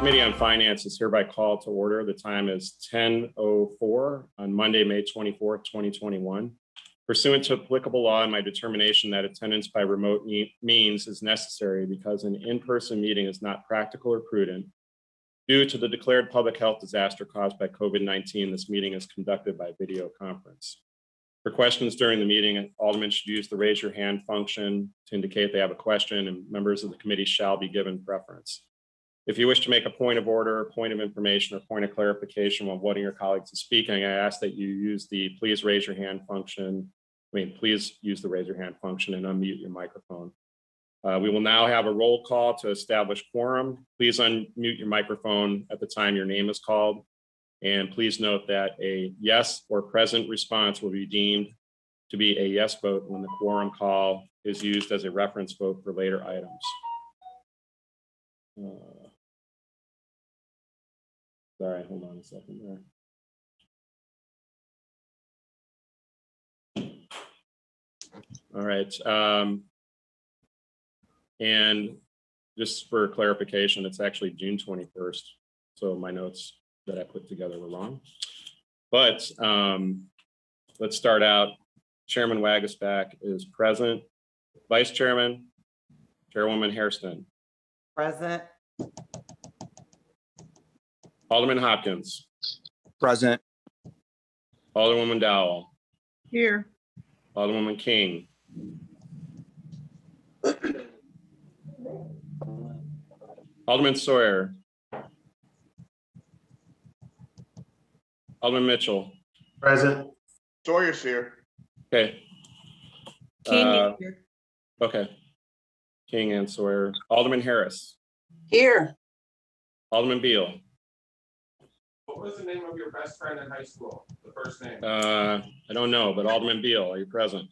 Committee on Finance is hereby called to order. The time is 10:04 on Monday, May 24th, 2021. Pursuant to applicable law and my determination that attendance by remote means is necessary because an in-person meeting is not practical or prudent, due to the declared public health disaster caused by COVID-19, this meeting is conducted by video conference. For questions during the meeting, Aldermen should use the raise your hand function to indicate they have a question, and members of the committee shall be given preference. If you wish to make a point of order, point of information, or point of clarification while one of your colleagues is speaking, I ask that you use the please raise your hand function. Please use the raise your hand function and unmute your microphone. We will now have a roll call to establish quorum. Please unmute your microphone at the time your name is called. And please note that a yes or present response will be deemed to be a yes vote when the quorum call is used as a reference vote for later items. Sorry, hold on a second there. All right. And just for clarification, it's actually June 21st. So my notes that I put together were wrong. But let's start out. Chairman Waguespack is present. Vice Chairman, Chairwoman Hairston. Present. Alderman Hopkins. Present. Alderwoman Dowell. Here. Alderwoman King. Alderman Sawyer. Alderman Mitchell. Present. Sawyer's here. Okay. King here. Okay. King and Sawyer. Alderman Harris. Here. Alderman Beal. What was the name of your best friend in high school? The first name? I don't know, but Alderman Beal, are you present?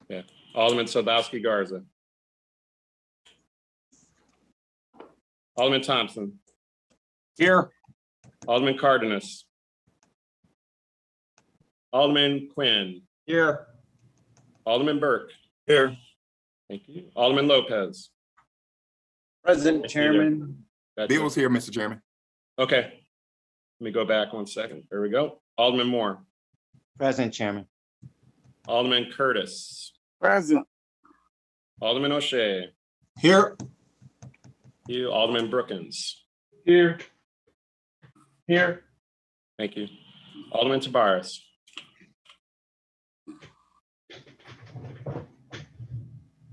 Yeah. Alderman Sadowski Garza. Alderman Thompson. Here. Alderman Cardenas. Alderman Quinn. Here. Alderman Burke. Here. Thank you. Alderman Lopez. Present, Chairman. Beal was here, Mr. Chairman. Okay. Let me go back 1 second. There we go. Alderman Moore. Present, Chairman. Alderman Curtis. Present. Alderman O'Shea. Here. You, Alderman Brookins. Here. Here. Thank you. Alderman Tabares.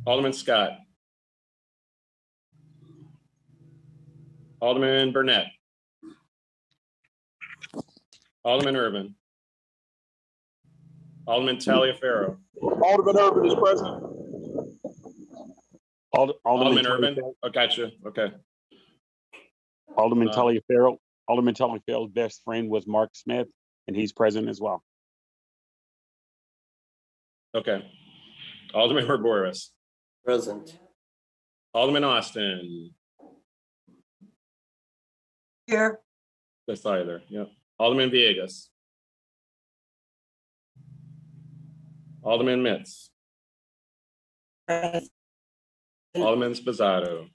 Alderman Scott. Alderman Burnett. Alderman Irvin. Alderman Taliaferro. Alderman Irvin is present. Alderman Irvin. Oh, gotcha. Okay. Alderman Taliaferro's best friend was Mark Smith, and he's present as well. Okay. Alderman Herboris. Present. Alderman Austin. Here. That's either. Yep. Alderman Villegas. Alderman Mitz. Alderman Sposato.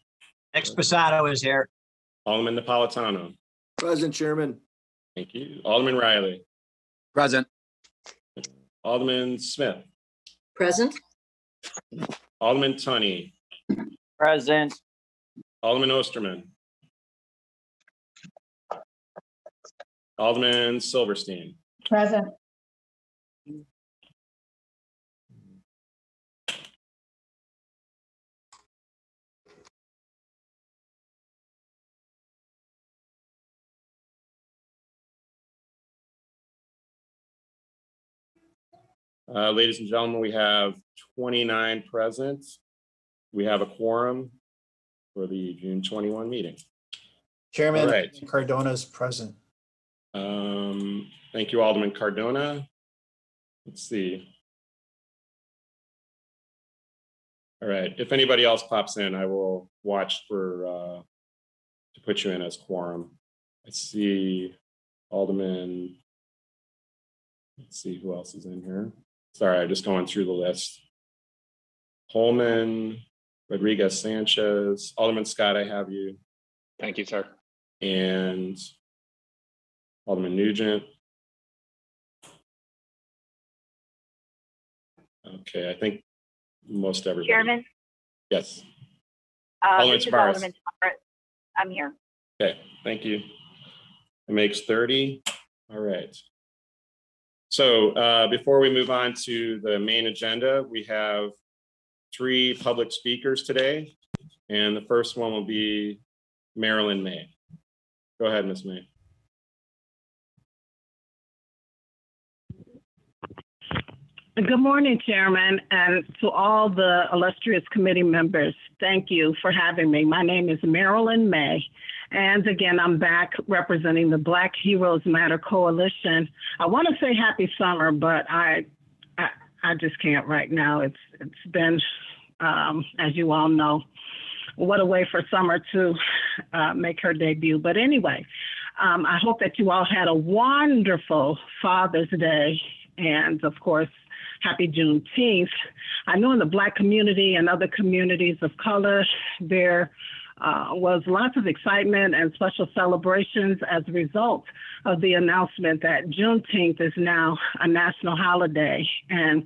Sposato is here. Alderman Napolitano. Present, Chairman. Thank you. Alderman Riley. Present. Alderman Smith. Present. Alderman Tunney. Present. Alderman Osterman. Alderman Silverstein. Present. Ladies and gentlemen, we have 29 present. We have a quorum for the June 21 meeting. Chairman, All right. Cardona is present. Thank you, Alderman Cardona. Let's see. All right, if anybody else pops in, I will watch for to put you in as quorum. I see Alderman. Let's see who else is in here. Sorry, I'm just going through the list. Holman, Rodriguez Sanchez, Alderman Scott, I have you, Thank you, sir. and Alderman Nugent. Okay, I think most everybody. Chairman, Yes. Alderman this is Taveras. Alderman Taveras. I'm here. Okay, thank you. It makes 30. All right. So before we move on to the main agenda, we have 3 public speakers today. And the first one will be Marilyn May. Go ahead, Ms. May. Good morning, Chairman, and to all the illustrious committee members. Thank you for having me. My name is Marilyn May, and again, I'm back representing the Black Heroes Matter Coalition. I want to say happy summer, but I just can't right now. It's been, as you all know, what a way for Summer to make her debut. But anyway, I hope that you all had a wonderful Father's Day, and of course, happy Juneteenth. I know in the Black community and other communities of color, there was lots of excitement and special celebrations as a result of the announcement that Juneteenth is now a national holiday. And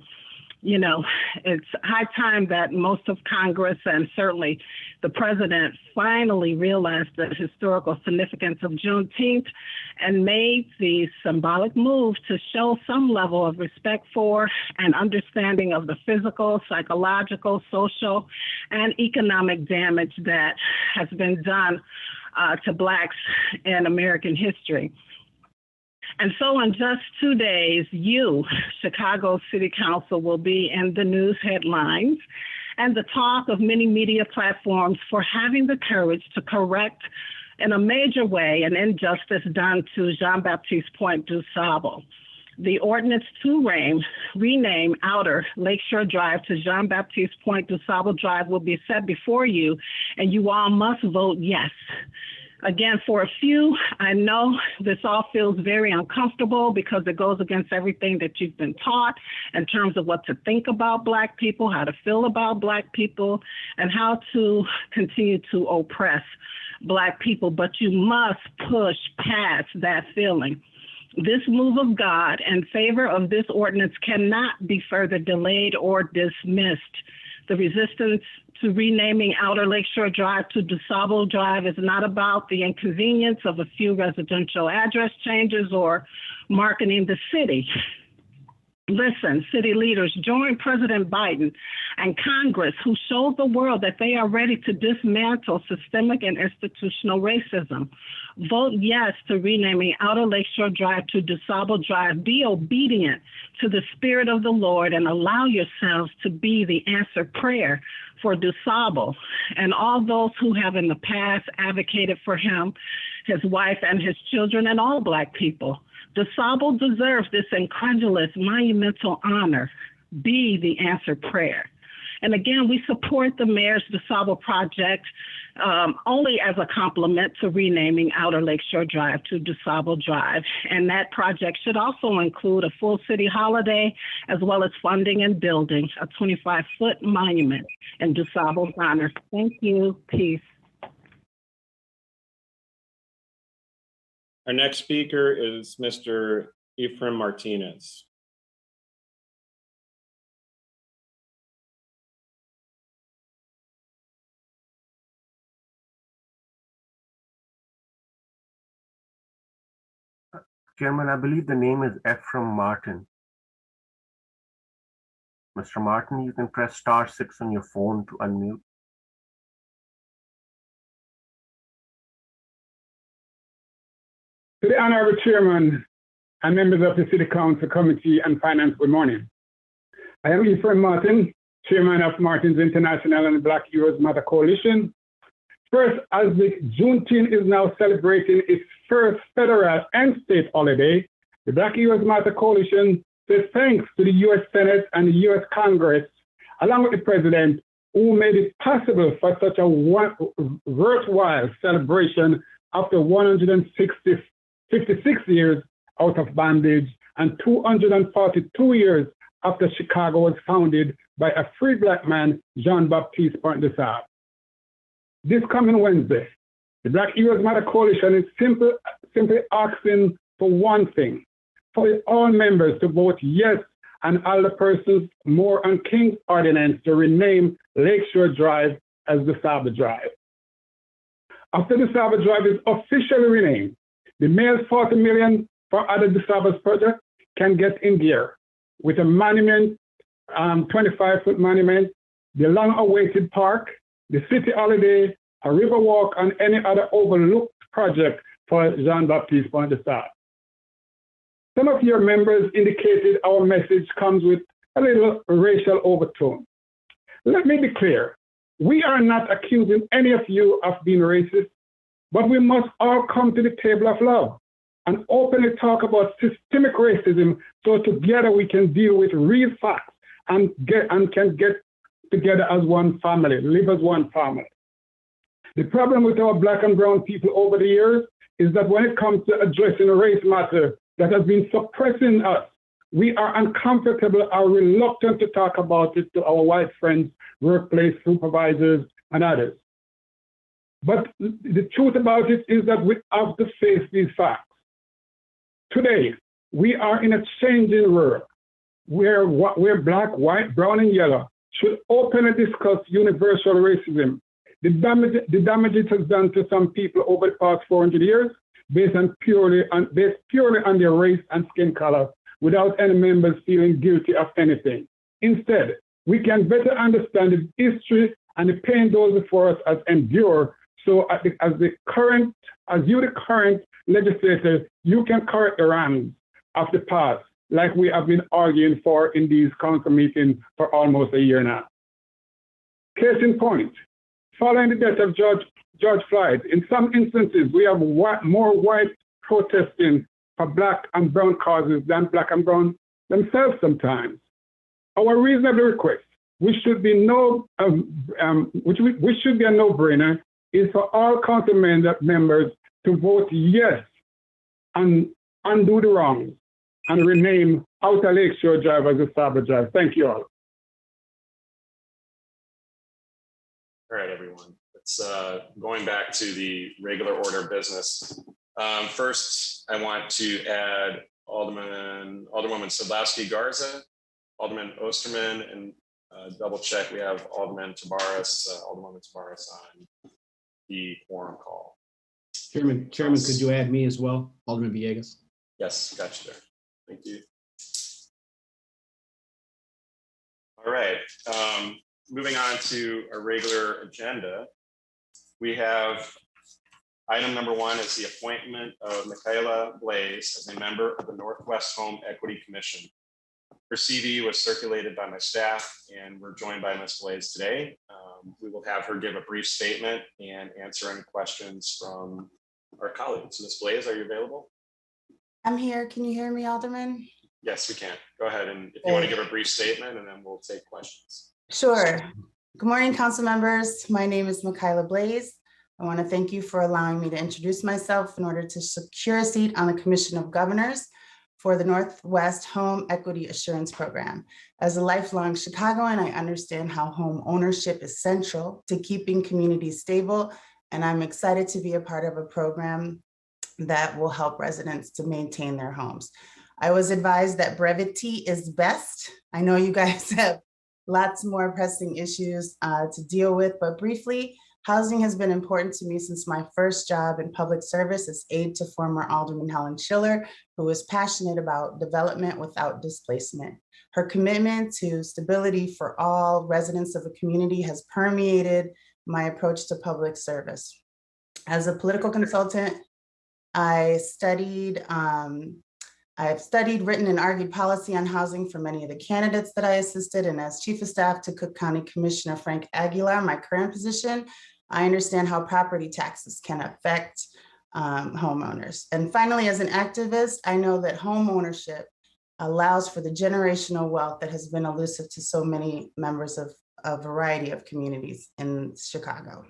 you know, it's high time that most of Congress and certainly the president finally realized the historical significance of Juneteenth and made the symbolic move to show some level of respect for and understanding of the physical, psychological, social, and economic damage that has been done to Blacks in American history. And so in just 2 days, Chicago City Council, will be in the news headlines and the talk of many media platforms for having the courage to correct in a major way an injustice done to Jean-Baptiste Point du Sable. The ordinance to rename Outer Lakeshore Drive to Jean-Baptiste Point du Sable Drive will be set before you, and you all must vote yes. Again, for a few, I know this all feels very uncomfortable because it goes against everything that you've been taught in terms of what to think about Black people, how to feel about Black people, and how to continue to oppress Black people. But you must push past that feeling. This move of God in favor of this ordinance cannot be further delayed or dismissed. The resistance to renaming Outer Lakeshore Drive to DuSable Drive is not about the inconvenience of a few residential address changes or marketing the city. Listen, city leaders, join President Biden and Congress, who showed the world that they are ready to dismantle systemic and institutional racism. Vote yes to renaming Outer Lakeshore Drive to DuSable Drive. Be obedient to the Spirit of the Lord and allow yourselves to be the answered prayer for DuSable and all those who have in the past advocated for him, his wife, and his children, and all Black people. DuSable deserves this incredulous, monumental honor. Be the answered prayer. And again, we support the mayor's DuSable project only as a complement to renaming Outer Lakeshore Drive to DuSable Drive. And that project should also include a full city holiday, as well as funding and building a 25-foot monument in DuSable's honor. Thank you. Peace. Our next speaker is Mr. Ephraim Martinez. Chairman, I believe the name is Ephraim Martin. Mr. Martin, you can press *6 on your phone to unmute. To the Honorable Chairman and members of the City Council Committee on Finance, good morning. I am Ephraim Martin, Chairman of Martins International and Black Heroes Matter Coalition. First, as the Juneteenth is now celebrating its first federal and state holiday, the Black Heroes Matter Coalition says thanks to the U.S. Senate and the U.S. Congress, along with the President, who made it possible for such a worthwhile celebration after 156 years out of bondage and 242 years after Chicago was founded by a free Black man, Jean-Baptiste Pointe de Sable. This coming Wednesday, the Black Heroes Matter Coalition is simply asking for one thing, for all members to vote yes on Alderpersons Moore and King's ordinance to rename Lakeshore Drive as DeSable Drive. After DeSable Drive is officially renamed, the mayor's $40 million for other DeSable's project can get in gear with a monument, 25-foot monument, the long-awaited park, the city holiday, a river walk, and any other overlooked project for Jean-Baptiste Pointe de Sable. Some of your members indicated our message comes with a little racial overtone. Let me be clear. We are not accusing any of you of being racist, but we must all come to the table of love and openly talk about systemic racism so together we can deal with real facts and can get together as one family, live as one family. The problem with our Black and brown people over the years is that when it comes to addressing a race matter that has been suppressing us, we are uncomfortable or reluctant to talk about it to our white friends, workplace supervisors, and others. But the truth about it is that we have to face these facts. Today, we are in a changing world where Black, white, brown, and yellow should openly discuss universal racism. The damage it has done to some people over the past 400 years based purely on their race and skin color without any members feeling guilty of anything. Instead, we can better understand the history and the pain those before us has endured. So as the current legislator, you can correct the wrongs of the past, like we have been arguing for in these council meetings for almost a year now. Case in point, following the death of George Floyd, in some instances, we have more white protesting for Black and brown causes than Black and brown themselves sometimes. Our reasonable request, which should be a no-brainer, is for all council members to vote yes and undo the wrongs and rename Outer Lakeshore Drive as DeSable Drive. Thank you all. All right, everyone. It's going back to the regular order of business. First, I want to add Alderwoman Sadlowski Garza, Alderman Osterman, and double check we have Alderman Tabaris, Alderwoman Tabaris on the quorum call. Chairman, could you add me as well, Alderman Villegas? Yes, got you there. Thank you. All right. Moving on to our regular agenda, we have item number 1 is the appointment of Michaela Blaze as a member of the Northwest Home Equity Commission. Her CV was circulated by my staff, and we're joined by Ms. Blaze today. We will have her give a brief statement and answer any questions from our colleagues. Ms. Blaze, are you available? I'm here. Can you hear me, Alderman? Yes, we can. Go ahead, and if you want to give a brief statement, and then we'll take questions. Sure. Good morning, council members. My name is Michaela Blaze. I want to thank you for allowing me to introduce myself in order to secure a seat on the Commission of Governors for the Northwest Home Equity Assurance Program. As a lifelong Chicagoan, I understand how home ownership is central to keeping communities stable, and I'm excited to be a part of a program that will help residents to maintain their homes. I was advised that brevity is best. I know you guys have lots more pressing issues to deal with, but briefly, housing has been important to me since my first job in public service as aide to former Alderman Helen Schiller, who was passionate about development without displacement. Her commitment to stability for all residents of the community has permeated my approach to public service. As a political consultant, I've studied, written, and argued policy on housing for many of the candidates that I assisted, and as Chief of Staff to Cook County Commissioner Frank Aguilar, my current position, I understand how property taxes can affect homeowners. And finally, as an activist, I know that home ownership allows for the generational wealth that has been elusive to so many members of a variety of communities in Chicago.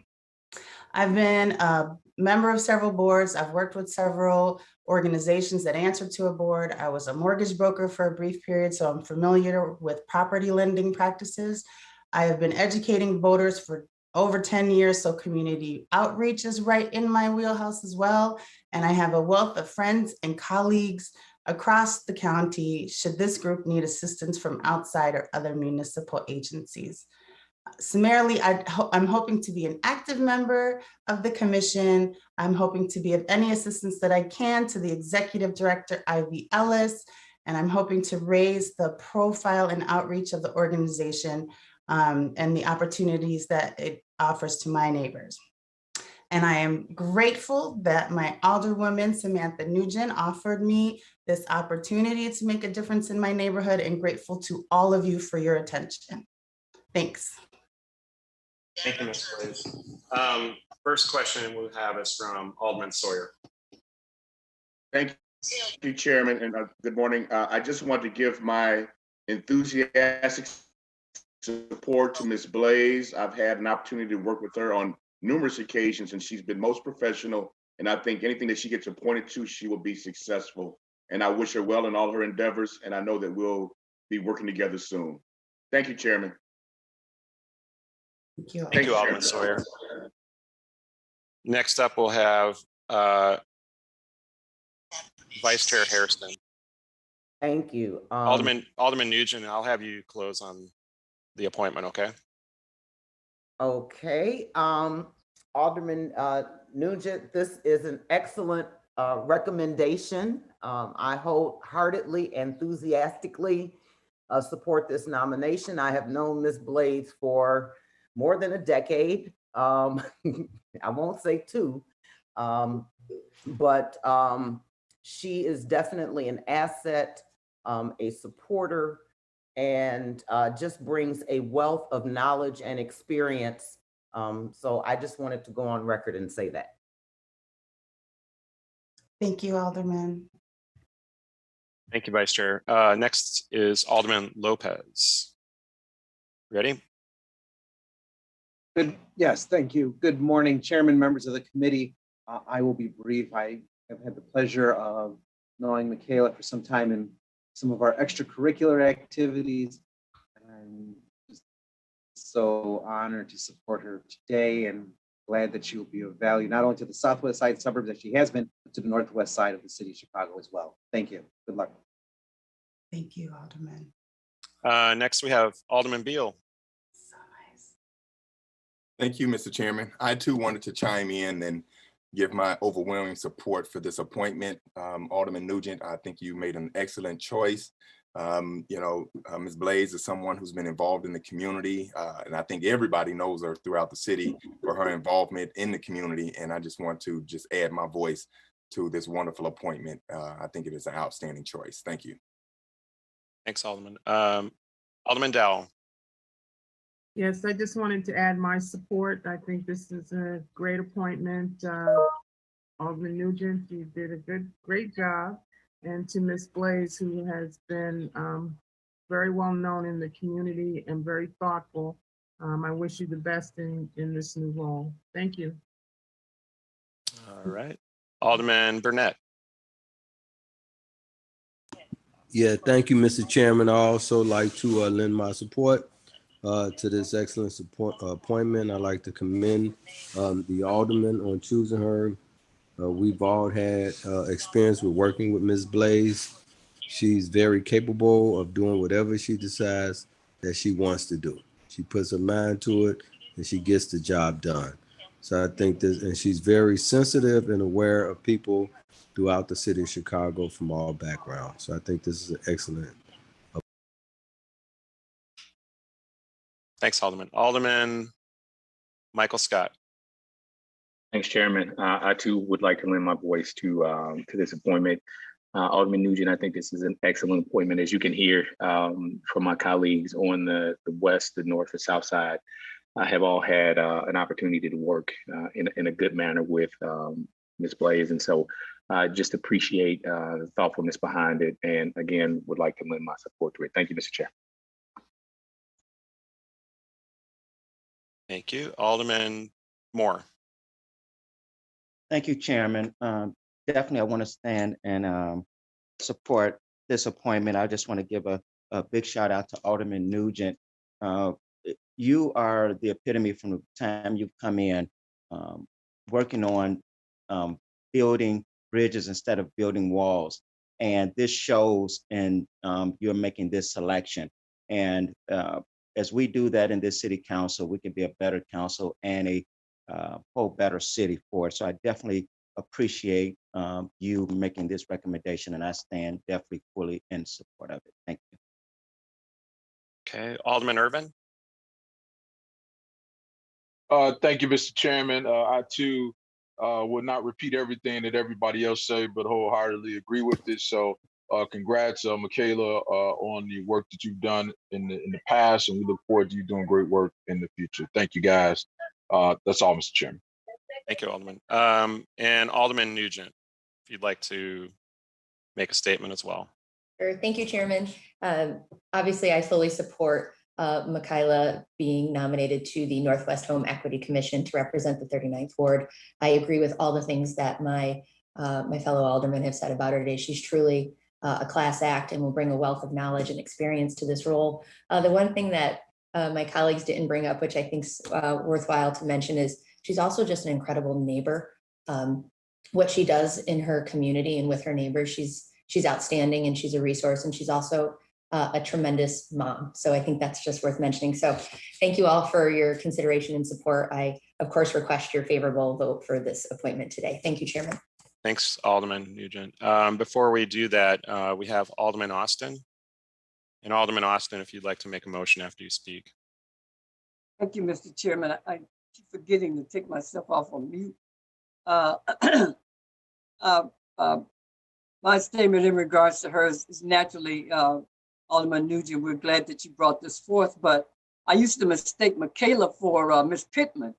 I've been a member of several boards. I've worked with several organizations that answer to a board. I was a mortgage broker for a brief period, so I'm familiar with property lending practices. I have been educating voters for over 10 years, so community outreach is right in my wheelhouse as well. And I have a wealth of friends and colleagues across the county should this group need assistance from outside or other municipal agencies. Summarily, I'm hoping to be an active member of the commission. I'm hoping to be of any assistance that I can to the executive director, Ivy Ellis, and I'm hoping to raise the profile and outreach of the organization and the opportunities that it offers to my neighbors. And I am grateful that my alderwoman, Samantha Nugent, offered me this opportunity to make a difference in my neighborhood, and grateful to all of you for your attention. Thanks. Thank you, Ms. Blaze. First question we have is from Alderman Sawyer. Thank you, Chairman, and good morning. I just want to give my enthusiastic support to Ms. Blaze. I've had an opportunity to work with her on numerous occasions, and she's been most professional. And I think anything that she gets appointed to, she will be successful. And I wish her well in all her endeavors, and I know that we'll be working together soon. Thank you, Chairman. Thank you, Alderman Sawyer. Next up, we'll have Vice Chair Hairston. Thank you. Alderman Nugent, I'll have you close on the appointment, okay? Okay. Alderman Nugent, this is an excellent recommendation. I wholeheartedly, enthusiastically support this nomination. I have known Ms. Blaze for more than a decade. I won't say two, but she is definitely an asset, a supporter, and just brings a wealth of knowledge and experience. So I just wanted to go on record and say that. Thank you, Alderman. Thank you, Vice Chair. Next is Alderman Lopez. Ready? Yes, thank you. Good morning, Chairman, members of the committee. I will be brief. I have had the pleasure of knowing Michaela for some time in some of our extracurricular activities. I'm just so honored to support her today and glad that she will be of value, not only to the southwest side suburbs that she has been, but to the northwest side of the city of Chicago as well. Thank you. Good luck. Thank you, Alderman. Next, we have Alderman Beal. Thank you, Mr. Chairman. I too wanted to chime in and give my overwhelming support for this appointment. Alderman Nugent, I think you made an excellent choice. Ms. Blaze is someone who's been involved in the community, and I think everybody knows her throughout the city for her involvement in the community. And I just want to add my voice to this wonderful appointment. I think it is an outstanding choice. Thank you. Thanks, Alderman. Alderman Dowell. Yes, I just wanted to add my support. I think this is a great appointment. Alderman Nugent, you did a great job. And to Ms. Blaze, who has been very well known in the community and very thoughtful, I wish you the best in this new role. Thank you. All right. Alderman Burnett. Yeah, thank you, Mr. Chairman. I also like to lend my support to this excellent appointment. I'd like to commend the alderman on choosing her. We've all had experience with working with Ms. Blaze. She's very capable of doing whatever she decides that she wants to do. She puts her mind to it and she gets the job done. So I think this, and she's very sensitive and aware of people throughout the city of Chicago from all backgrounds. So I think this is an excellent. Thanks, Alderman. Alderman Michael Scott. Thanks, Chairman. I too would like to lend my voice to this appointment. Alderman Nugent, I think this is an excellent appointment. As you can hear from my colleagues on the west, the north, and south side, I have all had an opportunity to work in a good manner with Ms. Blaze. And so I just appreciate the thoughtfulness behind it. And again, would like to lend my support to it. Thank you, Mr. Chair. Thank you. Alderman Moore. Thank you, Chairman. Definitely, I want to stand and support this appointment. I just want to give a big shout out to Alderman Nugent. You are the epitome from the time you've come in, working on building bridges instead of building walls. And this shows in you're making this selection. And as we do that in this city council, we can be a better council and a whole better city for it. So I definitely appreciate you making this recommendation, and I stand definitely fully in support of it. Thank you. Okay, Alderman Urban. Thank you, Mr. Chairman. I too will not repeat everything that everybody else said, but wholeheartedly agree with this. So congrats, Michaela, on the work that you've done in the past, and we look forward to you doing great work in the future. Thank you, guys. That's all, Mr. Chairman. Thank you, Alderman. And Alderman Nugent, if you'd like to make a statement as well. Sure. Thank you, Chairman. Obviously, I fully support Michaela being nominated to the Northwest Home Equity Commission to represent the 39th Ward. I agree with all the things that my fellow aldermen have said about her today. She's truly a class act and will bring a wealth of knowledge and experience to this role. The one thing that my colleagues didn't bring up, which I think is worthwhile to mention, is she's also just an incredible neighbor. What she does in her community and with her neighbors, she's outstanding, and she's a resource, and she's also a tremendous mom. So I think that's just worth mentioning. So thank you all for your consideration and support. I, of course, request your favorable vote for this appointment today. Thank you, Chairman. Thanks, Alderman Nugent. Before we do that, we have Alderman Austin. And Alderman Austin, if you'd like to make a motion after you speak. Thank you, Mr. Chairman. I keep forgetting to take myself off on mute. My statement in regards to her is naturally, Alderman Nugent, we're glad that you brought this forth, but I used to mistake Michaela for Miss Pittman.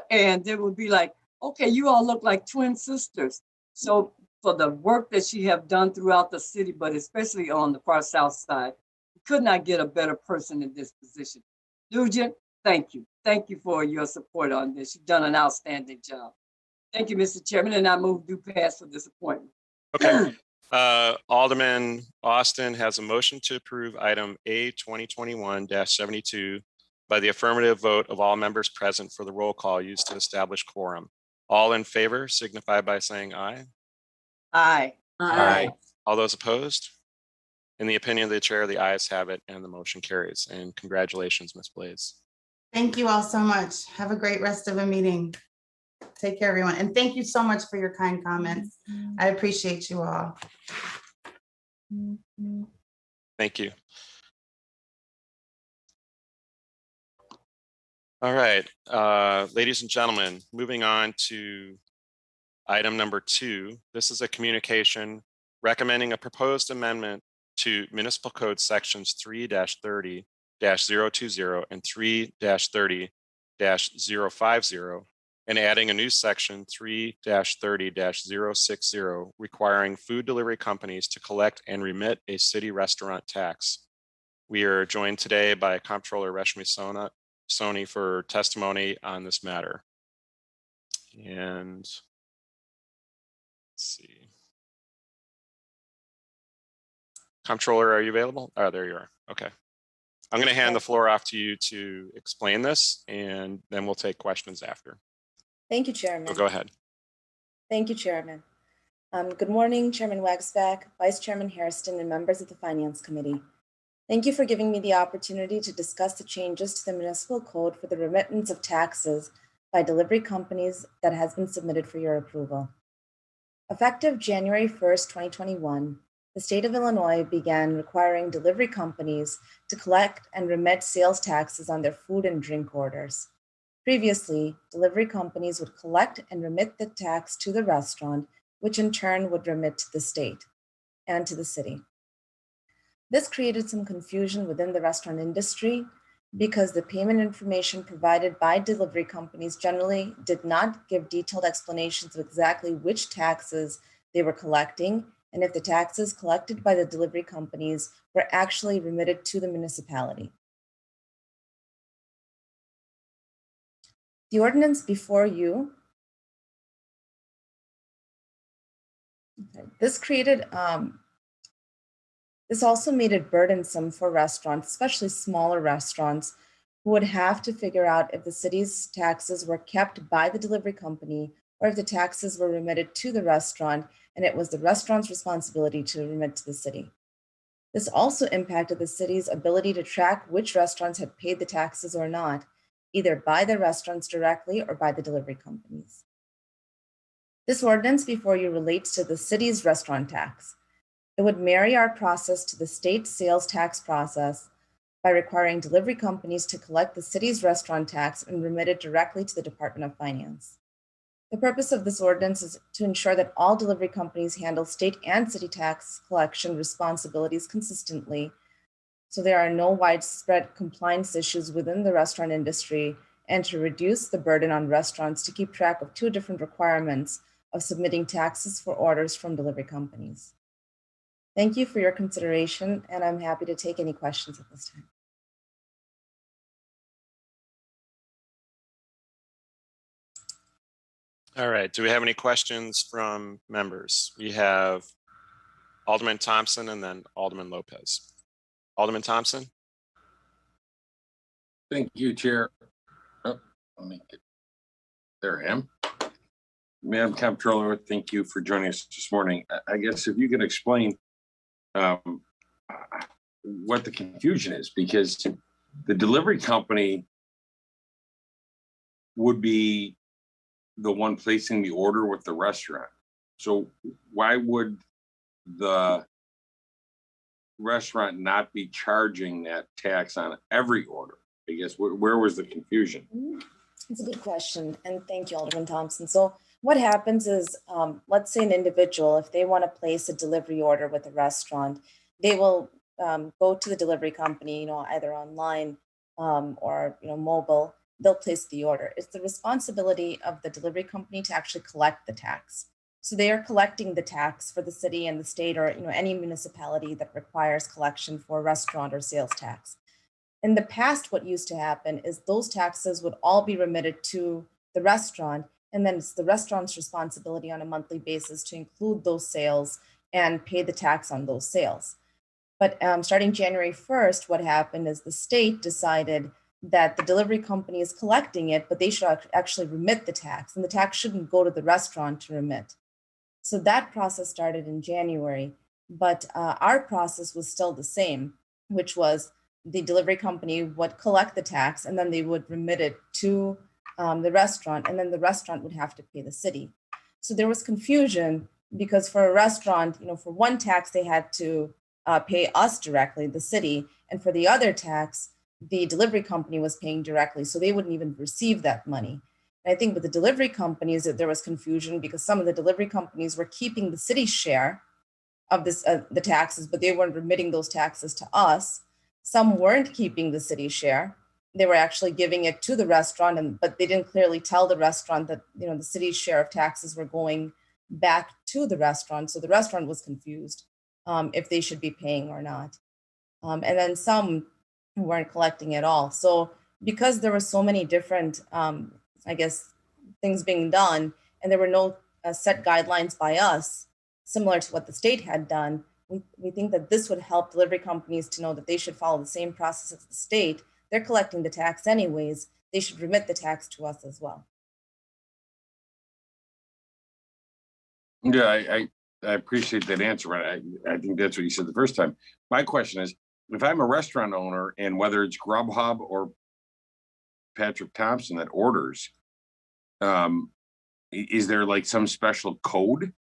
And it would be like, okay, you all look like twin sisters. So for the work that she have done throughout the city, but especially on the far south side, we could not get a better person in this position. Nugent, thank you. Thank you for your support on this. You've done an outstanding job. Thank you, Mr. Chairman, and I move due pass for this appointment. Okay. Alderman Austin has a motion to approve item A 2021-72 by the affirmative vote of all members present for the roll call used to establish quorum. All in favor signify by saying aye. Aye. Aye. All those opposed? In the opinion of the chair, the ayes have it and the motion carries. And congratulations, Ms. Blaze. Thank you all so much. Have a great rest of the meeting. Take care, everyone. And thank you so much for your kind comments. I appreciate you all. Thank you. All right, ladies and gentlemen, moving on to item number 2. This is a communication recommending a proposed amendment to Municipal Code sections 3-30-020 and 3-30-050, and adding a new section 3-30-060 requiring food delivery companies to collect and remit a city restaurant tax. We are joined today by Comptroller Reshmi Soni for testimony on this matter. And let's see. Comptroller, are you available? Oh, there you are. Okay. I'm going to hand the floor off to you to explain this, and then we'll take questions after. Thank you, Chairman. So go ahead. Thank you, Chairman. Good morning, Chairman Wagsback, Vice Chairman Hairston, and members of the Finance Committee. Thank you for giving me the opportunity to discuss the changes to the Municipal Code for the remittance of taxes by delivery companies that has been submitted for your approval. Effective January 1st, 2021, the state of Illinois began requiring delivery companies to collect and remit sales taxes on their food and drink orders. Previously, delivery companies would collect and remit the tax to the restaurant, which in turn would remit to the state and to the city. This created some confusion within the restaurant industry because the payment information provided by delivery companies generally did not give detailed explanations of exactly which taxes they were collecting and if the taxes collected by the delivery companies were actually remitted to the municipality. The ordinance before you This created, this also made it burdensome for restaurants, especially smaller restaurants, who would have to figure out if the city's taxes were kept by the delivery company or if the taxes were remitted to the restaurant and it was the restaurant's responsibility to remit to the city. This also impacted the city's ability to track which restaurants had paid the taxes or not, either by the restaurants directly or by the delivery companies. This ordinance before you relates to the city's restaurant tax. It would marry our process to the state sales tax process by requiring delivery companies to collect the city's restaurant tax and remit it directly to the Department of Finance. The purpose of this ordinance is to ensure that all delivery companies handle state and city tax collection responsibilities consistently, so there are no widespread compliance issues within the restaurant industry, and to reduce the burden on restaurants to keep track of two different requirements of submitting taxes for orders from delivery companies. Thank you for your consideration, and I'm happy to take any questions at this time. All right, do we have any questions from members? We have Alderman Thompson and then Alderman Lopez. Alderman Thompson. Thank you, Chair. Oh, let me get, there I am. Madam Comptroller, thank you for joining us this morning. I guess if you could explain what the confusion is, because the delivery company would be the one placing the order with the restaurant. So why would the restaurant not be charging that tax on every order? I guess where was the confusion? That's a good question. And thank you, Alderman Thompson. So what happens is, let's say an individual, if they want to place a delivery order with a restaurant, they will go to the delivery company, either online or mobile. They'll place the order. It's the responsibility of the delivery company to actually collect the tax. So they are collecting the tax for the city and the state, or any municipality that requires collection for restaurant or sales tax. In the past, what used to happen is those taxes would all be remitted to the restaurant, and then it's the restaurant's responsibility on a monthly basis to include those sales and pay the tax on those sales. But starting January 1st, what happened is the state decided that the delivery company is collecting it, but they should actually remit the tax, and the tax shouldn't go to the restaurant to remit. So that process started in January, but our process was still the same, which was the delivery company would collect the tax and then they would remit it to the restaurant, and then the restaurant would have to pay the city. So there was confusion because for a restaurant, for one tax, they had to pay us directly, the city, and for the other tax, the delivery company was paying directly, so they wouldn't even receive that money. And I think with the delivery companies, that there was confusion because some of the delivery companies were keeping the city's share of this, the taxes, but they weren't remitting those taxes to us. Some weren't keeping the city's share. They were actually giving it to the restaurant, but they didn't clearly tell the restaurant that the city's share of taxes were going back to the restaurant. So the restaurant was confused if they should be paying or not. And then some weren't collecting at all. So because there were so many different, things being done, and there were no set guidelines by us, similar to what the state had done, we think that this would help delivery companies to know that they should follow the same process as the state. They're collecting the tax anyways. They should remit the tax to us as well. Yeah, I appreciate that answer. I think that's what you said the first time. My question is, if I'm a restaurant owner, and whether it's Grubhub or Patrick Thompson that orders, is there like some special code?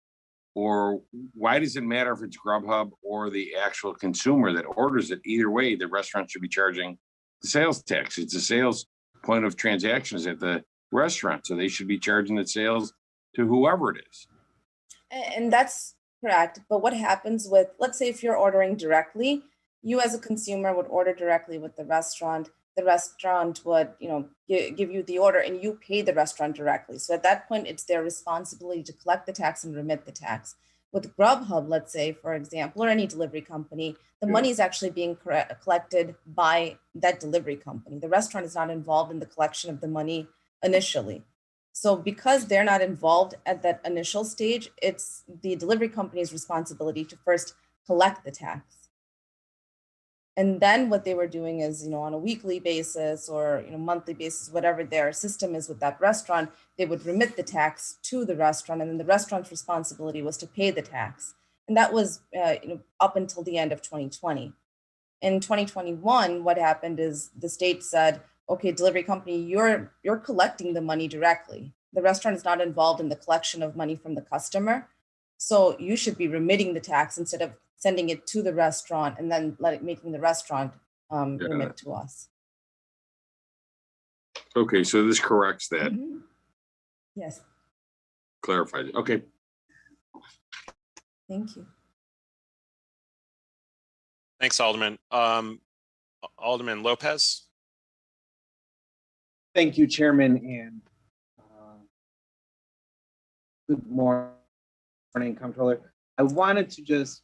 Or why does it matter if it's Grubhub or the actual consumer that orders it? Either way, the restaurant should be charging the sales tax. It's a sales point of transactions at the restaurant, so they should be charging the sales to whoever it is. And that's correct. But what happens with, let's say if you're ordering directly, you as a consumer would order directly with the restaurant would, give you the order and you pay the restaurant directly. So at that point, it's their responsibility to collect the tax and remit the tax. With Grubhub, let's say, for example, or any delivery company, the money is actually being collected by that delivery company. The restaurant is not involved in the collection of the money initially. So because they're not involved at that initial stage, it's the delivery company's responsibility to first collect the tax. And then what they were doing is, on a weekly basis or, monthly basis, whatever their system is with that restaurant, they would remit the tax to the restaurant, and then the restaurant's responsibility was to pay the tax. And that was, up until the end of 2020. In 2021, what happened is the state said, okay, delivery company, you're collecting the money directly. The restaurant is not involved in the collection of money from the customer. So you should be remitting the tax instead of sending it to the restaurant and then making the restaurant remit to us. Okay, so this corrects that, Yes, clarifies it. Okay. thank you. Thanks, Alderman. Alderman Lopez. Thank you, Chairman, and good morning, Comptroller. I wanted to just,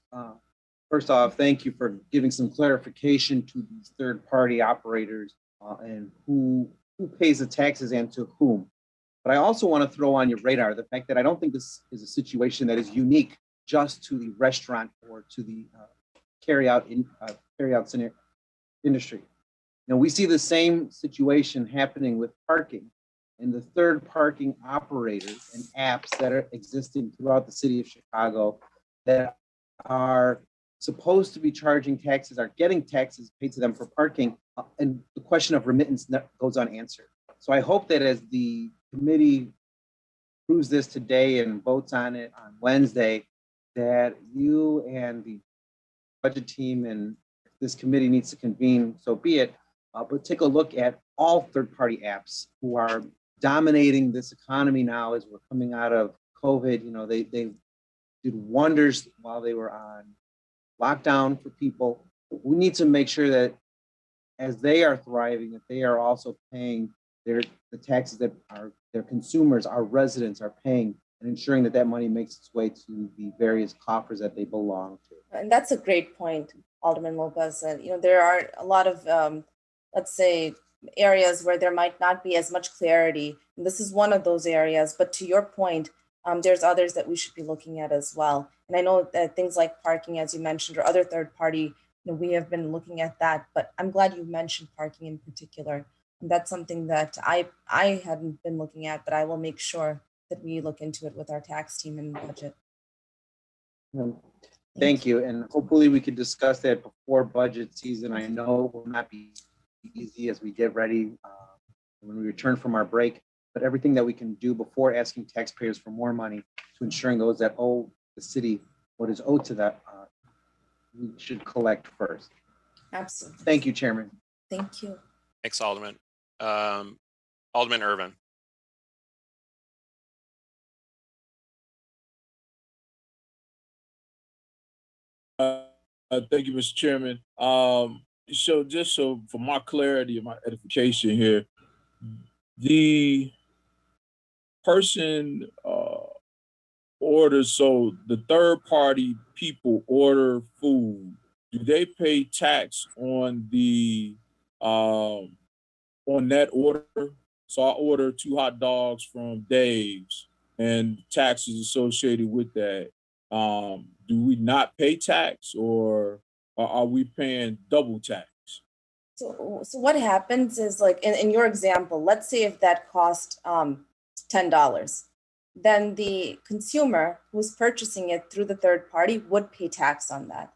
first off, thank you for giving some clarification to these third-party operators and who pays the taxes and to whom. But I also want to throw on your radar the fact that I don't think this is a situation that is unique just to the restaurant or to the carry-out industry. We see the same situation happening with parking and the third parking operators and apps that are existing throughout the city of Chicago that are supposed to be charging taxes, are getting taxes paid to them for parking, and the question of remittance goes unanswered. So I hope that as the committee approves this today and votes on it on Wednesday, that you and the budget team and this committee needs to convene, so be it, but take a look at all third-party apps who are dominating this economy now as we're coming out of COVID. They did wonders while they were on lockdown for people. We need to make sure that as they are thriving, that they are also paying the taxes that their consumers, our residents are paying, and ensuring that that money makes its way to the various coffers that they belong to. And that's a great point, Alderman Lopez. There are a lot of, let's say, areas where there might not be as much clarity. And this is one of those areas, but to your point, there's others that we should be looking at as well. And I know that things like parking, as you mentioned, or other third party, we have been looking at that, but I'm glad you mentioned parking in particular. And that's something that I hadn't been looking at, but I will make sure that we look into it with our tax team and budget. Thank you. And hopefully we could discuss that before budget season. I know it will not be easy as we get ready when we return from our break, but everything that we can do before asking taxpayers for more money to ensuring those that owe the city what is owed to that, we should collect first. Absolutely. Thank you, Chairman. Thank you. Thanks, Alderman. Alderman Irvin. Thank you, Mr. Chairman. So for my clarity and my edification here, the person orders, so the third party people order food, do they pay tax on the on that order? So I order 2 hot dogs from Dave's and taxes associated with that. Do we not pay tax, or are we paying double tax? So what happens is, like in your example, let's say if that cost $10, then the consumer who's purchasing it through the third party would pay tax on that.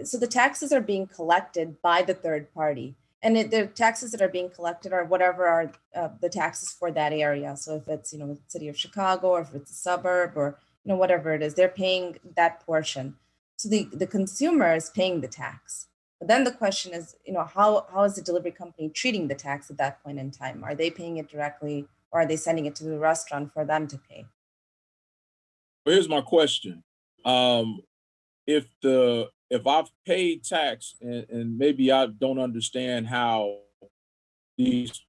So the taxes are being collected by the third party, and the taxes that are being collected are whatever are the taxes for that area. So if it's the city of Chicago, or if it's a suburb, or whatever it is, they're paying that portion. So the consumer is paying the tax. But then the question is, how is the delivery company treating the tax at that point in time? Are they paying it directly, or are they sending it to the restaurant for them to pay? Well, here's my question. If I've paid tax and maybe I don't understand how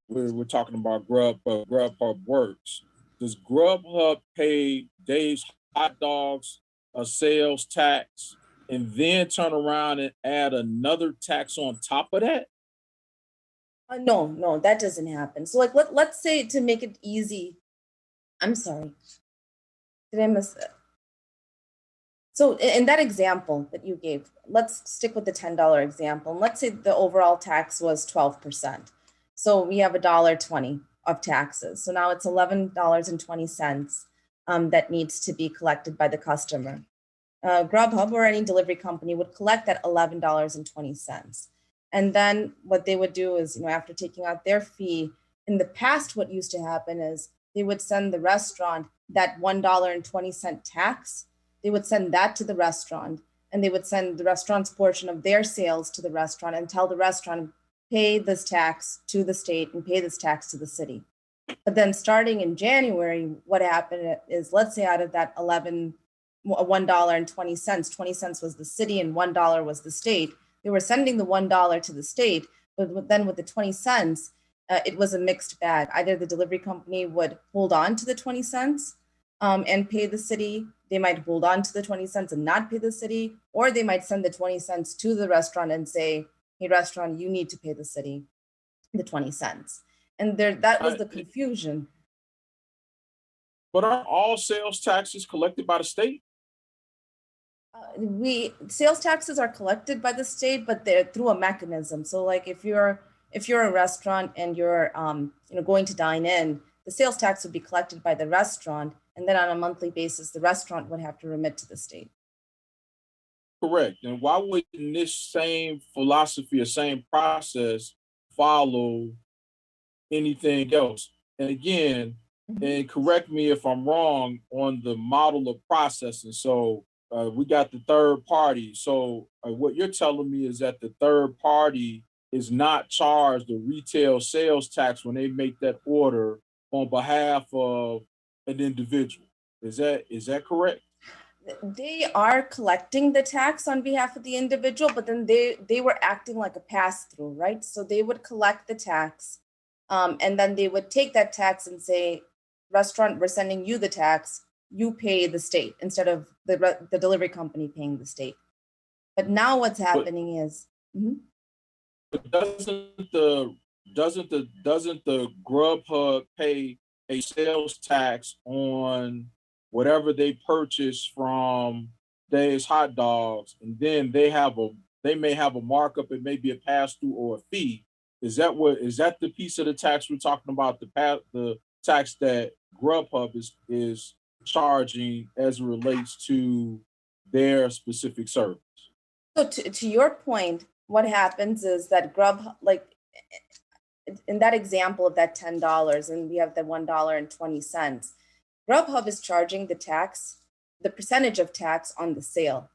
we're talking about Grubhub works. Does Grubhub pay Dave's hot dogs a sales tax and then turn around and add another tax on top of that? No, that doesn't happen. So let's say, to make it easy I'm sorry. Did I miss it? So in that example that you gave, let's stick with the $10 example. And let's say the overall tax was 12%. So we have $1.20 of taxes. So now it's $11.20 that needs to be collected by the customer. Grubhub or any delivery company would collect that $11.20. And then what they would do is, after taking out their fee, in the past, what used to happen is they would send the restaurant that $1.20 tax. They would send that to the restaurant, and they would send the restaurant's portion of their sales to the restaurant and tell the restaurant, pay this tax to the state and pay this tax to the city. But then starting in January, what happened is, let's say out of that $1.20, 20 cents was the city and $1 was the state. They were sending the $1 to the state, but then with the 20 cents, it was a mixed bag. Either the delivery company would hold on to the 20 cents and pay the city. They might hold on to the 20 cents and not pay the city, or they might send the 20 cents to the restaurant and say, hey, restaurant, you need to pay the city the 20 cents. And that was the confusion. But aren't all sales taxes collected by the state? Sales taxes are collected by the state, but they're through a mechanism. So like if you're a restaurant and you're going to dine in, the sales tax would be collected by the restaurant, and then on a monthly basis, the restaurant would have to remit to the state. Correct. And why wouldn't this same philosophy or same process follow anything else? And again, and correct me if I'm wrong on the model of processing. So we got the third party. So what you're telling me is that the third party is not charged the retail sales tax when they make that order on behalf of an individual. Is that correct? They are collecting the tax on behalf of the individual, but then they were acting like a pass-through, right? So they would collect the tax, and then they would take that tax and say, restaurant, we're sending you the tax, you pay the state instead of the delivery company paying the state. But now what's happening is, But doesn't the Grubhub pay a sales tax on whatever they purchase from Dave's Hot Dogs, and then they may have a markup, it may be a pass-through or a fee. Is that the piece of the tax we're talking about, the tax that Grubhub is charging as it relates to their specific service? So to your point, what happens is that Grubhub, like in that example of that $10, and we have the $1.20, Grubhub is charging the tax, the percentage of tax on the sale.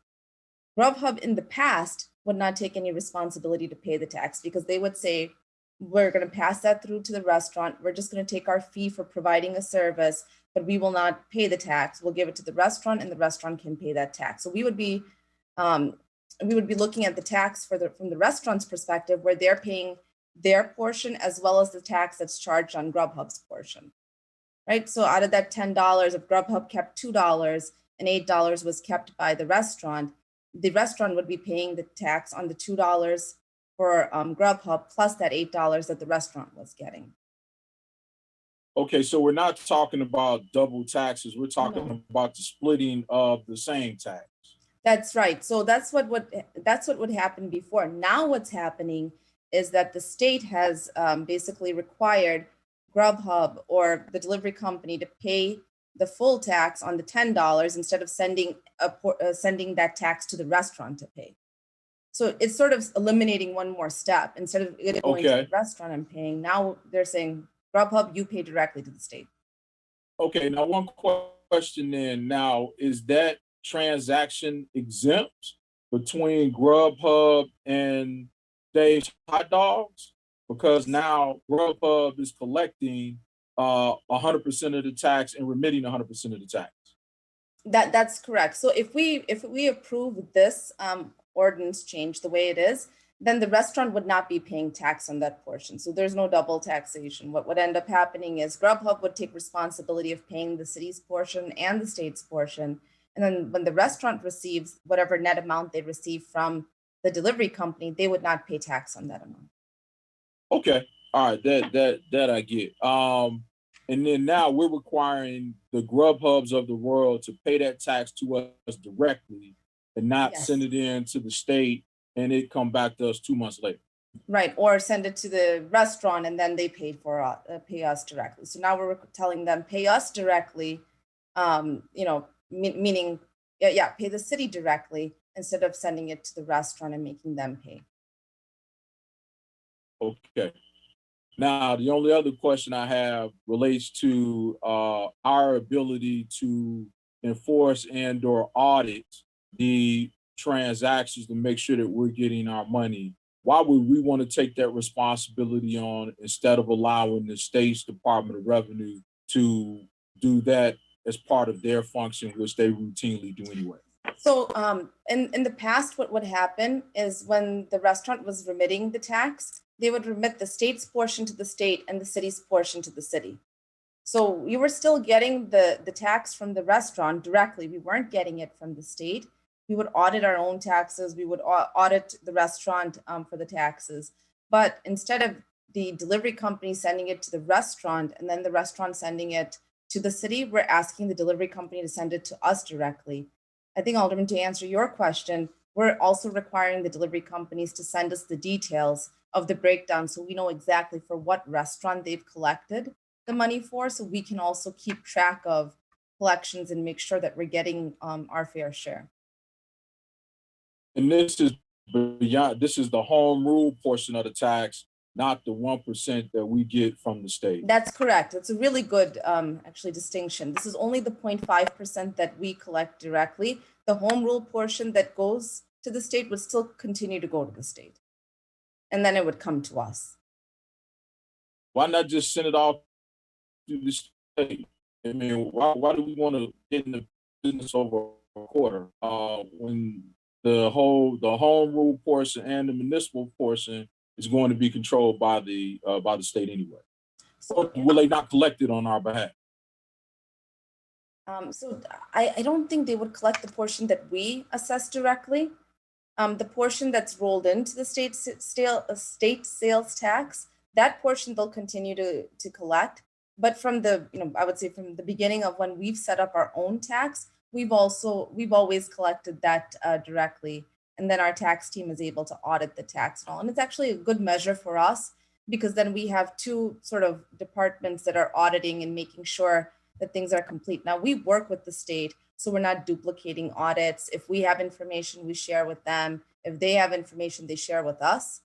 Grubhub in the past would not take any responsibility to pay the tax because they would say, we're going to pass that through to the restaurant. We're just going to take our fee for providing a service, but we will not pay the tax. We'll give it to the restaurant and the restaurant can pay that tax. So we would be looking at the tax from the restaurant's perspective, where they're paying their portion as well as the tax that's charged on Grubhub's portion, right? So out of that $10, if Grubhub kept $2 and $8 was kept by the restaurant would be paying the tax on the $2 for Grubhub plus that $8 that the restaurant was getting. Okay, so we're not talking about double taxes. We're talking about the splitting of the same tax. That's right. So that's what would happen before. Now what's happening is that the state has basically required Grubhub or the delivery company to pay the full tax on the $10 instead of sending that tax to the restaurant to pay. So it's sort of eliminating one more step. Instead of it going to the restaurant and paying, now they're saying, Grubhub, you pay directly to the state. Okay, now one question then. Now, is that transaction exempt between Grubhub and Dave's Hot Dogs? Because now Grubhub is collecting 100% of the tax and remitting 100% of the tax. That's correct. So if we approve this ordinance change the way it is, then the restaurant would not be paying tax on that portion. So there's no double taxation. What would end up happening is Grubhub would take responsibility of paying the city's portion and the state's portion. And then when the restaurant receives whatever net amount they receive from the delivery company, they would not pay tax on that amount. Okay. All right. That I get. And then now we're requiring the Grubhubs of the world to pay that tax to us directly and not Yes. send it in to the state and it come back to us 2 months later. Right, or send it to the restaurant and then they pay us directly. So now we're telling them, pay us directly, meaning, pay the city directly instead of sending it to the restaurant and making them pay. Okay. Now, the only other question I have relates to our ability to enforce and or audit the transactions to make sure that we're getting our money. Why would we want to take that responsibility on instead of allowing the state's Department of Revenue to do that as part of their function, which they routinely do anyway? So in the past, what would happen is when the restaurant was remitting the tax, they would remit the state's portion to the state and the city's portion to the city. So we were still getting the tax from the restaurant directly. We weren't getting it from the state. We would audit our own taxes. We would audit the restaurant for the taxes. But instead of the delivery company sending it to the restaurant and then the restaurant sending it to the city, we're asking the delivery company to send it to us directly. I think, Alderman, to answer your question, we're also requiring the delivery companies to send us the details of the breakdown so we know exactly for what restaurant they've collected the money for, so we can also keep track of collections and make sure that we're getting our fair share. And this is beyond, this is the home rule portion of the tax, not the 1% that we get from the state. That's correct. It's a really good actually distinction. This is only the 0.5% that we collect directly. The home rule portion that goes to the state would still continue to go to the state. And then it would come to us. Why not just send it off to the state? I mean, why do we want to get in the business over a quarter when the home rule portion and the municipal portion is going to be controlled by the state anyway? Or will they not collect it on our behalf? So I don't think they would collect the portion that we assess directly. The portion that's rolled into the state sales tax, that portion they'll continue to collect. But from the, I would say from the beginning of when we've set up our own tax, we've always collected that directly. And then our tax team is able to audit the tax and all. And it's actually a good measure for us because then we have two sort of departments that are auditing and making sure that things are complete. Now we work with the state, so we're not duplicating audits. If we have information, we share with them. If they have information, they share with us.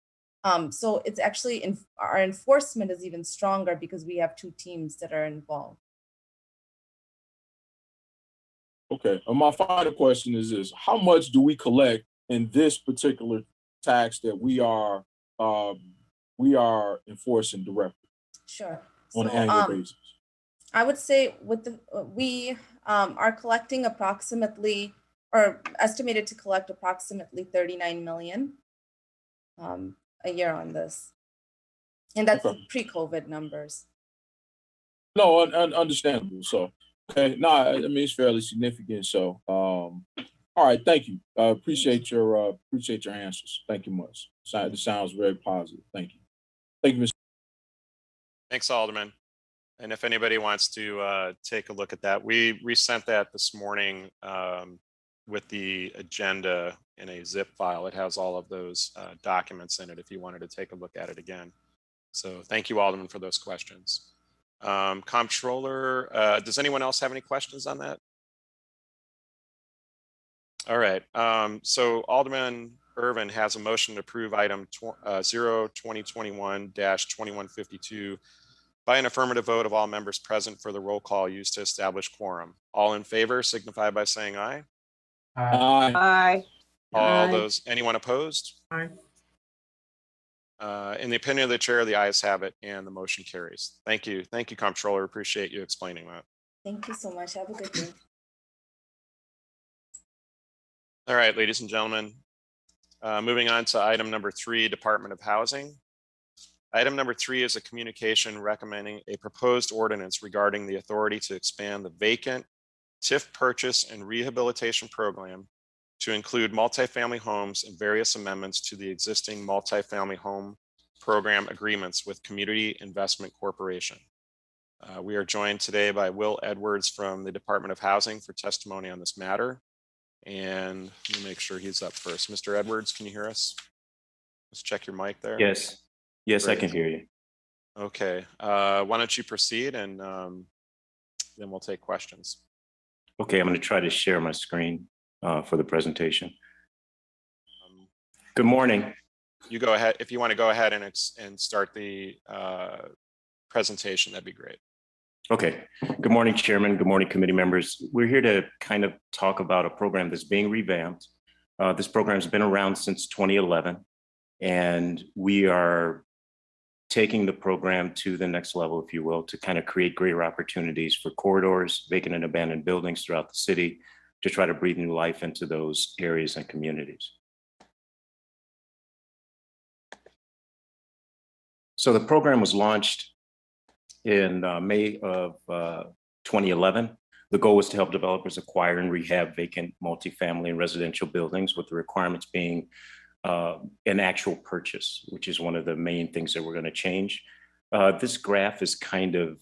So it's actually, our enforcement is even stronger because we have two teams that are involved. Okay, and my final question is this: how much do we collect in this particular tax that we are enforcing directly? Sure. On an annual basis. I would say with we are collecting approximately, or estimated to collect approximately 39 million a year on this. And that's pre-COVID numbers. No, understandable. So, okay, no, I mean, it's fairly significant. So, all right, thank you. I appreciate your answers. Thank you much. It sounds very positive. Thank you. Thank you, Mr. Thanks, Alderman. And if anybody wants to take a look at that, we resent that this morning with the agenda in a zip file. It has all of those documents in it if you wanted to take a look at it again. So thank you, Alderman, for those questions. Comptroller, does anyone else have any questions on that? All right, so Alderman Irvin has a motion to approve item 0-2021-2152 by an affirmative vote of all members present for the roll call used to establish quorum. All in favor signify by saying aye. Aye. Aye. Anyone opposed? Aye. In the opinion of the chair, the ayes have it and the motion carries. Thank you. Thank you, Comptroller. Appreciate you explaining that. Thank you so much. Have a good day. All right, ladies and gentlemen, moving on to item number 3, Department of Housing. Item number 3 is a communication recommending a proposed ordinance regarding the authority to expand the vacant TIF purchase and rehabilitation program to include multifamily homes and various amendments to the existing multifamily home program agreements with Community Investment Corporation. We are joined today by Will Edwards from the Department of Housing for testimony on this matter. And let me make sure he's up first. Mr. Edwards, can you hear us? Let's check your mic there. Yes. Yes, I Great. can hear you. Okay. Why don't you proceed and then we'll take questions. Okay, I'm going to try to share my screen for the presentation. Good morning. You go ahead. If you want to go ahead and start the presentation, that'd be great. Okay. Good morning, Chairman. Good morning, committee members. We're here to kind of talk about a program that's being revamped. This program has been around since 2011, and we are taking the program to the next level, if you will, to kind of create greater opportunities for corridors, vacant and abandoned buildings throughout the city, to try to breathe new life into those areas and communities. So the program was launched in May of 2011. The goal was to help developers acquire and rehab vacant multifamily and residential buildings, with the requirements being an actual purchase, which is one of the main things that we're going to change. This graph is kind of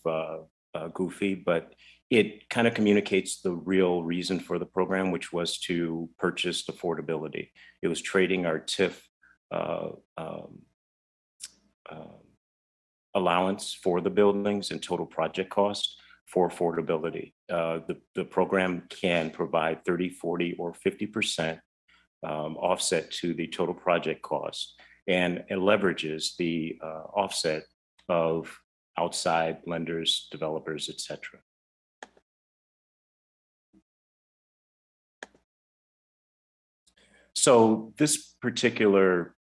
goofy, but it kind of communicates the real reason for the program, which was to purchase affordability. It was trading our TIF allowance for the buildings and total project cost for affordability. The program can provide 30, 40, or 50% offset to the total project cost, and it leverages the offset of outside lenders, developers, et cetera. So this particular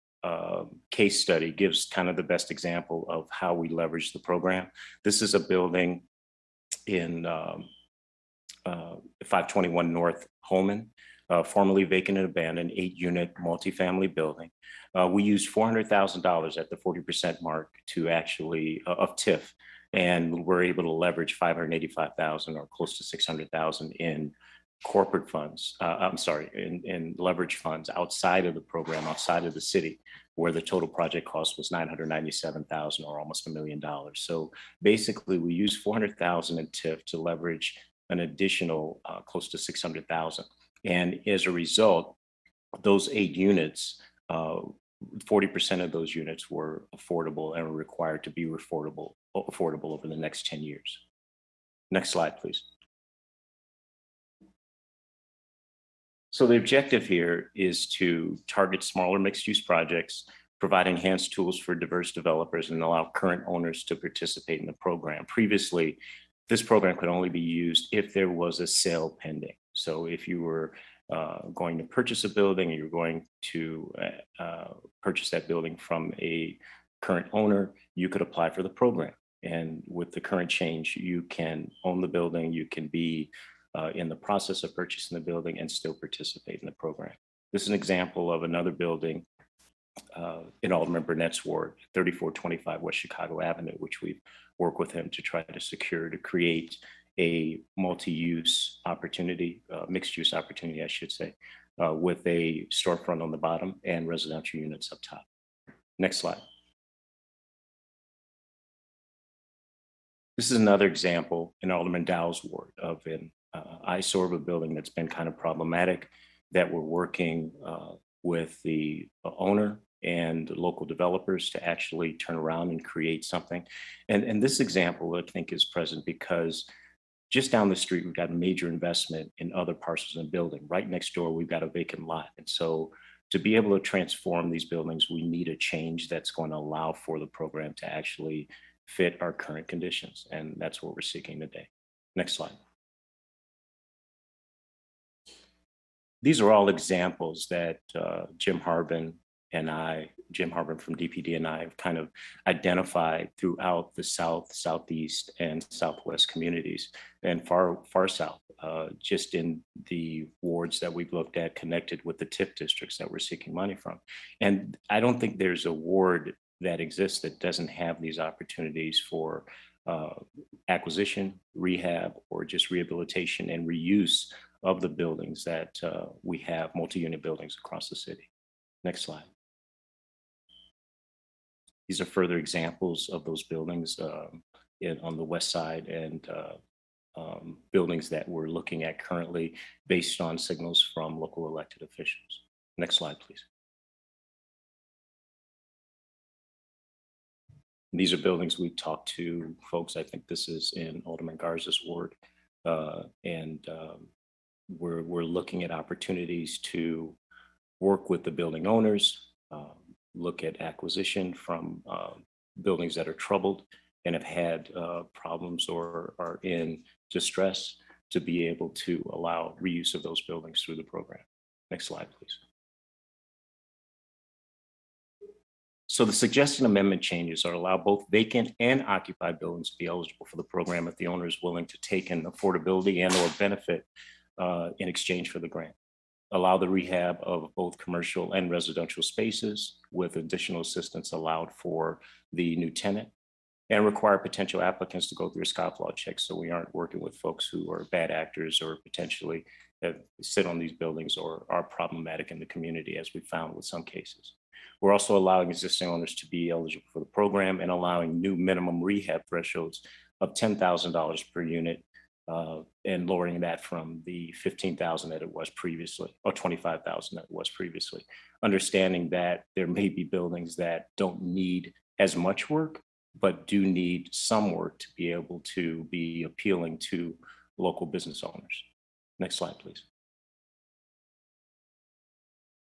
case study gives kind of the best example of how we leverage the program. This is a building in 521 North Holman, formerly vacant and abandoned 8-unit multifamily building. We used $400,000 at the 40% mark to actually of TIF, and we're able to leverage $585,000 or close to $600,000 in corporate funds, in leverage funds outside of the program, outside of the city, where the total project cost was $997,000 or almost $1 million. So basically we used $400,000 in TIF to leverage an additional close to $600,000. And as a result, those 8 units, 40% of those units were affordable and were required to be affordable over the next 10 years. Next slide, please. So the objective here is to target smaller mixed-use projects, provide enhanced tools for diverse developers, and allow current owners to participate in the program. Previously, this program could only be used if there was a sale pending. So if you were going to purchase a building, and you're going to purchase that building from a current owner, you could apply for the program. And with the current change, you can own the building, you can be in the process of purchasing the building and still participate in the program. This is an example of another building in Alderman Burnett's ward, 3425 West Chicago Avenue, which we've worked with him to try to secure, to create a multi-use opportunity, mixed-use opportunity, I should say, with a storefront on the bottom and residential units up top. Next slide. This is another example in Alderman Dow's ward of an eyesore of a building that's been kind of problematic, that we're working with the owner and local developers to actually turn around and create something. And this example, I think, is present because just down the street, we've got major investment in other parcels of the building. Right next door, we've got a vacant lot. And so to be able to transform these buildings, we need a change that's going to allow for the program to actually fit our current conditions. And that's what we're seeking today. Next slide. These are all examples that Jim Harbin from DPD and I have kind of identified throughout the South, Southeast, and Southwest communities, and far South, just in the wards that we've looked at connected with the TIF districts that we're seeking money from. And I don't think there's a ward that exists that doesn't have these opportunities for acquisition, rehab, or just rehabilitation and reuse of the buildings that we have, multi-unit buildings across the city. Next slide. These are further examples of those buildings. on the west side and buildings that we're looking at currently based on signals from local elected officials. Next slide, please. These are buildings we talked to folks. I think this is in Alderman Garza's ward. We're looking at opportunities to work with the building owners, look at acquisition from buildings that are troubled and have had problems or are in distress, to be able to allow reuse of those buildings through the program. Next slide, please. So the suggested amendment changes are allow both vacant and occupied buildings to be eligible for the program if the owner is willing to take an affordability and or benefit in exchange for the grant. Allow the rehab of both commercial and residential spaces with additional assistance allowed for the new tenant, and require potential applicants to go through a scofflaw check so we aren't working with folks who are bad actors or potentially sit on these buildings or are problematic in the community, as we found with some cases. We're also allowing existing owners to be eligible for the program and allowing new minimum rehab thresholds of $10,000 per unit and lowering that from the $15,000 that it was previously, or $25,000 that it was previously. Understanding that there may be buildings that don't need as much work, but do need some work to be able to be appealing to local business owners. Next slide, please.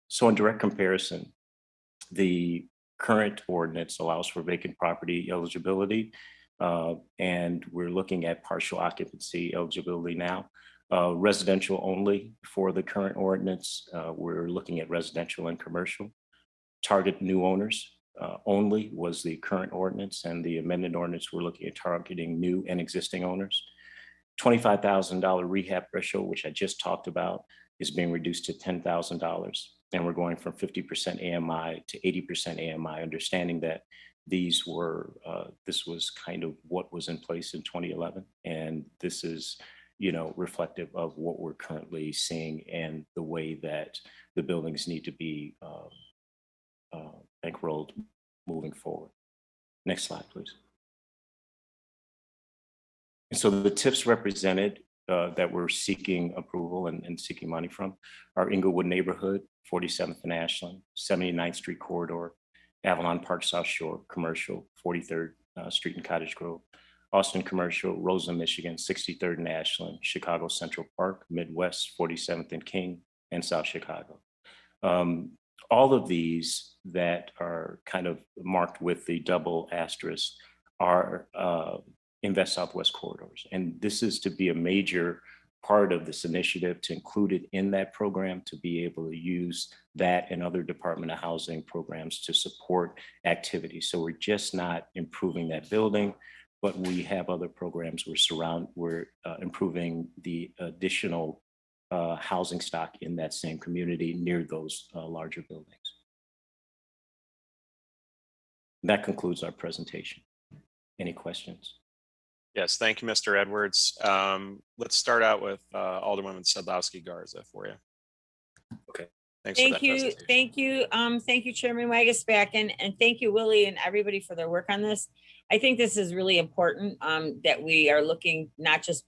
So in direct comparison, the current ordinance allows for vacant property eligibility, and we're looking at partial occupancy eligibility now. Residential only for the current ordinance. We're looking at residential and commercial. Target new owners only was the current ordinance, and the amended ordinance, we're looking at targeting new and existing owners. $25,000 rehab threshold, which I just talked about, is being reduced to $10,000. And we're going from 50% AMI to 80% AMI, understanding that these were, this was kind of what was in place in 2011. And this is, reflective of what we're currently seeing and the way that the buildings need to be bankrolled moving forward. Next slide, please. And so the TIFs represented that we're seeking approval and seeking money from are Inglewood Neighborhood, 47th and Ashland, 79th Street Corridor, Avalon Park South Shore Commercial, 43rd Street and Cottage Grove, Austin Commercial, Roseland, Michigan, 63rd and Ashland, Chicago Central Park, Midwest, 47th and King, and South Chicago. All of these that are kind of marked with the double asterisk are Invest Southwest corridors. And this is to be a major part of this initiative, to include it in that program, to be able to use that and other Department of Housing programs to support activities. So we're just not improving that building, but we have other programs we're improving the additional housing stock in that same community near those larger buildings. That concludes our presentation. Any questions? Yes, thank you, Mr. Edwards. Let's start out with Alderwoman Sadlowski Garza for you. Okay. Thanks for that presentation. Thank you, Chairman Wagasback, and thank you, Willie, and everybody for their work on this. I think this is really important that we are looking not just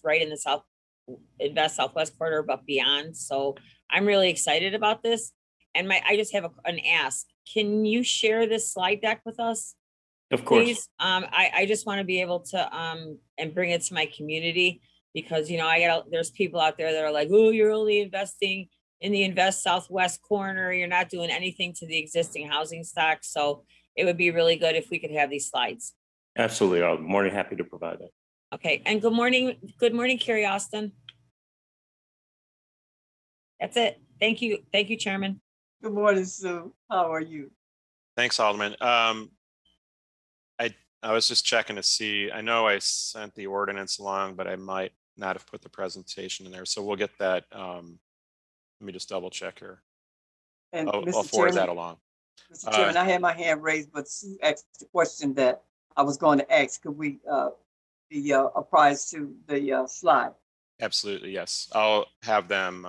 right in the Invest Southwest corridor, but beyond. So I'm really excited about this. And I just have an ask. Can you share this slide deck with us? Of course. Please. I just want to be able to and bring it to my community, because there's people out there that are like, oh, you're only investing in the Invest Southwest corner. You're not doing anything to the existing housing stock. So it would be really good if we could have these slides. Absolutely. I'm more than happy to provide that. Okay. And good morning, Carrie Austin. That's it. Thank you. Thank you, Chairman. Good morning, Sue. How are you? Thanks, Alderman. I was just checking to see, I know I sent the ordinance along, but I might not have put the presentation in there. So we'll get that. Let me just double check here. And I'll forward that along. Mr. Chairman, I had my hand raised, but Sue asked the question that I was going to ask. Could we be apprised to the slide? Absolutely, yes. I'll have them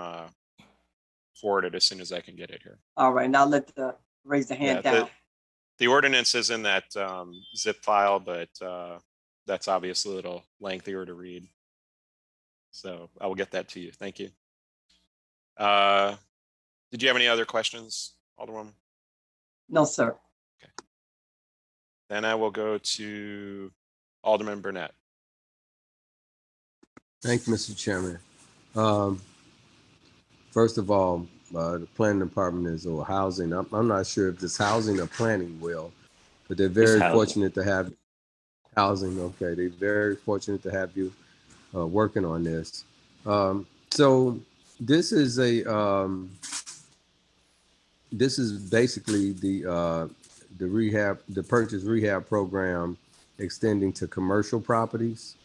forward it as soon as I can get it here. All right, now let the raise the hand down. The ordinance is in that zip file, but that's obviously a little lengthier to read. So I will get that to you. Thank you. Did you have any other questions, Alderwoman? No, sir. Okay. Then I will go to Alderman Burnett. Thank you, Mr. Chairman. First of all, the planning department is or housing. I'm not sure if this housing or planning will, but they're very fortunate to have housing. Okay, they're very fortunate to have you working on this. So this is basically the purchase rehab program extending to commercial properties.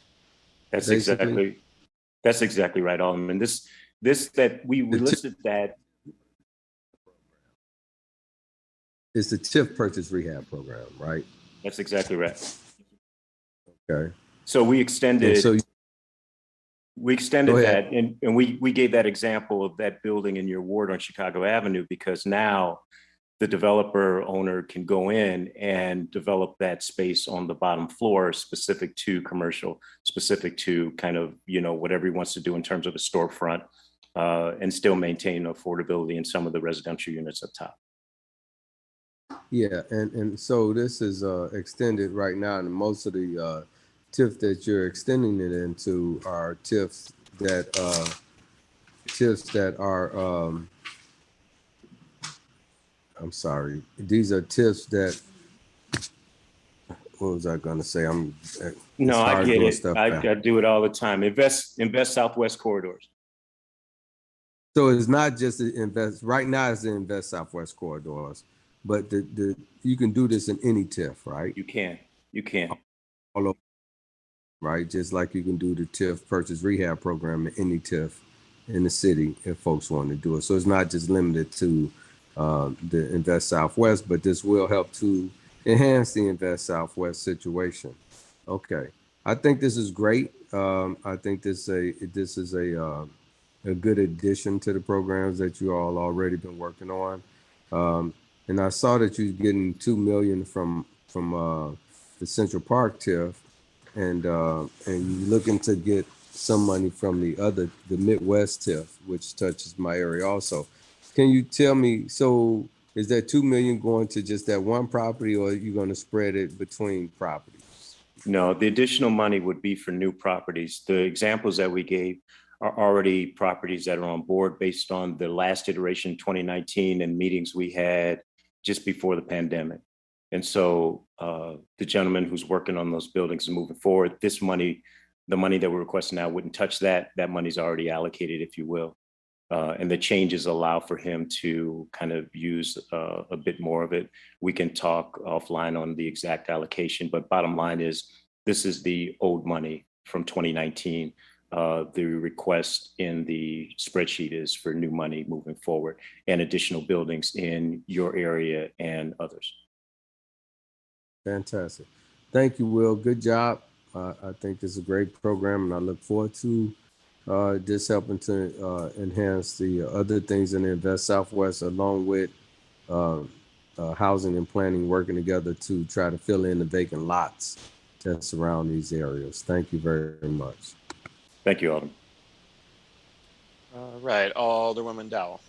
That's exactly right, Alderman. This that we listed that. It's the TIF purchase rehab program, right? That's exactly right. Okay. So we extended. That, and we gave that example of that building in your ward on Chicago Avenue because now the developer owner can go in and develop that space on the bottom floor specific to commercial, specific to kind of, whatever he wants to do in terms of a storefront, and still maintain affordability in some of the residential units up top. Yeah, and so this is extended right now, and most of the TIF that you're extending it into are TIFs that are I'm sorry, these are TIFs that, what was I going to say? No, I get it. I do it all the time. Invest Southwest corridors. So it's not just the invest. Right now, it's the Invest Southwest corridors, but you can do this in any TIF, right? You can. All over, right? Just like you can do the TIF purchase rehab program in any TIF in the city if folks want to do it. So it's not just limited to the Invest Southwest, but this will help to enhance the Invest Southwest situation. Okay, I think this is great. I think this is a good addition to the programs that you all already been working on. And I saw that you're getting $2 million from the Central Park TIF, and you're looking to get some money from the Midwest TIF, which touches my area also. Can you tell me, so is that $2 million going to just that one property, or are you going to spread it between properties? No, the additional money would be for new properties. The examples that we gave are already properties that are on board based on the last iteration, 2019, and meetings we had just before the pandemic. And so the gentleman who's working on those buildings and moving forward, this money, the money that we're requesting now wouldn't touch that. That money's already allocated, if you will. And the changes allow for him to kind of use a bit more of it. We can talk offline on the exact allocation, but bottom line is this is the old money from 2019. The request in the spreadsheet is for new money moving forward and additional buildings in your area and others. Fantastic. Thank you, Will. Good job. I think this is a great program, and I look forward to just helping to enhance the other things in the Invest Southwest, along with housing and planning working together to try to fill in the vacant lots that surround these areas. Thank you very much. Thank you, Alderman. All right, Alderwoman Dowell.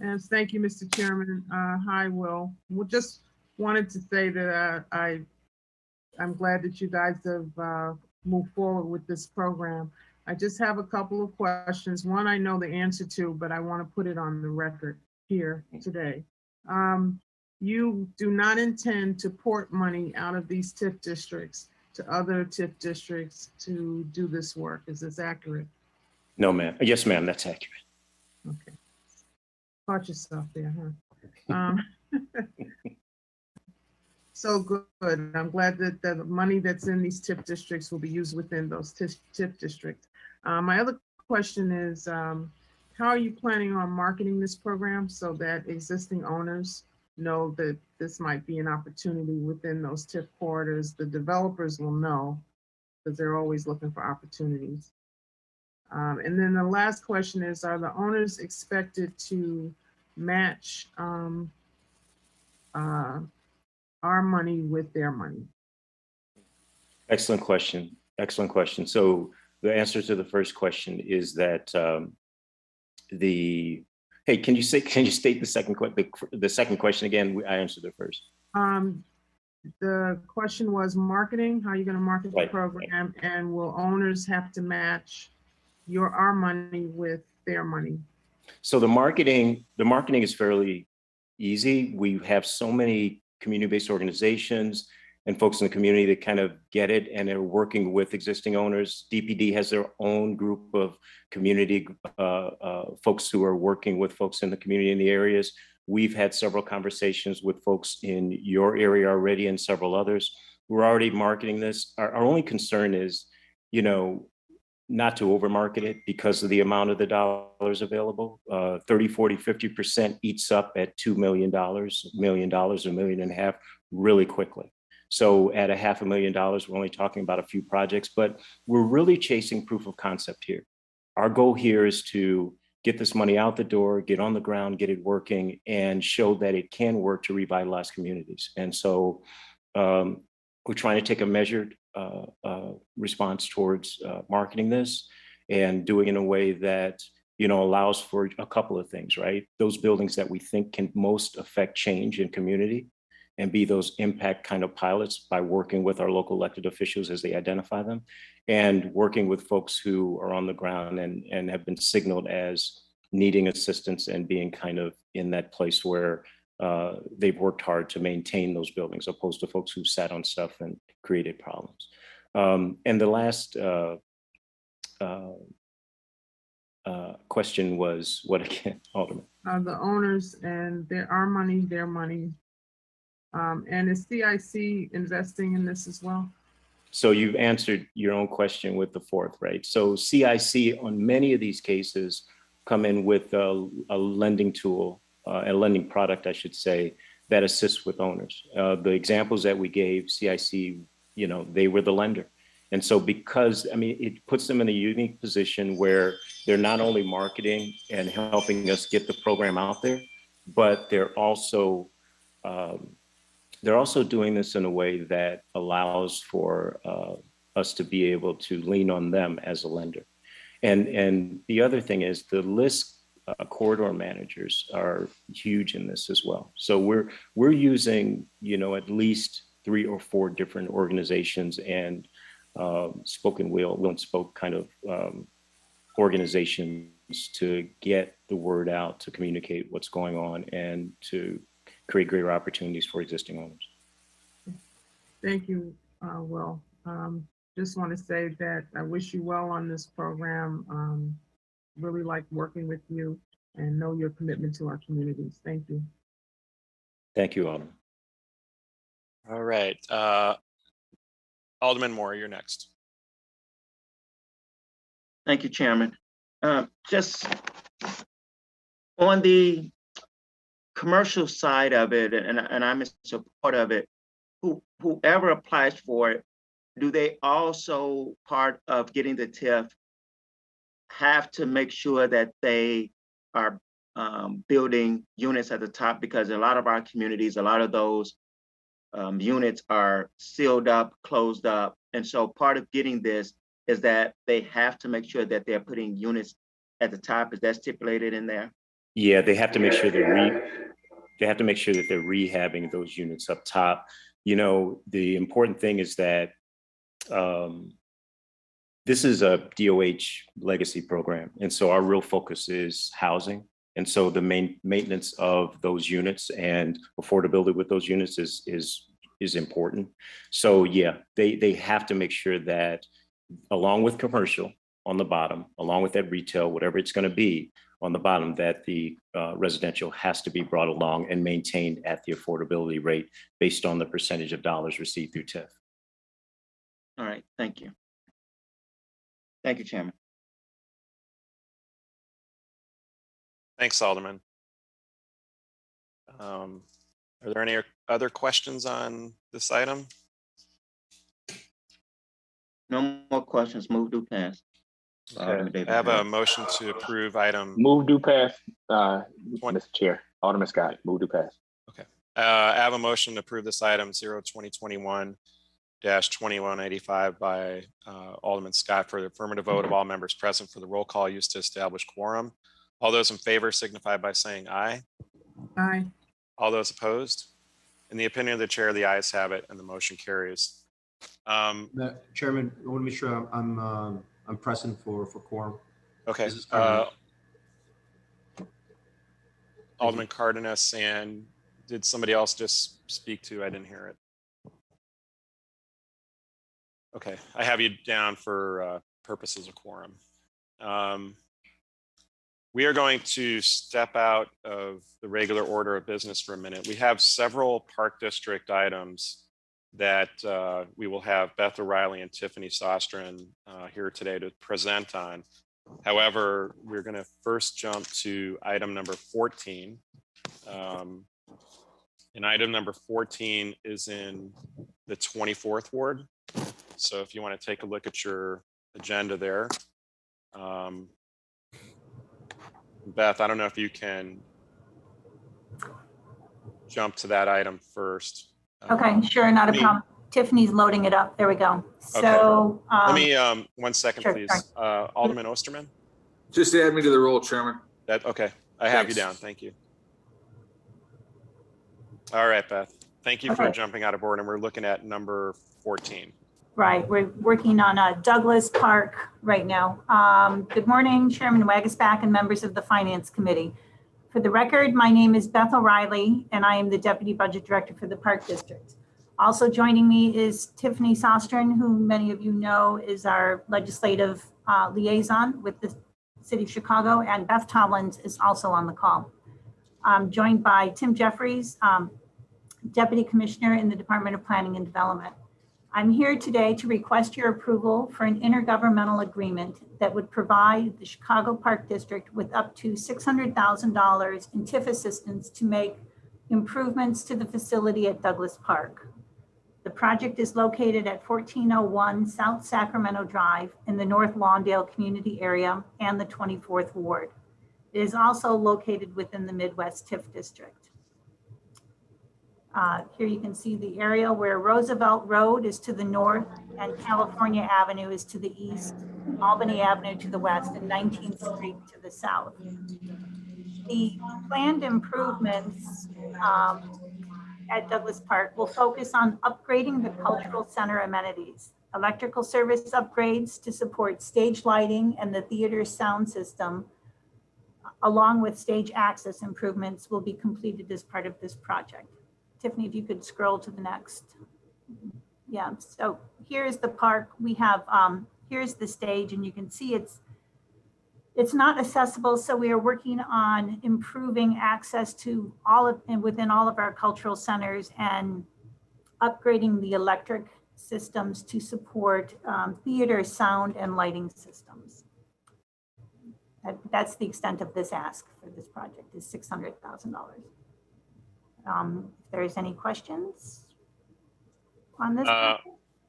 Yes, thank you, Mr. Chairman. Hi, Will. Well, just wanted to say that I'm glad that you guys have moved forward with this program. I just have a couple of questions. One I know the answer to, but I want to put it on the record here today. You do not intend to port money out of these TIF districts to other TIF districts to do this work. Is this accurate? No, ma'am. Yes, ma'am, that's accurate. Okay. Caught yourself there, huh? So good. I'm glad that the money that's in these TIF districts will be used within those TIF districts. My other question is, how are you planning on marketing this program so that existing owners know that this might be an opportunity within those TIF corridors? The developers will know because they're always looking for opportunities. And then the last question is, are the owners expected to match our money with their money? Excellent question. Excellent question. So the answer to the first question is that hey, can you state the second question again? I answered it first. The question was marketing, how are you going to market the program, and will owners have to match our money with their money? So the marketing is fairly easy. We have so many community-based organizations and folks in the community that kind of get it and are working with existing owners. DPD has their own group of community folks who are working with folks in the community in the areas. We've had several conversations with folks in your area already and several others. We're already marketing this. Our only concern is, not to overmarket it because of the amount of the dollars available. 30, 40, 50% eats up at $2 million, $1 million, $1.5 million really quickly. So at $500,000, we're only talking about a few projects, but we're really chasing proof of concept here. Our goal here is to get this money out the door, get on the ground, get it working, and show that it can work to revitalize communities. And so we're trying to take a measured response towards marketing this and doing it in a way that allows for a couple of things, right? Those buildings that we think can most affect change in community and be those impact kind of pilots by working with our local elected officials as they identify them, and working with folks who are on the ground and have been signaled as needing assistance and being kind of in that place where they've worked hard to maintain those buildings, opposed to folks who sat on stuff and created problems. And the last question was what again, Alderman? The owners and our money, their money. And is CIC investing in this as well? So you've answered your own question with the fourth, right? So CIC on many of these cases come in with a lending tool, a lending product, I should say, that assists with owners. The examples that we gave, CIC, they were the lender. And so because, it puts them in a unique position where they're not only marketing and helping us get the program out there, but they're also doing this in a way that allows for us to be able to lean on them as a lender. And the other thing is the list corridor managers are huge in this as well. So we're using, at least 3 or 4 different organizations and spoken will and spoke kind of organizations to get the word out, to communicate what's going on and to create greater opportunities for existing owners. Thank you, Will. Just want to say that I wish you well on this program. Really like working with you and know your commitment to our communities. Thank you. Thank you, Alderman. All right. Alderman Moore, you're next. Thank you, Chairman. Just on the commercial side of it, and I'm in support of it, whoever applies for it, do they also, part of getting the TIF, have to make sure that they are building units at the top? Because a lot of our communities, a lot of those units are sealed up, closed up. And so part of getting this is that they have to make sure that they're putting units at the top. Is that stipulated in there? Yeah, they have to make sure they have to make sure that they're rehabbing those units up top. The important thing is that this is a DOH legacy program. And so our real focus is housing. And so the main maintenance of those units and affordability with those units is important. So yeah, they have to make sure that along with commercial on the bottom, along with that retail, whatever it's going to be on the bottom, that the residential has to be brought along and maintained at the affordability rate based on the percentage of dollars received through TIF. All right, thank you. Thank you, Chairman. Thanks, Alderman. Are there any other questions on this item? No more questions. Move to pass. Okay. I have a motion to approve item. Move to pass, Mr. Chair. Alderman Scott, move to pass. Okay. I have a motion to approve this item 02021 2185 by Alderman Scott for the affirmative vote of all members present for the roll call used to establish quorum. All those in favor signify by saying aye. Aye. All those opposed? In the opinion of the chair, the ayes have it and the motion carries. Chairman, I want to make sure I'm present for quorum. Okay. This is Cardenas. Alderman Cardenas, and did somebody else just speak to? I didn't hear it. Okay, I have you down for purposes of quorum. We are going to step out of the regular order of business for a minute. We have several Park District items that we will have Beth O'Reilly and Tiffany Sostrin here today to present on. However, we're going to first jump to item number 14. And item number 14 is in the 24th ward. So if you want to take a look at your agenda there. Beth, I don't know if you can jump to that item first. Okay, sure, not a problem. Tiffany's loading it up. There we go. So let me 1 second, sure, please. sorry. Alderman Osterman. Just add me to the roll, Chairman. That okay. I have you Thanks. down. Thank you. All right, Beth. Thank you for Okay. jumping out of board, and we're looking at number 14. right, we're working on Douglas Park right now. Good morning, Chairman Wagasback and members of the Finance Committee. For the record, my name is Beth O'Reilly, and I am the Deputy Budget Director for the Park District. Also joining me is Tiffany Sostrin, who many of you know is our legislative liaison with the City of Chicago, and Beth Tomlins is also on the call. I'm joined by Tim Jeffries, Deputy Commissioner in the Department of Planning and Development. I'm here today to request your approval for an intergovernmental agreement that would provide the Chicago Park District with up to $600,000 in TIF assistance to make improvements to the facility at Douglas Park. The project is located at 1401 South Sacramento Drive in the North Lawndale community area and the 24th Ward. It is also located within the Midwest TIF District. Here you can see the area where Roosevelt Road is to the north and California Avenue is to the east, Albany Avenue to the west, and 19th Street to the south. The planned improvements at Douglas Park will focus on upgrading the cultural center amenities. Electrical service upgrades to support stage lighting and the theater sound system, along with stage access improvements, will be completed as part of this project. Tiffany, if you could scroll to the next. Yeah, so here's the park. We have, here's the stage, and you can see it's not accessible, so we are working on improving access to all of, and within all of our cultural centers, and upgrading the electric systems to support theater sound and lighting systems. That's the extent of this ask for this project, is $600,000. If there's any questions on this.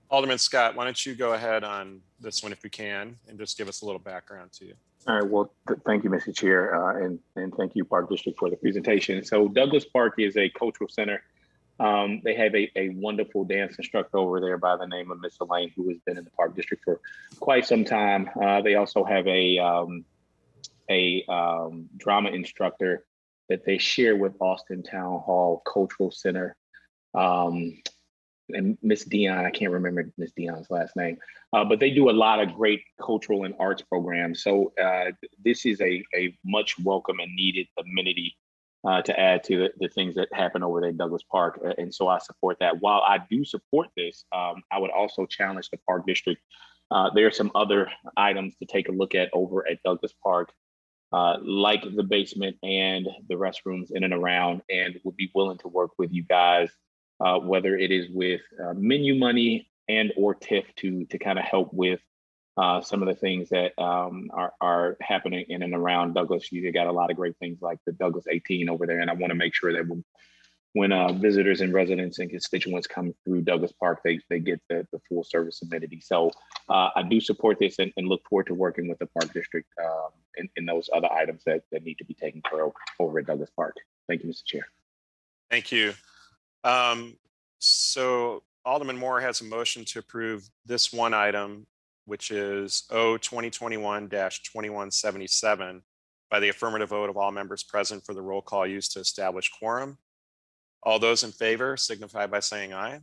Alderman Scott, why don't you go ahead on this one if you can, and just give us a little background to you. All right, well, thank you, Mr. Chair, and thank you, Park District, for the presentation. So Douglas Park is a cultural center. They have a wonderful dance instructor over there by the name of Miss Elaine, who has been in the Park District for quite some time. They also have a drama instructor that they share with Austin Town Hall Cultural Center. And Miss Dion, I can't remember Miss Dion's last name, but they do a lot of great cultural and arts programs. So this is a much welcome and needed amenity to add to the things that happen over there at Douglas Park. And so I support that. While I do support this, I would also challenge the Park District. There are some other items to take a look at over at Douglas Park, like the basement and the restrooms in and around, and would be willing to work with you guys, whether it is with menu money and or TIF to kind of help with some of the things that are happening in and around Douglas. You got a lot of great things like the Douglas 18 over there, and I want to make sure that when visitors and residents and constituents come through Douglas Park, they get the full service amenity. So I do support this and look forward to working with the Park District in those other items that need to be taken care of over at Douglas Park. Thank you, Mr. Chair. Thank you. So Alderman Moore has a motion to approve this one item, which is O 2021-2177 by the affirmative vote of all members present for the roll call used to establish quorum. All those in favor signify by saying aye.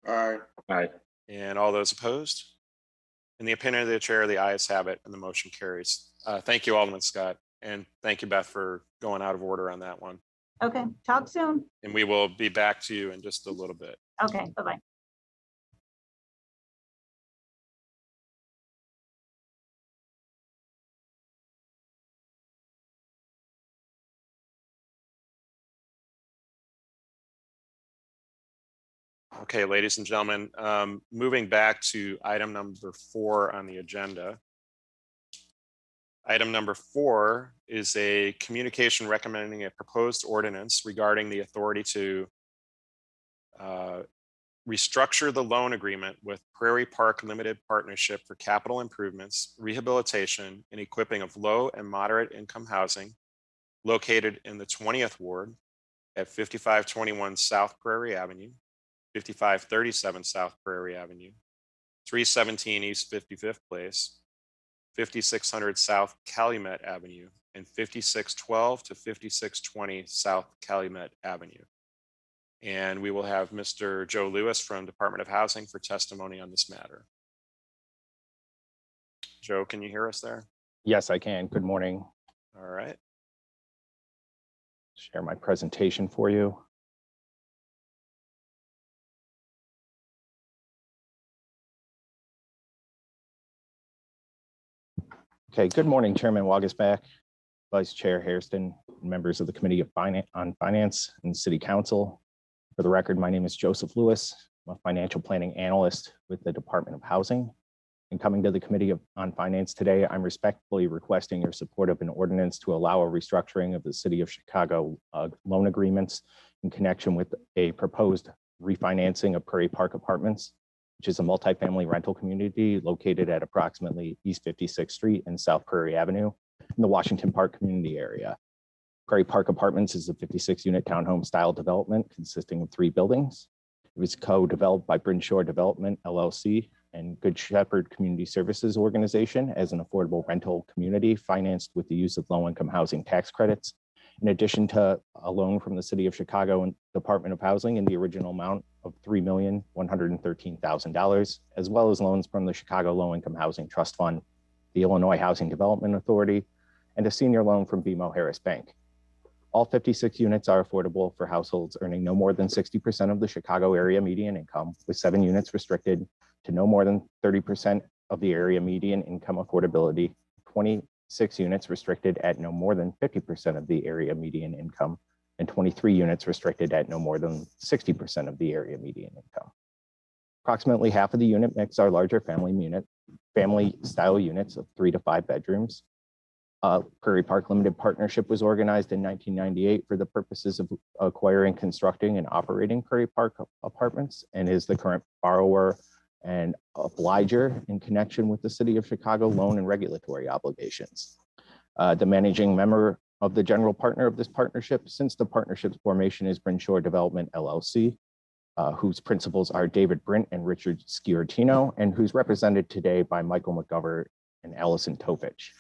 Aye. Aye. And all those opposed? In the opinion of the chair, the ayes have it and the motion carries. Thank you, Alderman Scott. And thank you, Beth, for going out of order on that one. Okay, talk soon. And we will be back to you in just a little bit. Okay, bye-bye. Okay, ladies and gentlemen, moving back to item number 4 on the agenda. Item number 4 is a communication recommending a proposed ordinance regarding the authority to restructure the loan agreement with Prairie Park Limited Partnership for capital improvements, rehabilitation, and equipping of low and moderate income housing located in the 20th Ward at 5521 South Prairie Avenue, 5537 South Prairie Avenue, 317 East 55th Place, 5600 South Calumet Avenue, and 5612 to 5620 South Calumet Avenue. And we will have Mr. Joe Lewis from Department of Housing for testimony on this matter. Joe, can you hear us there? Yes, I can. Good morning. All right. Share my presentation for you. Okay, good morning, Chairman Wagasback, Vice Chair Hairston, members of the Committee on Finance and City Council. For the record, my name is Joseph Lewis. I'm a financial planning analyst with the Department of Housing. In coming to the Committee on Finance today, I'm respectfully requesting your support of an ordinance to allow a restructuring of the City of Chicago loan agreements in connection with a proposed refinancing of Prairie Park Apartments, which is a multifamily rental community located at approximately East 56th Street and South Prairie Avenue in the Washington Park community area. Prairie Park Apartments is a 56-unit townhome style development consisting of 3 buildings. It was co-developed by Brinshore Development, LLC, and Good Shepherd Community Services Organization as an affordable rental community financed with the use of low-income housing tax credits, in addition to a loan from the City of Chicago and Department of Housing in the original amount of $3,113,000, as well as loans from the Chicago Low-Income Housing Trust Fund, the Illinois Housing Development Authority, and a senior loan from BMO Harris Bank. All 56 units are affordable for households earning no more than 60% of the Chicago area median income, with 7 units restricted to no more than 30% of the area median income affordability, 26 units restricted at no more than 50% of the area median income, and 23 units restricted at no more than 60% of the area median income. Approximately half of the unit mix are larger family style units of 3 to 5 bedrooms. Prairie Park Limited Partnership was organized in 1998 for the purposes of acquiring, constructing, and operating Prairie Park Apartments, and is the current borrower and obliger in connection with the City of Chicago loan and regulatory obligations. The managing member of the general partner of this partnership since the partnership's formation is Brinshore Development, LLC, whose principals are David Brint and Richard Sciortino, and who's represented today by Michael McGovern and Allison Tovich.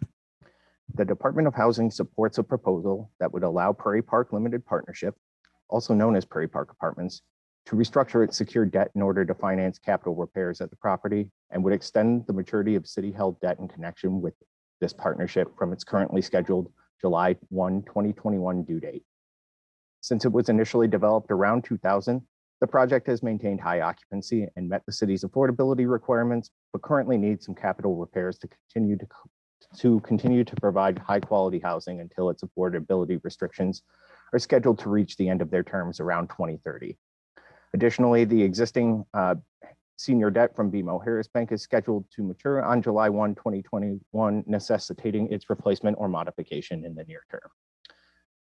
The Department of Housing supports a proposal that would allow Prairie Park Limited Partnership, also known as Prairie Park Apartments, to restructure its secured debt in order to finance capital repairs at the property, and would extend the maturity of city-held debt in connection with this partnership from its currently scheduled July 1, 2021 due date. Since it was initially developed around 2000, the project has maintained high occupancy and met the city's affordability requirements, but currently needs some capital repairs to continue to provide high quality housing until its affordability restrictions are scheduled to reach the end of their terms around 2030. Additionally, the existing senior debt from BMO Harris Bank is scheduled to mature on July 1, 2021, necessitating its replacement or modification in the near term.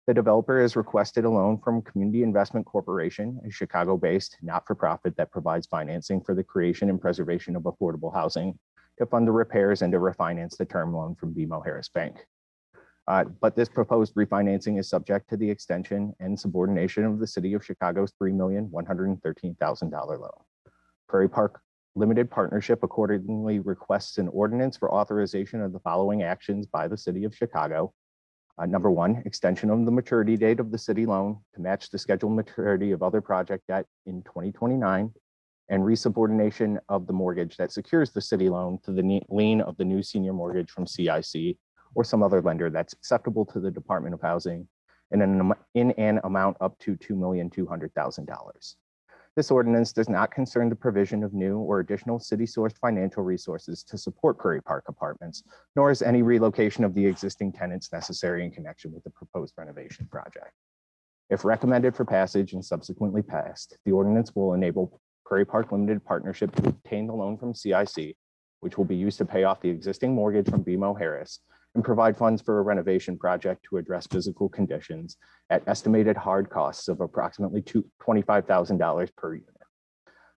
The developer has requested a loan from Community Investment Corporation, a Chicago-based not-for-profit that provides financing for the creation and preservation of affordable housing, to fund the repairs and to refinance the term loan from BMO Harris Bank. But this proposed refinancing is subject to the extension and subordination of the City of Chicago's $3,113,000 loan. Prairie Park Limited Partnership accordingly requests an ordinance for authorization of the following actions by the City of Chicago. Number one, extension of the maturity date of the city loan to match the scheduled maturity of other project debt in 2029, and resubordination of the mortgage that secures the city loan to the lien of the new senior mortgage from CIC or some other lender that's acceptable to the Department of Housing in an amount up to $2,200,000. This ordinance does not concern the provision of new or additional city-sourced financial resources to support Prairie Park Apartments, nor is any relocation of the existing tenants necessary in connection with the proposed renovation project. If recommended for passage and subsequently passed, the ordinance will enable Prairie Park Limited Partnership to obtain the loan from CIC, which will be used to pay off the existing mortgage from BMO Harris, and provide funds for a renovation project to address physical conditions at estimated hard costs of approximately $25,000 per unit.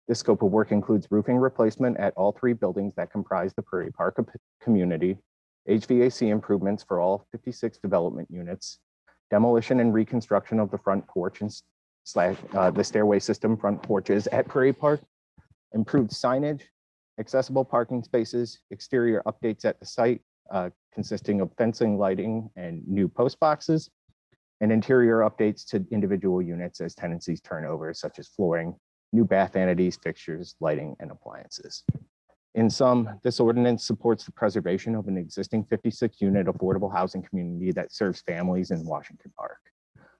This scope of work includes roofing replacement at all 3 buildings that comprise the Prairie Park community, HVAC improvements for all 56 development units, demolition and reconstruction of the front porch and the stairway system front porches at Prairie Park, improved signage, accessible parking spaces, exterior updates at the site, consisting of fencing, lighting, and new post boxes, and interior updates to individual units as tenancies turn over, such as flooring, new bath vanities, fixtures, lighting, and appliances. In sum, this ordinance supports the preservation of an existing 56-unit affordable housing community that serves families in Washington Park.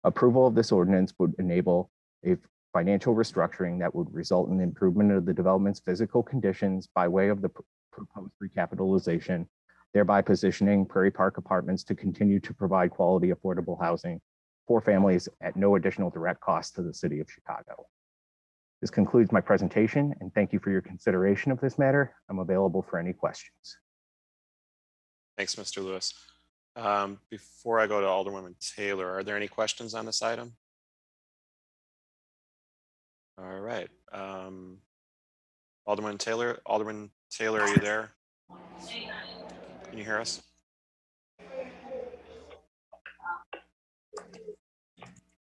Approval of this ordinance would enable a financial restructuring that would result in improvement of the development's physical conditions by way of the proposed recapitalization, thereby positioning Prairie Park Apartments to continue to provide quality, affordable housing for families at no additional direct cost to the City of Chicago. This concludes my presentation, and thank you for your consideration of this matter. I'm available for any questions. Thanks, Mr. Lewis. Before I go to Alderwoman Taylor, are there any questions on this item? All right. Alderman Taylor, are you there? Can you hear us?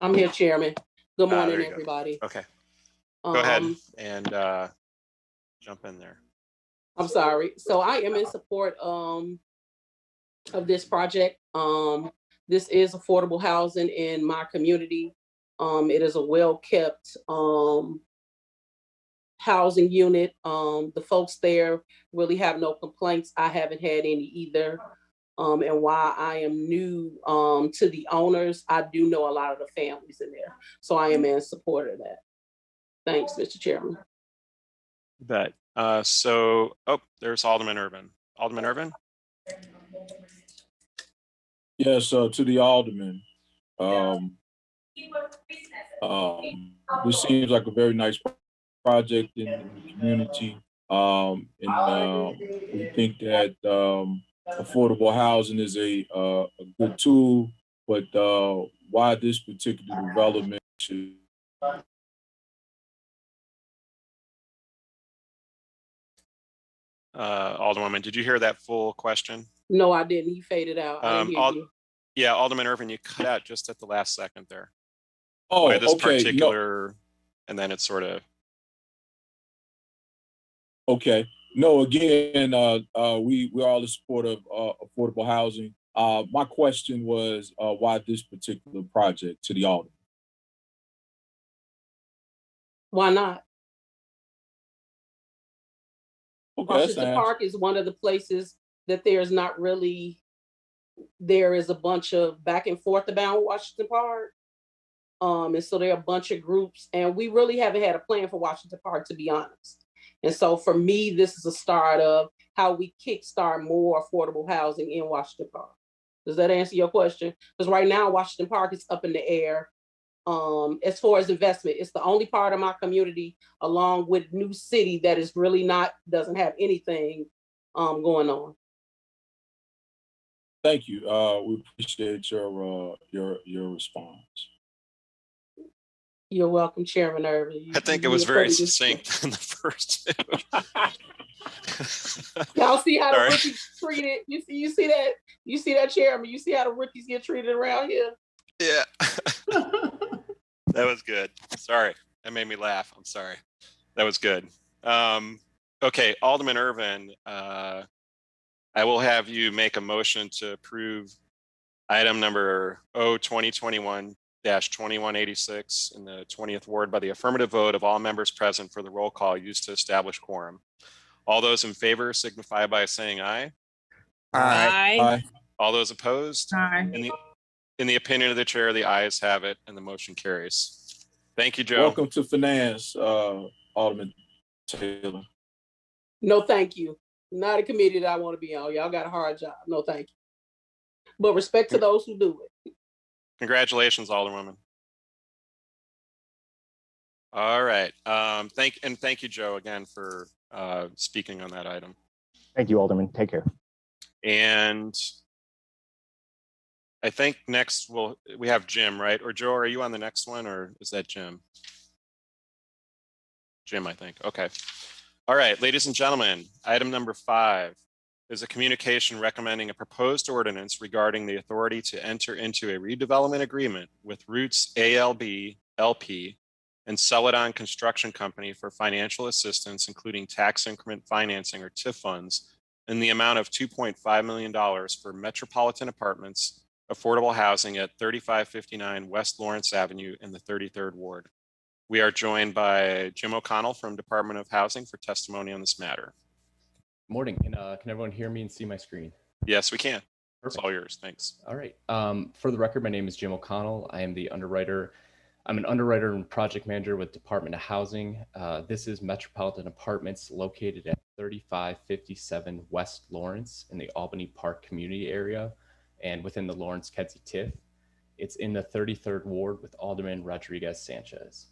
I'm here, Chairman. Good morning, everybody. Okay. Go ahead and jump in there. I'm sorry. So I am in support of this project. This is affordable housing in my community. It is a well-kept housing unit. The folks there really have no complaints. I haven't had any either. And while I am new to the owners, I do know a lot of the families in there. So I am in support of that. Thanks, Mr. Chairman. You bet. There's Alderman Irvin. Alderman Irvin? Yes, to the Alderman. This seems like a very nice project in the community. We think that affordable housing is a good tool, but why this particular development should Alderwoman, did you hear that full question? No, I didn't. He faded out. I didn't hear you. Yeah, Alderman Irvin, you cut out just at the last second there. Oh, why this okay. particular, and then it's sort of. Okay. No, again, we're all in support of affordable housing. My question was why this particular project to the Alderman? Why not? Okay, Washington Park is one of the places that there is a bunch of back and forth about Washington Park. And so there are a bunch of groups, and we really haven't had a plan for Washington Park, to be honest. And so for me, this is a start of how we kickstart more affordable housing in Washington Park. Does that answer your question? Because right now, Washington Park is up in the air. As far as investment, it's the only part of my community, along with New City, that is really doesn't have anything going on. Thank you. We appreciate your response. You're welcome, Chairman Irvin. I think it was very succinct in the first. Y'all see how the rookies treated? You see that? You see that, Chairman? You see how the rookies get treated around here? Yeah. That was good. Sorry. That made me laugh. I'm sorry. That was good. Okay, Alderman Irvin, I will have you make a motion to approve item number 2021-2186 in the 20th Ward by the affirmative vote of all members present for the roll call used to establish quorum. All those in favor signify by saying aye. Aye. Aye. All those opposed? Aye. In the opinion of the chair, the ayes have it and the motion carries. Thank you, Joe. Welcome to finance, Alderman Taylor. No, thank you. Not a committee that I want to be on. Y'all got a hard job. No, thank you. But respect to those who do it. Congratulations, Alderwoman. All right. Thank you, Joe, again for speaking on that item. Thank you, Alderman. Take care. And I think next we have Jim, right? Or Joe, are you on the next one, or is that Jim? Jim, I think. Okay. All right, ladies and gentlemen, item number 5 is a communication recommending a proposed ordinance regarding the authority to enter into a redevelopment agreement with Roots ALB LP and Celadon Construction Company for financial assistance, including tax increment financing or TIF funds, in the amount of $2.5 million for Metropolitan Apartments affordable housing at 3559 West Lawrence Avenue in the 33rd Ward. We are joined by Jim O'Connell from Department of Housing for testimony on this matter. Morning. Can everyone hear me and see my screen? Yes, we can. Perfect. It's all yours. Thanks. All right. For the record, my name is Jim O'Connell. I am the underwriter. I'm an underwriter and project manager with Department of Housing. This is Metropolitan Apartments located at 3557 West Lawrence in the Albany Park community area and within the Lawrence-Kedzie TIF. It's in the 33rd Ward with Alderman Rodriguez Sanchez.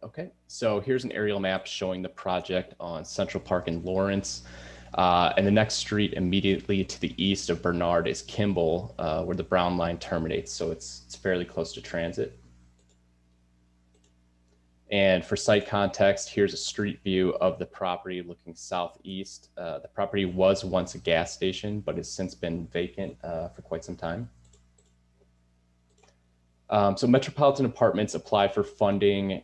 Okay, so here's an aerial map showing the project on Central Park in Lawrence. And the next street immediately to the east of Bernard is Kimball, where the brown line terminates. So it's fairly close to transit. And for site context, here's a street view of the property looking southeast. The property was once a gas station, but has since been vacant for quite some time. So Metropolitan Apartments applied for funding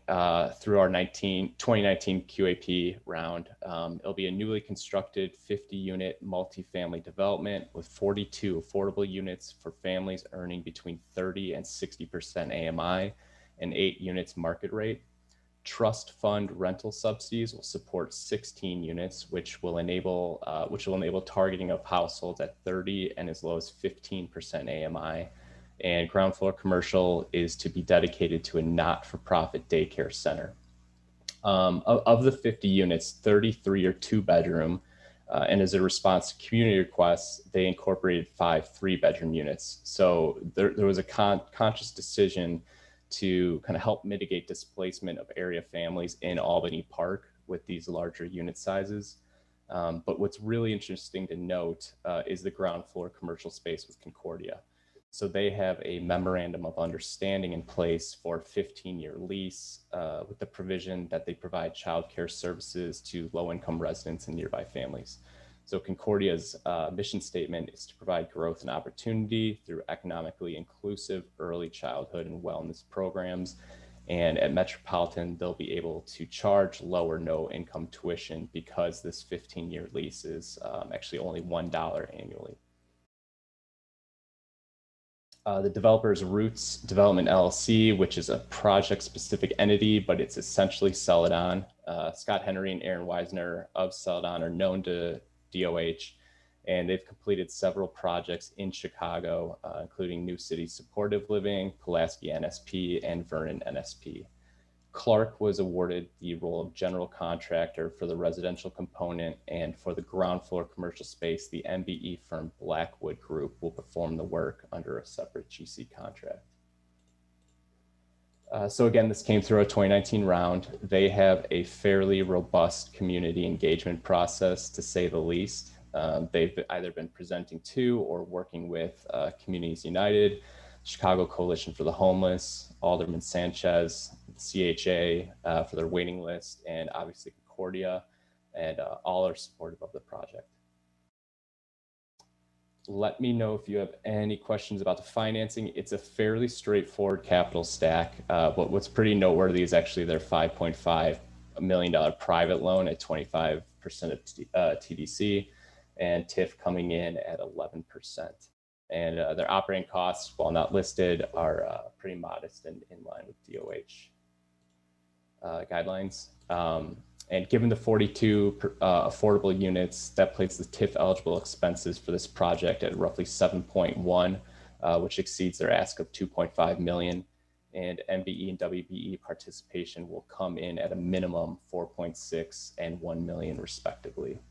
through our 2019 QAP round. It'll be a newly constructed 50-unit multifamily development with 42 affordable units for families earning between 30 and 60% AMI and 8 units market rate. Trust fund rental subsidies will support 16 units, which will enable targeting of households at 30 and as low as 15% AMI. And ground floor commercial is to be dedicated to a not-for-profit daycare center. Of the 50 units, 33 are 2-bedroom, and as a response to community requests, they incorporated 5 3-bedroom units. So there was a conscious decision to kind of help mitigate displacement of area families in Albany Park with these larger unit sizes. But what's really interesting to note is the ground floor commercial space with Concordia. So they have a memorandum of understanding in place for a 15-year lease with the provision that they provide childcare services to low-income residents and nearby families. So Concordia's mission statement is to provide growth and opportunity through economically inclusive early childhood and wellness programs. And at Metropolitan, they'll be able to charge low or no income tuition because this 15-year lease is actually only $1 annually. The developer's Roots Development LLC, which is a project-specific entity, but it's essentially Celadon. Scott Henry and Aaron Weisner of Celadon are known to DOH, and they've completed several projects in Chicago, including New City Supportive Living, Pulaski NSP, and Vernon NSP. Clark was awarded the role of general contractor for the residential component, and for the ground floor commercial space, the MBE firm Blackwood Group will perform the work under a separate GC contract. So again, this came through a 2019 round. They have a fairly robust community engagement process, to say the least. They've either been presenting to or working with Communities United, Chicago Coalition for the Homeless, Alderman Sanchez, CHA for their waiting list, and obviously Concordia, and all are supportive of the project. Let me know if you have any questions about the financing. It's a fairly straightforward capital stack. But what's pretty noteworthy is actually their $5.5 million private loan at 25% of TDC, and TIF coming in at 11%. And their operating costs, while not listed, are pretty modest and in line with DOH guidelines. And given the 42 affordable units, that places the TIF eligible expenses for this project at roughly 7.1, which exceeds their ask of 2.5 million. And MBE and WBE participation will come in at a minimum 4.6 and 1 million respectively.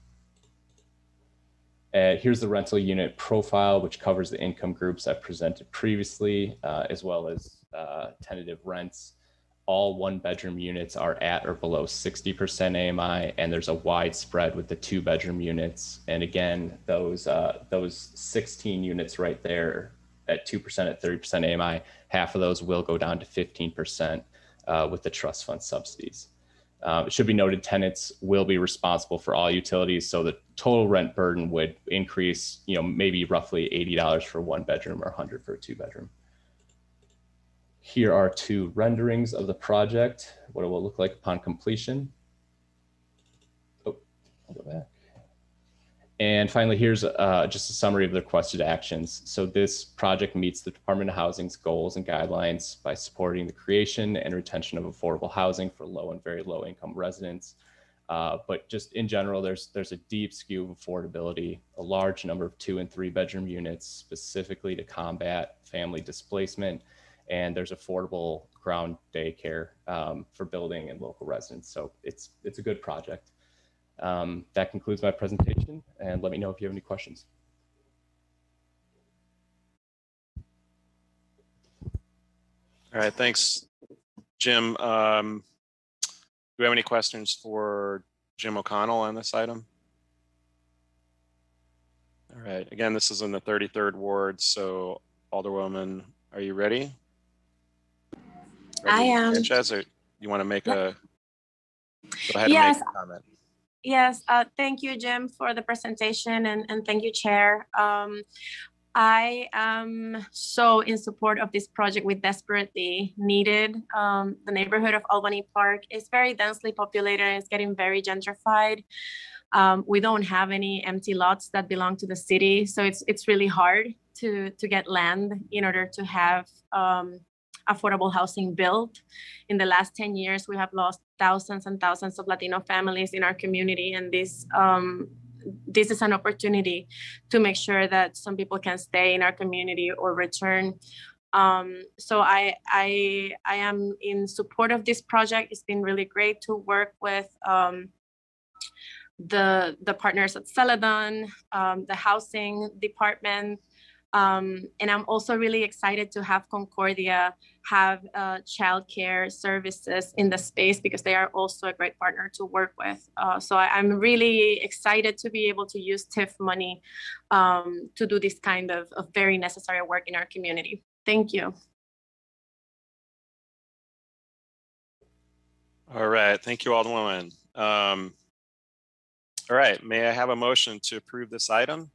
Here's the rental unit profile, which covers the income groups I presented previously, as well as tentative rents. All 1-bedroom units are at or below 60% AMI, and there's a wide spread with the 2-bedroom units. And again, those 16 units right there at 2% at 30% AMI, half of those will go down to 15% with the trust fund subsidies. It should be noted tenants will be responsible for all utilities, so the total rent burden would increase, maybe roughly $80 for 1-bedroom or $100 for a 2-bedroom. Here are 2 renderings of the project, what it will look like upon completion. Oh, I'll go back. And finally, here's just a summary of the requested actions. So this project meets the Department of Housing's goals and guidelines by supporting the creation and retention of affordable housing for low and very low income residents. But just in general, there's a deep skew of affordability, a large number of 2- and 3-bedroom units specifically to combat family displacement. And there's affordable ground daycare for building and local residents. So it's a good project. That concludes my presentation, and let me know if you have any questions. All right, thanks, Jim. Do we have any questions for Jim O'Connell on this item? All right, again, this is in the 33rd Ward, so Alderwoman, are you ready? I am. Sanchez, or you want to make a, go ahead Yes. and make a comment. Yes, thank you, Jim, for the presentation, and thank you, Chair. I am so in support of this project. We desperately needed. The neighborhood of Albany Park is very densely populated and it's getting very gentrified. We don't have any empty lots that belong to the city, so it's really hard to get land in order to have affordable housing built. In the last 10 years, we have lost thousands and thousands of Latino families in our community, and this is an opportunity to make sure that some people can stay in our community or return. So I am in support of this project. It's been really great to work with the partners at Celadon, the housing department. And I'm also really excited to have Concordia have childcare services in the space because they are also a great partner to work with. So I'm really excited to be able to use TIF money to do this kind of very necessary work in our community. Thank you. All right, thank you, Alderwoman. All right, may I have a motion to approve this item?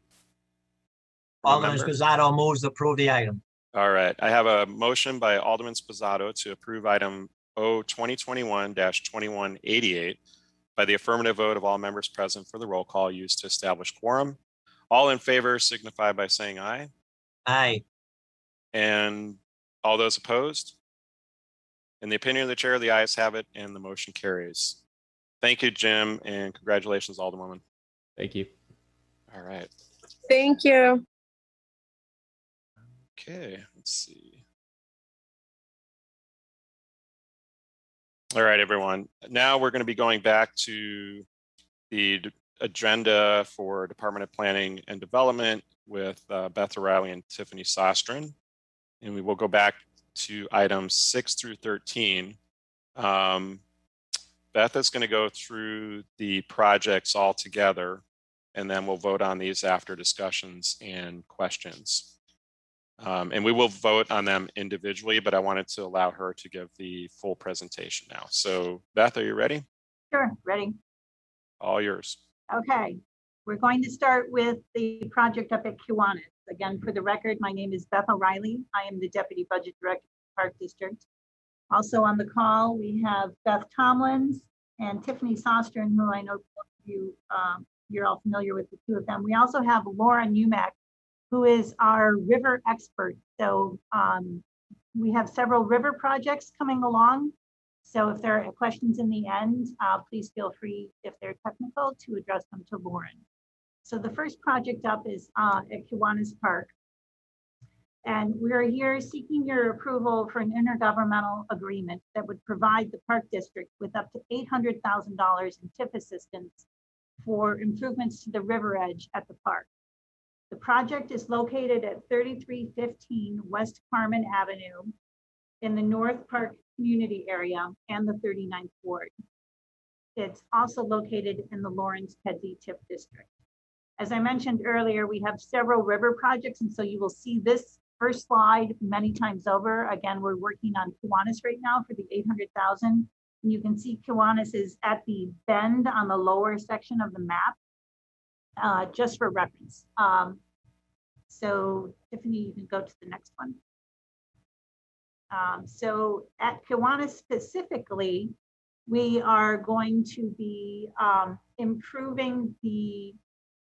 Alderman Spizzato moves to approve the item. All right, I have a motion by Alderman Spizzato to approve item O 2021-2188 by the affirmative vote of all members present for the roll call used to establish quorum. All in favor signify by saying aye. Aye. And all those opposed? In the opinion of the chair, the ayes have it and the motion carries. Thank you, Jim, and congratulations, Alderwoman. Thank you. All right. Thank you. Okay, let's see. All right, everyone. Now we're going to be going back to the agenda for Department of Planning and Development with Beth O'Reilly and Tiffany Sostrin. And we will go back to items 6 through 13. Beth is going to go through the projects all together, and then we'll vote on these after discussions and questions. And we will vote on them individually, but I wanted to allow her to give the full presentation now. So Beth, are you ready? Sure, ready. All yours. Okay. We're going to start with the project up at Kiwanis. Again, for the record, my name is Beth O'Reilly. I am the Deputy Budget Director of the Park District. Also on the call, we have Beth Tomlins and Tiffany Sostern, who I know you're all familiar with the two of them. We also have Laura Newmack, who is our river expert. So we have several river projects coming along. So if there are questions in the end, please feel free, if they're technical, to address them to Lauren. So the first project up is at Kiwanis Park. And we're here seeking your approval for an intergovernmental agreement that would provide the Park District with up to $800,000 in TIP assistance for improvements to the river edge at the park. The project is located at 3315 West Carmen Avenue in the North Park community area and the 39th Ward. It's also located in the Lawrence-Kedzie TIP district. As I mentioned earlier, we have several river projects, and so you will see this first slide many times over. Again, we're working on Kiwanis right now for the 800,000. And you can see Kiwanis is at the bend on the lower section of the map, just for reference. So Tiffany, you can go to the next one. So at Kiwanis specifically, we are going to be improving the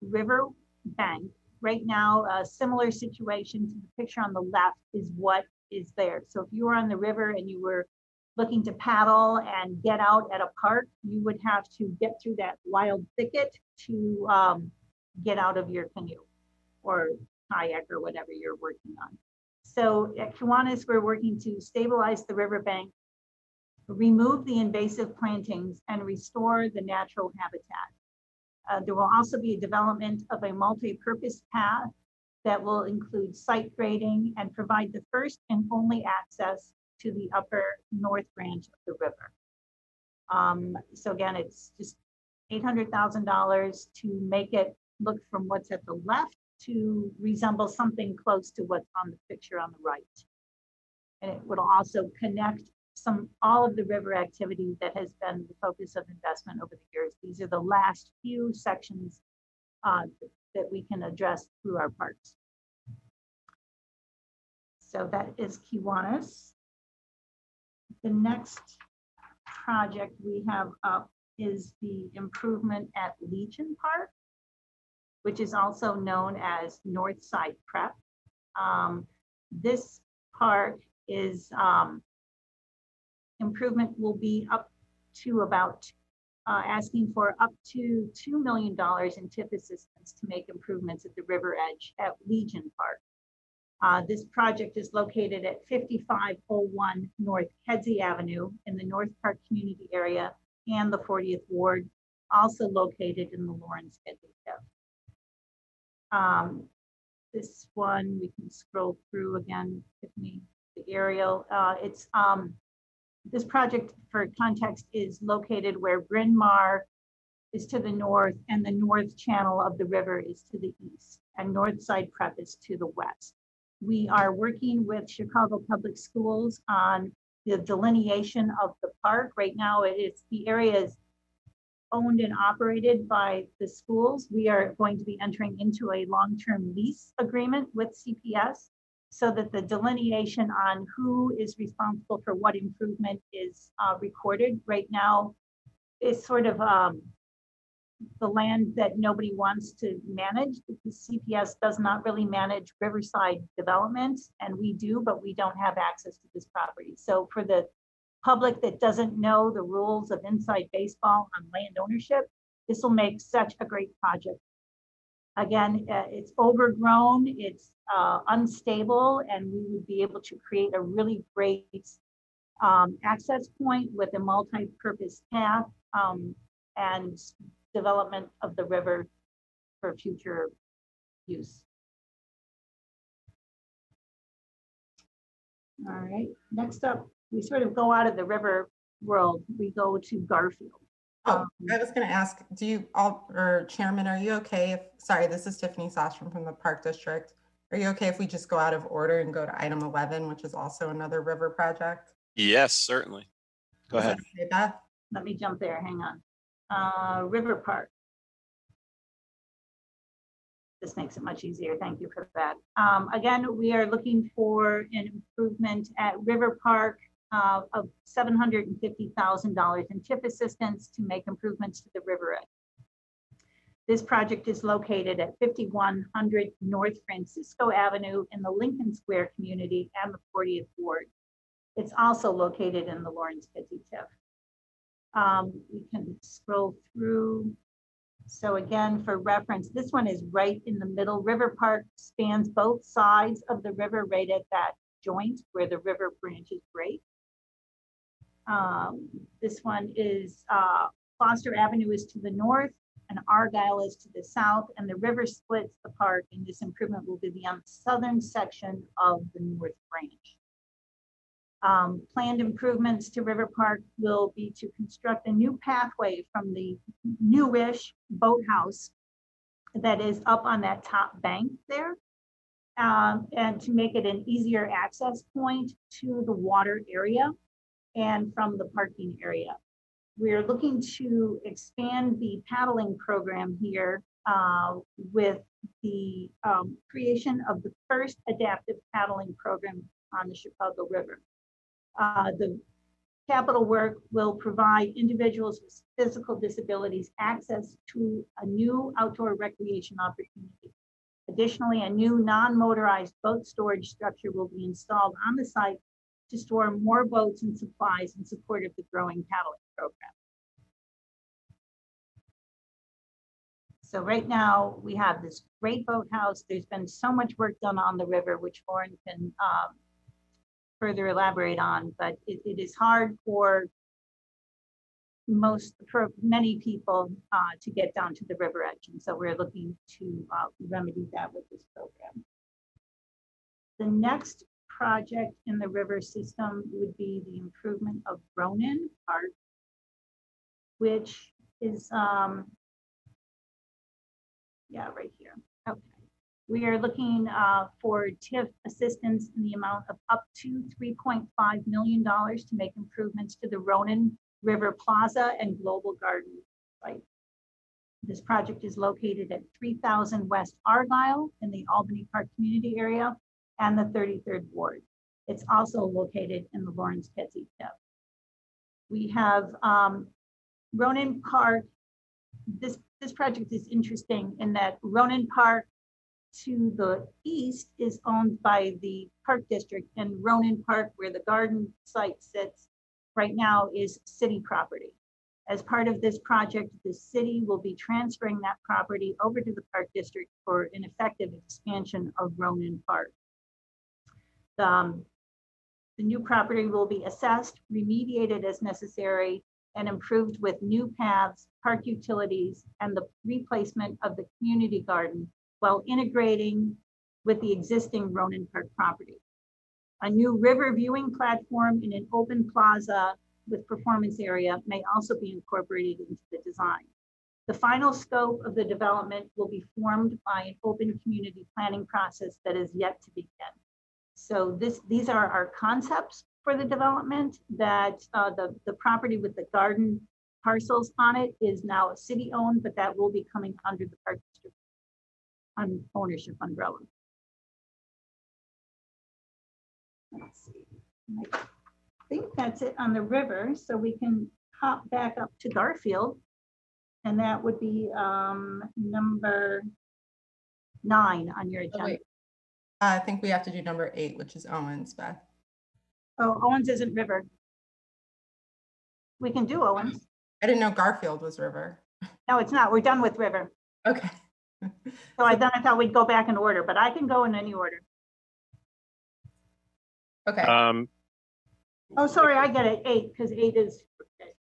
river bank. Right now, a similar situation to the picture on the left is what is there. So if you were on the river and you were looking to paddle and get out at a park, you would have to get through that wild thicket to get out of your canoe or kayak or whatever you're working on. So at Kiwanis, we're working to stabilize the riverbank, remove the invasive plantings, and restore the natural habitat. There will also be a development of a multi-purpose path that will include site grading and provide the first and only access to the upper north branch of the river. So again, it's just $800,000 to make it look from what's at the left to resemble something close to what's on the picture on the right. And it would also connect all of the river activity that has been the focus of investment over the years. These are the last few sections that we can address through our parks. So that is Kiwanis. The next project we have up is the improvement at Legion Park, which is also known as Northside Prep. This park is improvement will be up to about asking for up to $2 million in TIP assistance to make improvements at the river edge at Legion Park. This project is located at 5501 North Kedzie Avenue in the North Park community area and the 40th Ward, also located in the Lawrence-Kedzie area. This one, we can scroll through again, Tiffany, the aerial. This project, for context, is located where Bryn Mawr is to the north and the north channel of the river is to the east, and Northside Prep is to the west. We are working with Chicago Public Schools on the delineation of the park. Right now, the area is owned and operated by the schools. We are going to be entering into a long-term lease agreement with CPS so that the delineation on who is responsible for what improvement is recorded. Right now, it's sort of the land that nobody wants to manage, because CPS does not really manage riverside development, and we do, but we don't have access to this property. So for the public that doesn't know the rules of inside baseball on land ownership, this will make such a great project. Again, it's overgrown, it's unstable, and we would be able to create a really great access point with a multi-purpose path and development of the river for future use. All right, next up, we sort of go out of the river world, we go to Garfield. Oh, I was going to ask, do you all, or Chairman, are you okay if, sorry, this is Tiffany Sostrom from the Park District. Are you okay if we just go out of order and go to item 11, which is also another river project? Yes, certainly. Go ahead. Okay, Beth? Let me jump there, hang on. River Park. This makes it much easier. Thank you for that. Again, we are looking for an improvement at River Park of $750,000 in TIF assistance to make improvements to the river edge. This project is located at 5100 North Francisco Avenue in the Lincoln Square community and the 40th Ward. It's also located in the Lawrence Kitsy TIF. We can scroll through. So again, for reference, this one is right in the middle. River Park spans both sides of the river right at that joint where the river branches break. This one is Foster Avenue is to the north and Argyle is to the south, and the river splits the park, and this improvement will be on the southern section of the north branch. Planned improvements to River Park will be to construct a new pathway from the newish boathouse that is up on that top bank there, and to make it an easier access point to the water area and from the parking area. We're looking to expand the paddling program here with the creation of the first adaptive paddling program on the Chicago River. The capital work will provide individuals with physical disabilities access to a new outdoor recreation opportunity. Additionally, a new non-motorized boat storage structure will be installed on the site to store more boats and supplies in support of the growing paddling program. So right now we have this great boathouse. There's been so much work done on the river, which Lauren can further elaborate on, but it is hard for many people to get down to the river edge. And so we're looking to remedy that with this program. The next project in the river system would be the improvement of Ronan Park, which is, right here. Okay. We are looking for TIF assistance in the amount of up to $3.5 million to make improvements to the Ronan River Plaza and Global Garden site. This project is located at 3000 West Argyle in the Albany Park community area and the 33rd Ward. It's also located in the Lawrence Kitsy TIF. We have Ronan Park. This project is interesting in that Ronan Park to the east is owned by the Park District, and Ronan Park, where the garden site sits right now, is city property. As part of this project, the city will be transferring that property over to the Park District for an effective expansion of Ronan Park. The new property will be assessed, remediated as necessary, and improved with new paths, park utilities, and the replacement of the community garden while integrating with the existing Ronan Park property. A new river viewing platform in an open plaza with performance area may also be incorporated into the design. The final scope of the development will be formed by an open community planning process that is yet to begin. So these are our concepts for the development. That the property with the garden parcels on it is now a city owned, but that will be coming under the Park District ownership umbrella. Let's see. I think that's it on the river. So we can hop back up to Garfield, and that would be number 9 on your agenda. Oh, wait. I think we have to do number 8, which is Owens, Beth. Oh, Owens isn't river. We can do Owens. I didn't know Garfield was river. No, it's not. We're done with river. Okay. So I thought we'd go back in order, but I can go in any order. Okay. Oh, sorry, I get it. 8, because 8 is.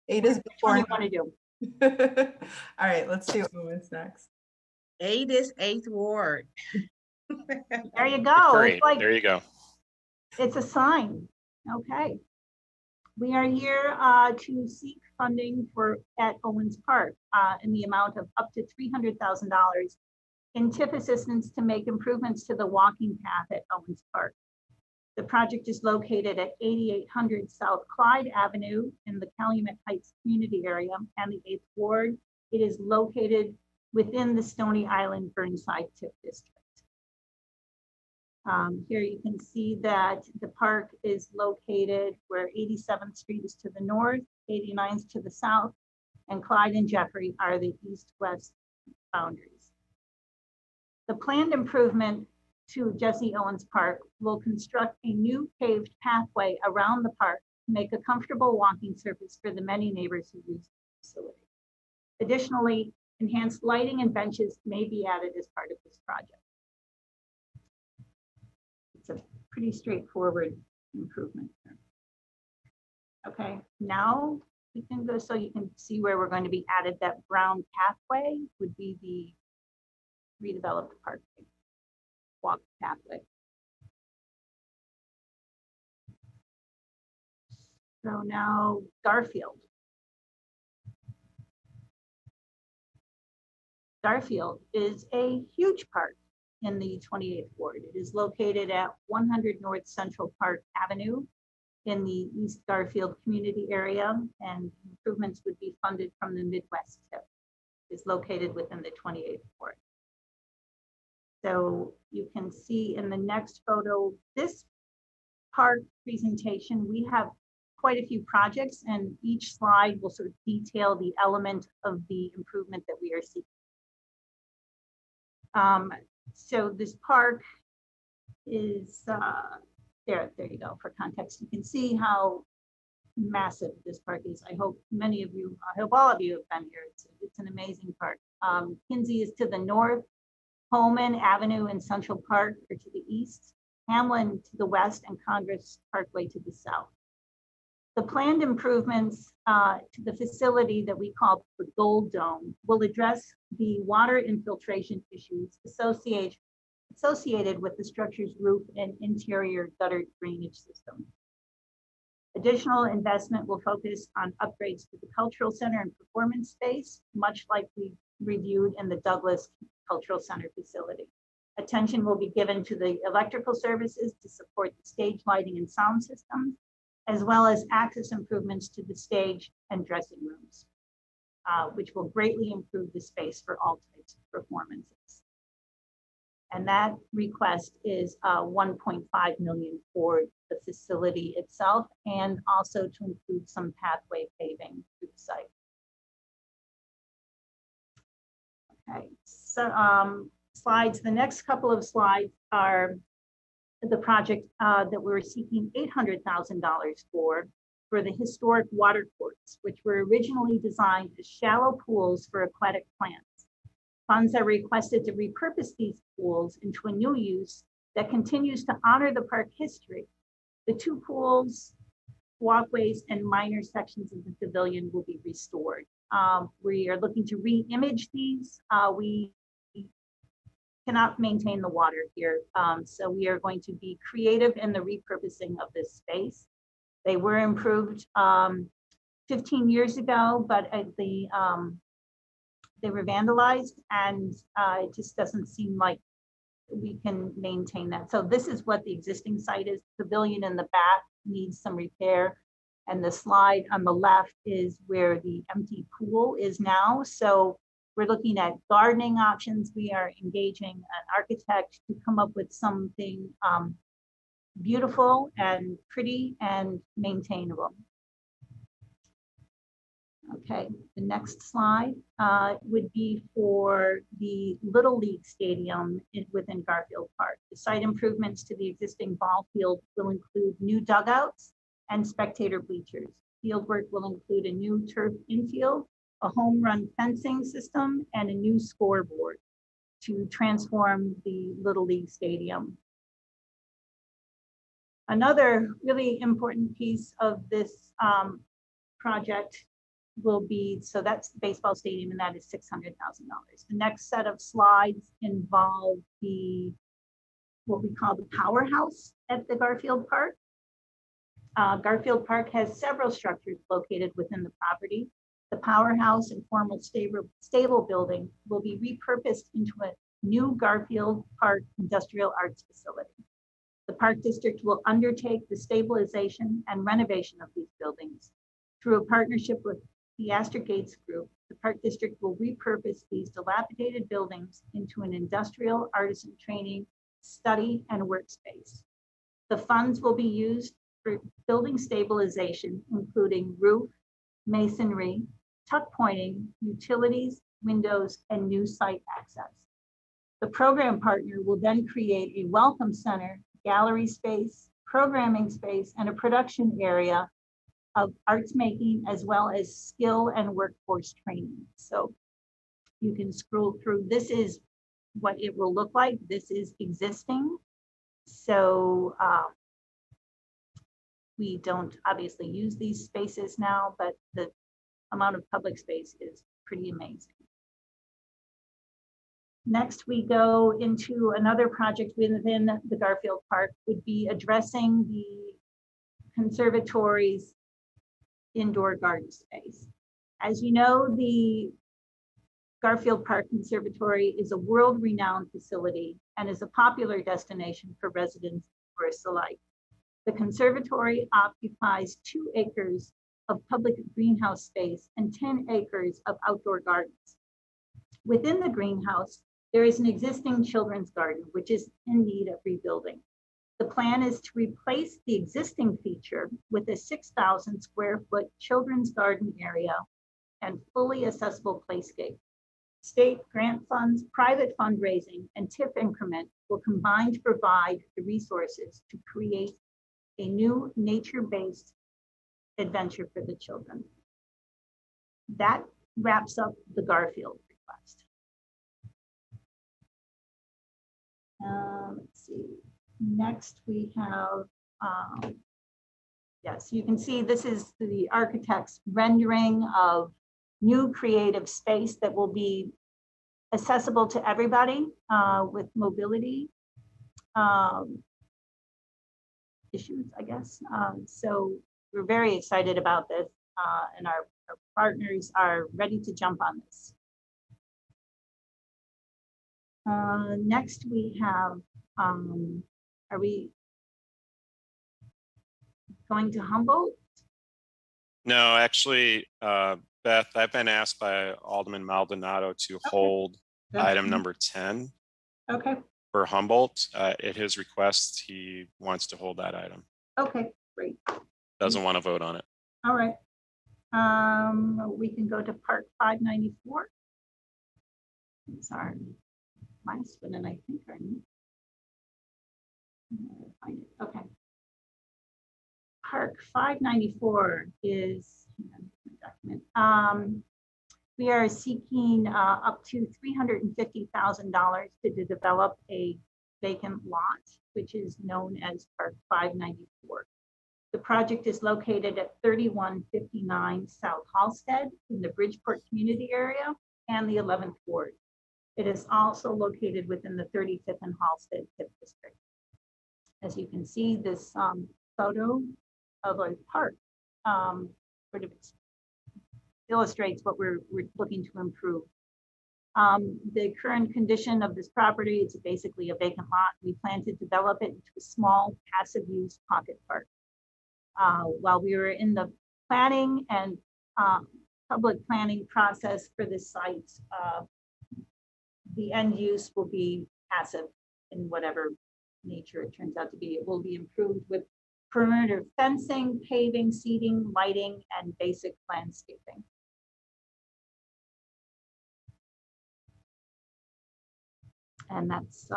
8 is before. What do you want to do? All right, let's do Owens next. 8 is 8th Ward. There you go. Great. There you go. It's a sign. Okay. We are here to seek funding at Owens Park in the amount of up to $300,000 in TIF assistance to make improvements to the walking path at Owens Park. The project is located at 8800 South Clyde Avenue in the Calumet Heights community area and the 8th Ward. It is located within the Stony Island Burnside TIF district. Here you can see that the park is located where 87th Street is to the north, 89th is to the south, and Clyde and Jeffrey are the east-west boundaries. The planned improvement to Jesse Owens Park will construct a new paved pathway around the park to make a comfortable walking surface for the many neighbors who use the facility. Additionally, enhanced lighting and benches may be added as part of this project. It's a pretty straightforward improvement. Okay, now we can go so you can see where we're going to be added. That brown pathway would be the redeveloped parkway, walk pathway. So now Garfield. Garfield is a huge park in the 28th Ward. It is located at 100 North Central Park Avenue in the East Garfield community area, and improvements would be funded from the Midwest TIF. It's located within the 28th Ward. So you can see in the next photo, this park presentation, we have quite a few projects, and each slide will sort of detail the element of the improvement that we are seeking. So this park is, there you go, for context. You can see how massive this park is. I hope many of you, I hope all of you have been here. It's an amazing park. Kinsey is to the north, Holman Avenue and Central Park are to the east, Hamlin to the west, and Congress Parkway to the south. The planned improvements to the facility that we call the Gold Dome will address the water infiltration issues associated with the structure's roof and interior gutter drainage system. Additional investment will focus on upgrades to the cultural center and performance space, much like we reviewed in the Douglas Cultural Center facility. Attention will be given to the electrical services to support the stage lighting and sound systems, as well as access improvements to the stage and dressing rooms, which will greatly improve the space for all types of performances. And that request is 1.5 million for the facility itself, and also to include some pathway paving through the site. Okay, so slides, the next couple of slides are the project that we're seeking $800,000 for the historic water courts, which were originally designed as shallow pools for aquatic plants. Funds are requested to repurpose these pools into a new use that continues to honor the park history. The two pools, walkways, and minor sections of the pavilion will be restored. We are looking to re-image these. We cannot maintain the water here. So we are going to be creative in the repurposing of this space. They were improved 15 years ago, but they were vandalized, and it just doesn't seem like we can maintain that. So this is what the existing site is. Pavilion in the back needs some repair. And the slide on the left is where the empty pool is now. So we're looking at gardening options. We are engaging an architect to come up with something beautiful and pretty and maintainable. Okay, the next slide would be for the Little League Stadium within Garfield Park. The site improvements to the existing ball field will include new dugouts and spectator bleachers. Field work will include a new turf infield, a home run fencing system, and a new scoreboard to transform the Little League Stadium. Another really important piece of this project will be, so that's the baseball stadium, and that is $600,000. The next set of slides involve what we call the powerhouse at the Garfield Park. Garfield Park has several structures located within the property. The powerhouse and formal stable building will be repurposed into a new Garfield Park Industrial Arts facility. The Park District will undertake the stabilization and renovation of these buildings through a partnership with the Astor Gates Group, the Park District will repurpose these dilapidated buildings into an industrial artisan training, study, and workspace. The funds will be used for building stabilization, including roof, masonry, tuck pointing, utilities, windows, and new site access. The program partner will then create a welcome center, gallery space, programming space, and a production area of arts making, as well as skill and workforce training. So you can scroll through. This is what it will look like. This is existing. So we don't obviously use these spaces now, but the amount of public space is pretty amazing. Next, we go into another project within the Garfield Park, would be addressing the conservatory's indoor garden space. As you know, the Garfield Park Conservatory is a world-renowned facility and is a popular destination for residents and tourists alike. The conservatory occupies 2 acres of public greenhouse space and 10 acres of outdoor gardens. Within the greenhouse, there is an existing children's garden, which is in need of rebuilding. The plan is to replace the existing feature with a 6,000 square foot children's garden area and fully accessible playscape. State grant funds, private fundraising, and TIP increment will combine to provide the resources to create a new nature-based adventure for the children. That wraps up the Garfield request. Let's see. Next, we have, yes, you can see this is the architect's rendering of new creative space that will be accessible to everybody with mobility issues, I guess. So we're very excited about this and our partners are ready to jump on this. Next, we have, are we going to Humboldt? No, actually, Beth, I've been asked by Alderman Maldonado to hold item number 10 for Humboldt. At his request, he wants to hold that item. Okay, great. Doesn't want to vote on it. All right. We can go to Park 594. It's our last one, and I think our find it. Okay. Park 594 is we are seeking up to $350,000 to develop a vacant lot, which is known as Park 594. The project is located at 3159 South Halsted in the Bridgeport community area and the 11th Ward. It is also located within the 35th and Halsted TIP district. As you can see, this photo of a park sort of illustrates what we're looking to improve. The current condition of this property, it's basically a vacant lot. We plan to develop it into a small passive use pocket park. While we were in the planning and public planning process for this site, the end use will be passive in whatever nature it turns out to be. It will be improved with perimeter fencing, paving, seating, lighting, and basic landscaping. And that's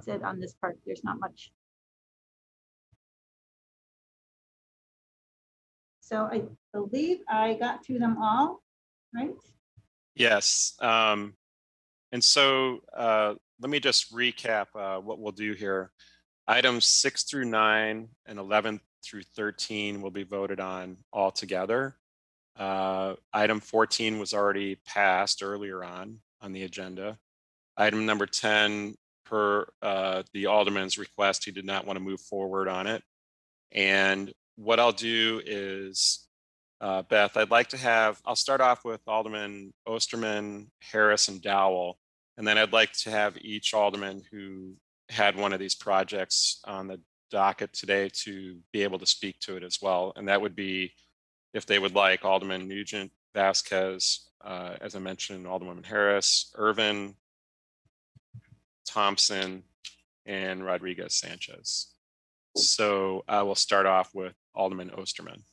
it on this part. There's not much. So I believe I got through them all, right? Yes. And so let me just recap what we'll do here. Items 6 through 9 and 11 through 13 will be voted on all together. Item 14 was already passed earlier on the agenda. Item number 10, per the Alderman's request, he did not want to move forward on it. And what I'll do is, Beth, I'd like to have, I'll start off with Alderman Osterman, Harris, and Dowell. And then I'd like to have each Alderman who had one of these projects on the docket today to be able to speak to it as well. And that would be if they would like, Alderman Nugent, Vasquez, as I mentioned, Alderwoman Harris, Irvin, Thompson, and Rodriguez Sanchez. So I will start off with Alderman Osterman.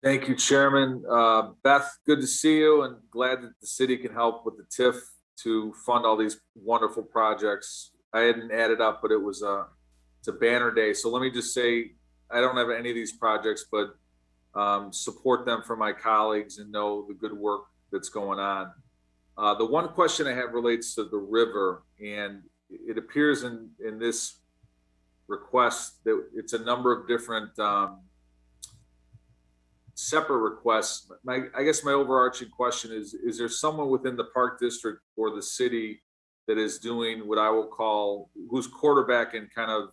Thank you, Chairman. Beth, good to see you, and glad that the city can help with the TIF to fund all these wonderful projects. I hadn't added up, but it's a banner day. So let me just say, I don't have any of these projects, but support them for my colleagues and know the good work that's going on. The one question I have relates to the river, and it appears in this request that it's a number of different separate requests. I guess my overarching question is there someone within the Park District or the city that is doing what I will call, who's quarterbacking kind of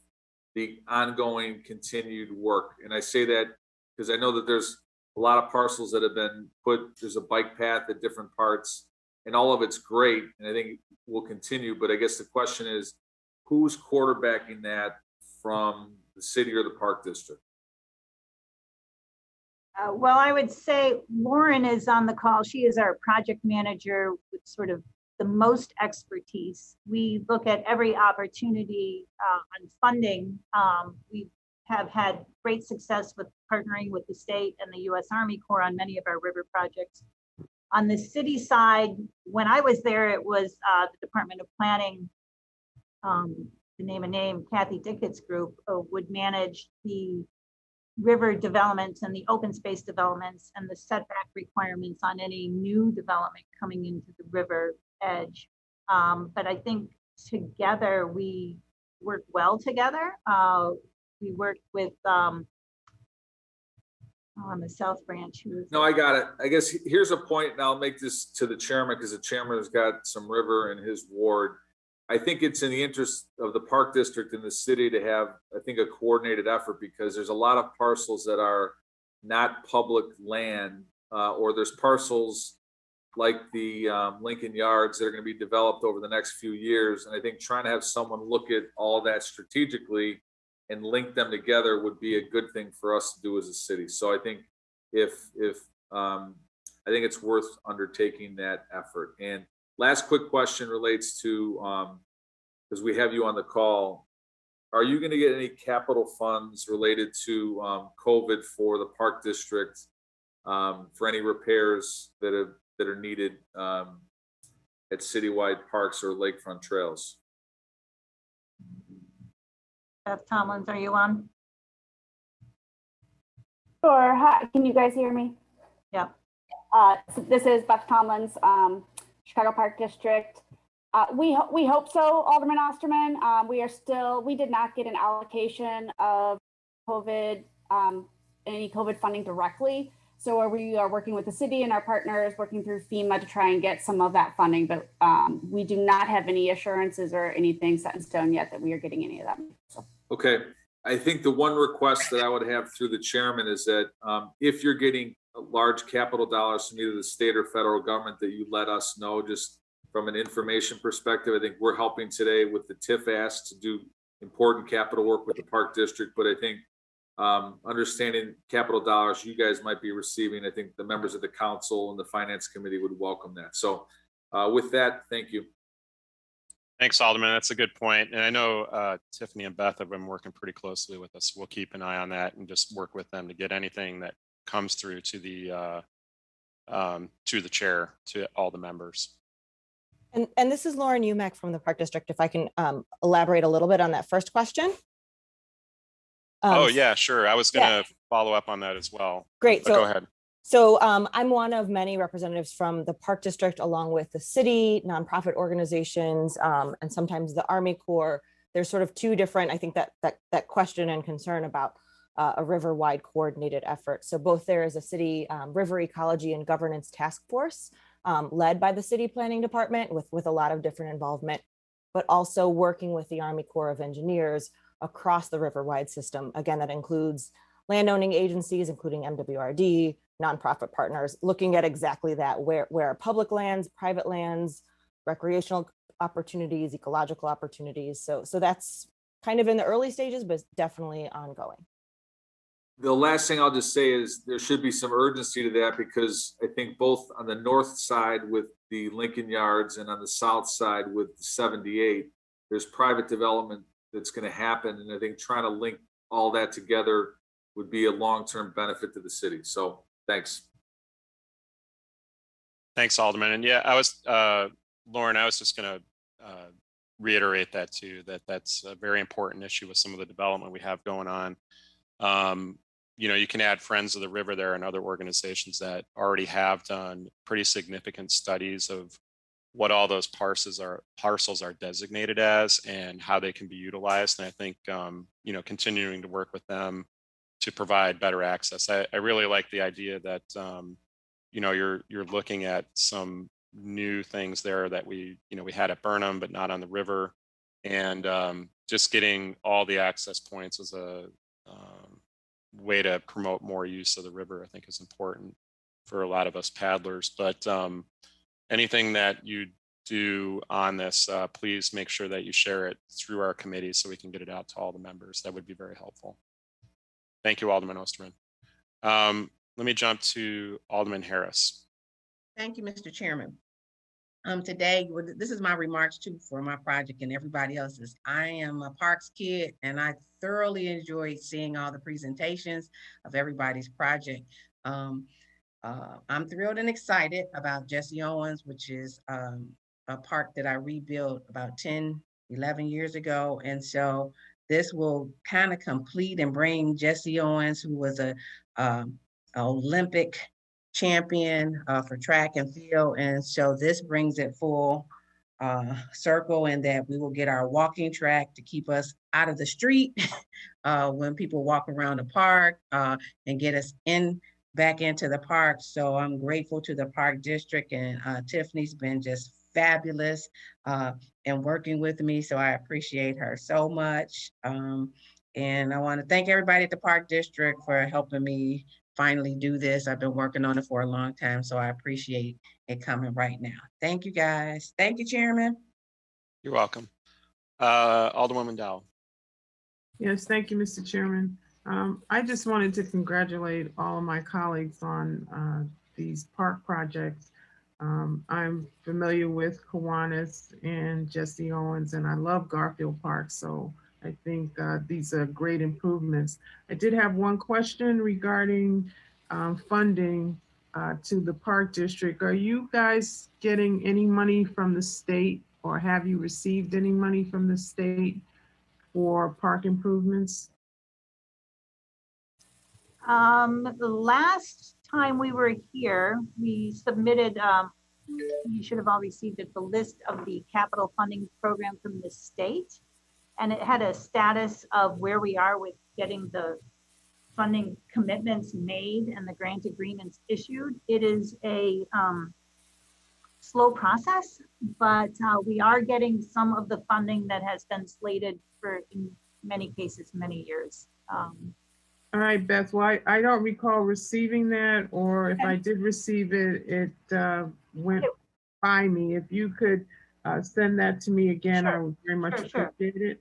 the ongoing continued work? And I say that because I know that there's a lot of parcels that have been put, there's a bike path at different parts, and all of it's great, and I think will continue. But I guess the question is, who's quarterbacking that from the city or the Park District? Well, I would say Lauren is on the call. She is our project manager with sort of the most expertise. We look at every opportunity on funding. We have had great success with partnering with the state and the U.S. Army Corps on many of our river projects. On the city side, when I was there, it was the Department of Planning, to name a name, Kathy Dickett's group would manage the river developments and the open space developments and the setback requirements on any new development coming into the river edge. But I think together we work well together. We worked with on the South Branch. No, I got it. I guess here's a point, and I'll make this to the chairman because the chairman has got some river in his ward. I think it's in the interest of the Park District and the city to have, I think, a coordinated effort, because there's a lot of parcels that are not public land, or there's parcels like the Lincoln Yards that are going to be developed over the next few years. And I think trying to have someone look at all that strategically and link them together would be a good thing for us to do as a city. So I think I think it's worth undertaking that effort. And last quick question relates to, because we have you on the call, are you going to get any capital funds related to COVID for the Park District for any repairs that are needed at citywide parks or lakefront trails? Beth Tomlins, are you on? Sure. Hi, can you guys hear me? Yeah. So this is Beth Tomlins, Chicago Park District. We hope so, Alderman Osterman. We did not get an allocation of COVID, any COVID funding directly. So we are working with the city and our partners, working through FEMA to try and get some of that funding. But we do not have any assurances or anything set in stone yet that we are getting any of that. So. Okay. I think the one request that I would have through the chairman is that if you're getting large capital dollars from either the state or federal government, that you let us know, just from an information perspective. I think we're helping today with the TIF ask to do important capital work with the Park District, but I think understanding capital dollars you guys might be receiving, I think the members of the council and the finance committee would welcome that. So with that, thank you. Thanks, Alderman. That's a good point. And I know Tiffany and Beth have been working pretty closely with us. We'll keep an eye on that and just work with them to get anything that comes through to the chair, to all the members. And this is Lauren Umack from the Park District. If I can elaborate a little bit on that first question. Oh yeah, sure. I was going to follow up on that as well. Great. But go ahead. So I'm one of many representatives from the Park District, along with the city, nonprofit organizations, and sometimes the Army Corps. There's sort of two different, I think that question and concern about a river-wide coordinated effort. So both there is a city river ecology and governance task force led by the city planning department with a lot of different involvement, but also working with the Army Corps of Engineers across the river-wide system. Again, that includes landowning agencies, including MWRD, nonprofit partners, looking at exactly that, where are public lands, private lands, recreational opportunities, ecological opportunities. So that's kind of in the early stages, but definitely ongoing. the last thing I'll just say is there should be some urgency to that, because I think both on the north side with the Lincoln Yards and on the south side with 78, there's private development that's going to happen. And I think trying to link all that together would be a long-term benefit to the city. So thanks. Thanks, Alderman. And yeah, Lauren, I was just going to reiterate that too, that's a very important issue with some of the development we have going on. You can add Friends of the River there and other organizations that already have done pretty significant studies of what all those parcels are designated as and how they can be utilized. And I think, continuing to work with them to provide better access. I really like the idea that, you're looking at some new things there that we had at Burnham, but not on the river. And just getting all the access points as a way to promote more use of the river, I think is important for a lot of us paddlers. But anything that you do on this, please make sure that you share it through our committee so we can get it out to all the members. That would be very helpful. Thank you, Alderman Osterman. Let me jump to Alderman Harris. Thank you, Mr. Chairman. Today, this is my remarks too for my project and everybody else's. I am a Parks kid and I thoroughly enjoyed seeing all the presentations of everybody's project. I'm thrilled and excited about Jesse Owens, which is a park that I rebuilt about 10, 11 years ago. And so this will kind of complete and bring Jesse Owens, who was a Olympic champion for track and field. And so this brings it full circle, and that we will get our walking track to keep us out of the street when people walk around the park and get us back into the park. So I'm grateful to the Park District, and Tiffany's been just fabulous and working with me. So I appreciate her so much. And I want to thank everybody at the Park District for helping me finally do this. I've been working on it for a long time, so I appreciate it coming right now. Thank you, guys. Thank you, Chairman. You're welcome. Alderwoman Dowell. Yes, thank you, Mr. Chairman. I just wanted to congratulate all of my colleagues on these park projects. I'm familiar with Kiwanis and Jesse Owens, and I love Garfield Park, so I think these are great improvements. I did have one question regarding funding to the Park District. Are you guys getting any money from the state, or have you received any money from the state for park improvements? The last time we were here, we submitted, you should have all received it, the list of the capital funding program from the state. And it had a status of where we are with getting the funding commitments made and the grant agreements issued. It is a slow process, but we are getting some of the funding that has been slated for, in many cases, many years. All right, Beth, well, I don't recall receiving that, or if I did receive it, it went by me. If you could send that to me again, Sure. I would very much appreciate it.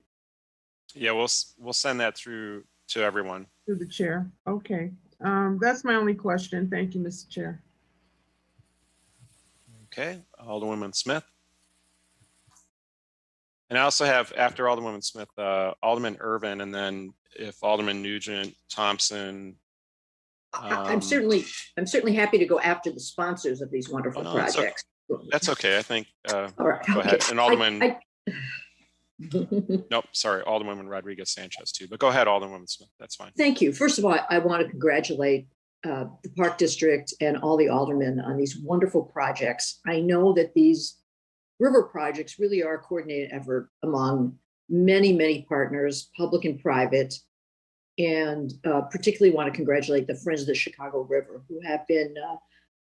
Yeah, we'll send that through to everyone. To the chair. Okay. That's my only question. Thank you, Mr. Chair. Okay, Alderwoman Smith. And I also have, after Alderwoman Smith, Alderman Irvin, and then if Alderman Nugent, Thompson. I'm certainly happy to go after the sponsors of these wonderful projects. That's okay. I think, All right, go ahead. okay. And Alderman, nope, sorry, Alderwoman Rodriguez Sanchez too, but go ahead, Alderwoman Smith, that's fine. Thank you. First of all, I want to congratulate the Park District and all the aldermen on these wonderful projects. I know that these river projects really are a coordinated effort among many, many partners, public and private, and particularly want to congratulate the Friends of the Chicago River, who have been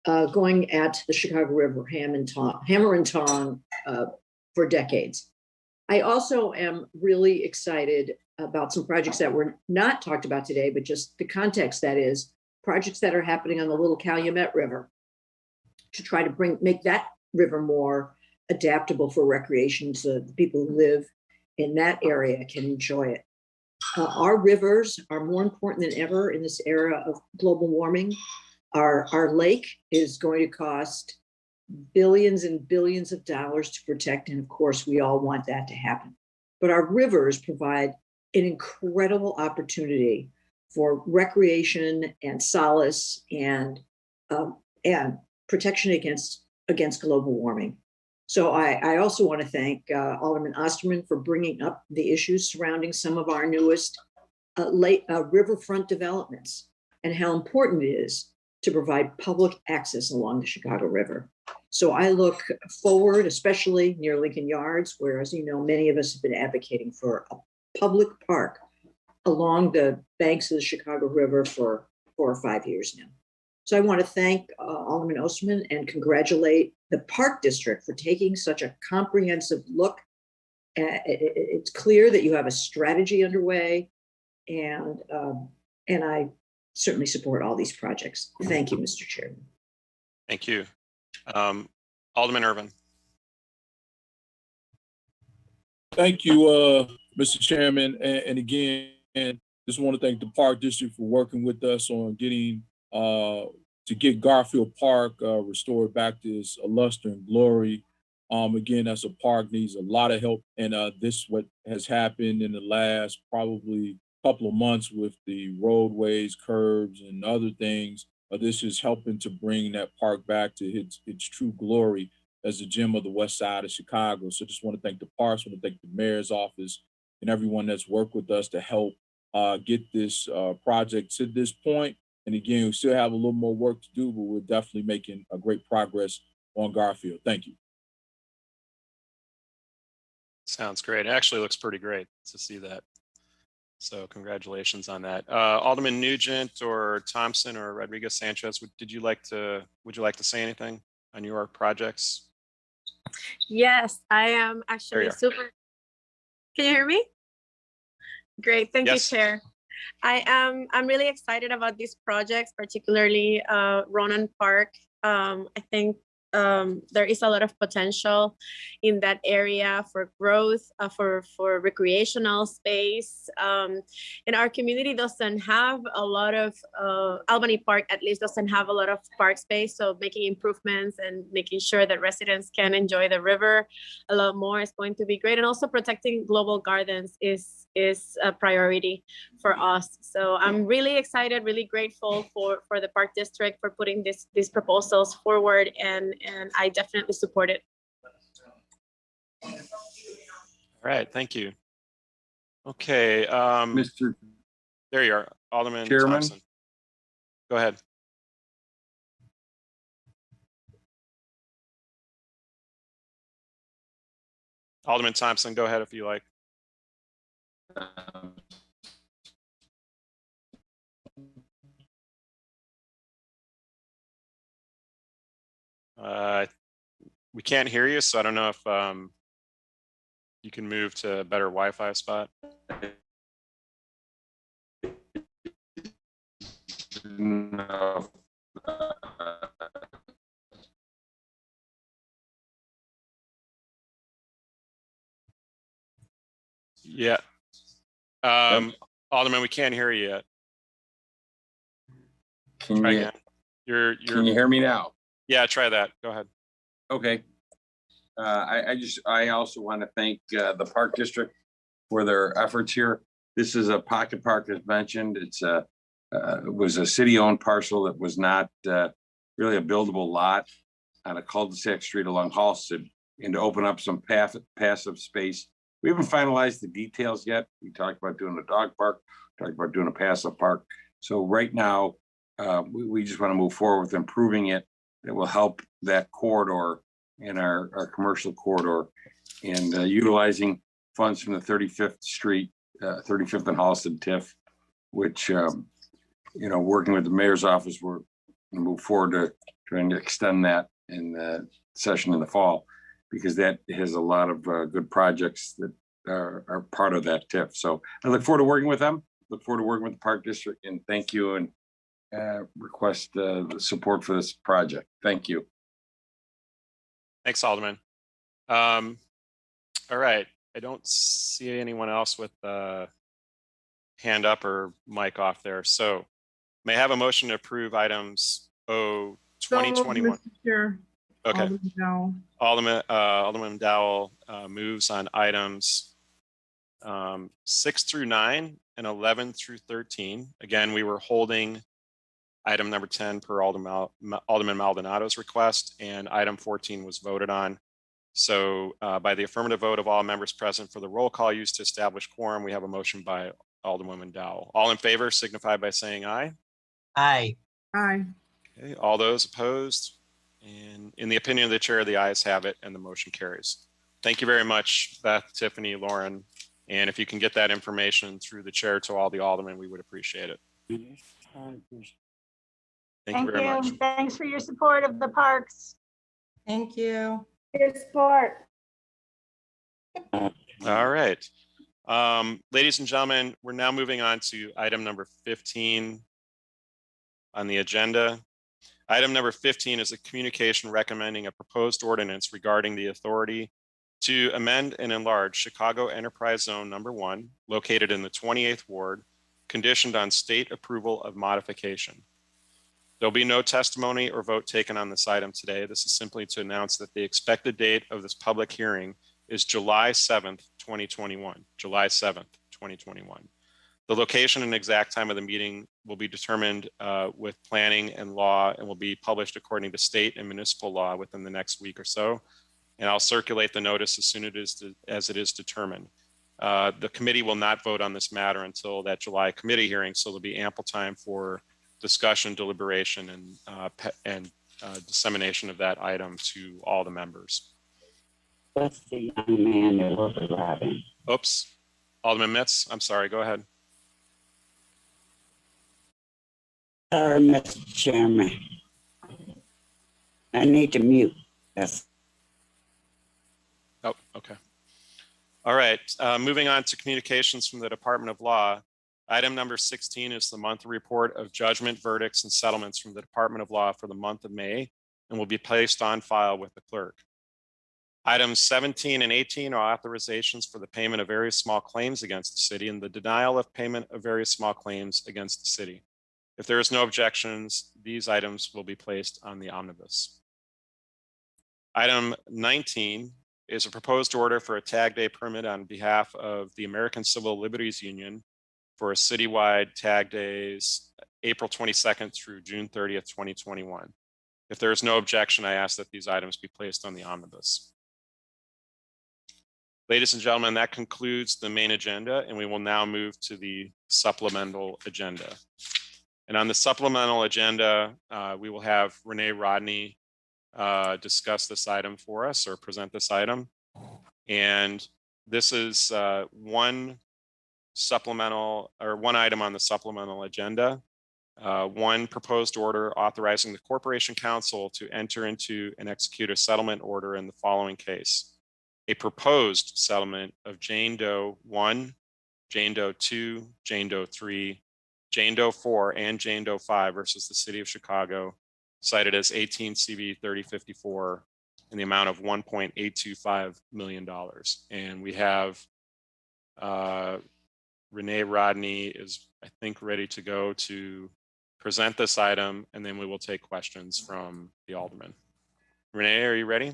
going at the Chicago River hammer and tong for decades. I also am really excited about some projects that were not talked about today, but just the context, that is, projects that are happening on the Little Calumet River to try to make that river more adaptable for recreation so the people who live in that area can enjoy it. Our rivers are more important than ever in this era of global warming. Our lake is going to cost billions and billions of dollars to protect. And of course, we all want that to happen. But our rivers provide an incredible opportunity for recreation and solace and protection against global warming. So I also want to thank Alderman Osterman for bringing up the issues surrounding some of our newest riverfront developments and how important it is to provide public access along the Chicago River. So I look forward, especially near Lincoln Yards, where, as you know, many of us have been advocating for a public park along the banks of the Chicago River for 4 or 5 years now. So I want to thank Alderman Osterman and congratulate the Park District for taking such a comprehensive look. It's clear that you have a strategy underway, and I certainly support all these projects. Thank you, Mr. Chairman. Thank you. Alderman Irvin. Thank you, Mr. Chairman. And again, just want to thank the Park District for working with us on getting to get Garfield Park restored back to its luster and glory. Again, that's a park needs a lot of help. And this what has happened in the last probably couple of months with the roadways, curbs, and other things. This is helping to bring that park back to its true glory as a gem of the west side of Chicago. So just want to thank the parks, want to thank the mayor's office and everyone that's worked with us to help get this project to this point. And again, we still have a little more work to do, but we're definitely making a great progress on Garfield. Thank you. Sounds great. It actually looks pretty great to see that. So congratulations on that. Alderman Nugent or Thompson or Rodriguez Sanchez, would you like to say anything on your projects? Yes, I am actually super. Can you hear me? Great, thank you, Chair. I'm really excited about these projects, particularly Ronan Park. I think there is a lot of potential in that area for growth, for recreational space. And our community doesn't have a lot of, Albany Park at least doesn't have a lot of park space. So making improvements and making sure that residents can enjoy the river a lot more is going to be great. And also protecting global gardens is a priority for us. So I'm really excited, really grateful for the Park District for putting these proposals forward, and I definitely support it. All right, thank you. Okay, there you are, Alderman Thompson. Go ahead. Alderman Thompson, go ahead if you like. We can't hear you, so I don't know if you can move to a better Wi-Fi spot. No. Yeah. Alderman, we can't hear you yet. Try again. Can you hear me now? Yeah, try that. Go ahead. Okay. I also want to thank the Park District for their efforts here. This is a pocket park, as mentioned. It was a city-owned parcel that was not really a buildable lot on a cul-de-sac street along Halsted, and to open up some passive space. We haven't finalized the details yet. We talked about doing a dog park, talked about doing a passive park. So right now, we just want to move forward with improving it. It will help that corridor and our commercial corridor, and utilizing funds from the 35th Street, 35th and Halsted TIF, which, working with the mayor's office, we're going to move forward to trying to extend that in the session in the fall, because that has a lot of good projects that are part of that TIF. So I look forward to working with them, look forward to working with the Park District, and thank you, and request the support for this project. Thank you. Thanks, Alderman. All right, I don't see anyone else with hand up or mic off there. So may I have a motion to approve items O 2021? Mr. Chair. Okay. Alderman Dowell. Alderman Dowell moves on items 6 through 9 and 11 through 13. Again, we were holding item number 10 per Alderman Maldonado's request, and item 14 was voted on. So by the affirmative vote of all members present for the roll call used to establish quorum, we have a motion by Alderwoman Dowell. All in favor signify by saying aye. Aye. Aye. Okay, all those opposed? And in the opinion of the chair, the ayes have it and the motion carries. Thank you very much, Beth, Tiffany, Lauren. And if you can get that information through the chair to all the aldermen, we would appreciate it. Thank you very much. Thanks for your support of the parks. Thank you. Your support. All right. Ladies and gentlemen, we're now moving on to item number 15 on the agenda. Item number 15 is a communication recommending a proposed ordinance regarding the authority to amend and enlarge Chicago Enterprise Zone Number 1, located in the 28th Ward, conditioned on state approval of modification. There'll be no testimony or vote taken on this item today. This is simply to announce that the expected date of this public hearing is July 7th, 2021. July 7th, 2021. The location and exact time of the meeting will be determined with planning and law and will be published according to state and municipal law within the next week or so. And I'll circulate the notice as soon as it is determined. The committee will not vote on this matter until that July committee hearing, so there'll be ample time for discussion, deliberation, and dissemination of that item to all the members. What's the young man that was arriving? Oops, Alderman Mitz, I'm sorry, go ahead. Sorry, Mr. Chairman. I need to mute. Yes. Oh, okay. All right, moving on to communications from the Department of Law. Item number 16 is the monthly report of judgment, verdicts, and settlements from the Department of Law for the month of May and will be placed on file with the clerk. Items 17 and 18 are authorizations for the payment of various small claims against the city and the denial of payment of various small claims against the city. If there is no objections, these items will be placed on the omnibus. Item 19 is a proposed order for a tag day permit on behalf of the American Civil Liberties Union for a citywide tag days, April 22nd through June 30th, 2021. If there is no objection, I ask that these items be placed on the omnibus. Ladies and gentlemen, that concludes the main agenda, and we will now move to the supplemental agenda. And on the supplemental agenda, we will have Renee Rodney discuss this item for us or present this item. And this is one item on the supplemental agenda. One proposed order authorizing the Corporation Council to enter into and execute a settlement order in the following case. A proposed settlement of Jane Doe 1, Jane Doe 2, Jane Doe 3, Jane Doe 4, and Jane Doe 5 versus the City of Chicago, cited as 18 CV 3054 in the amount of $1.825 million. And we have Renee Rodney is, I think, ready to go to present this item, and then we will take questions from the aldermen. Renee, are you ready?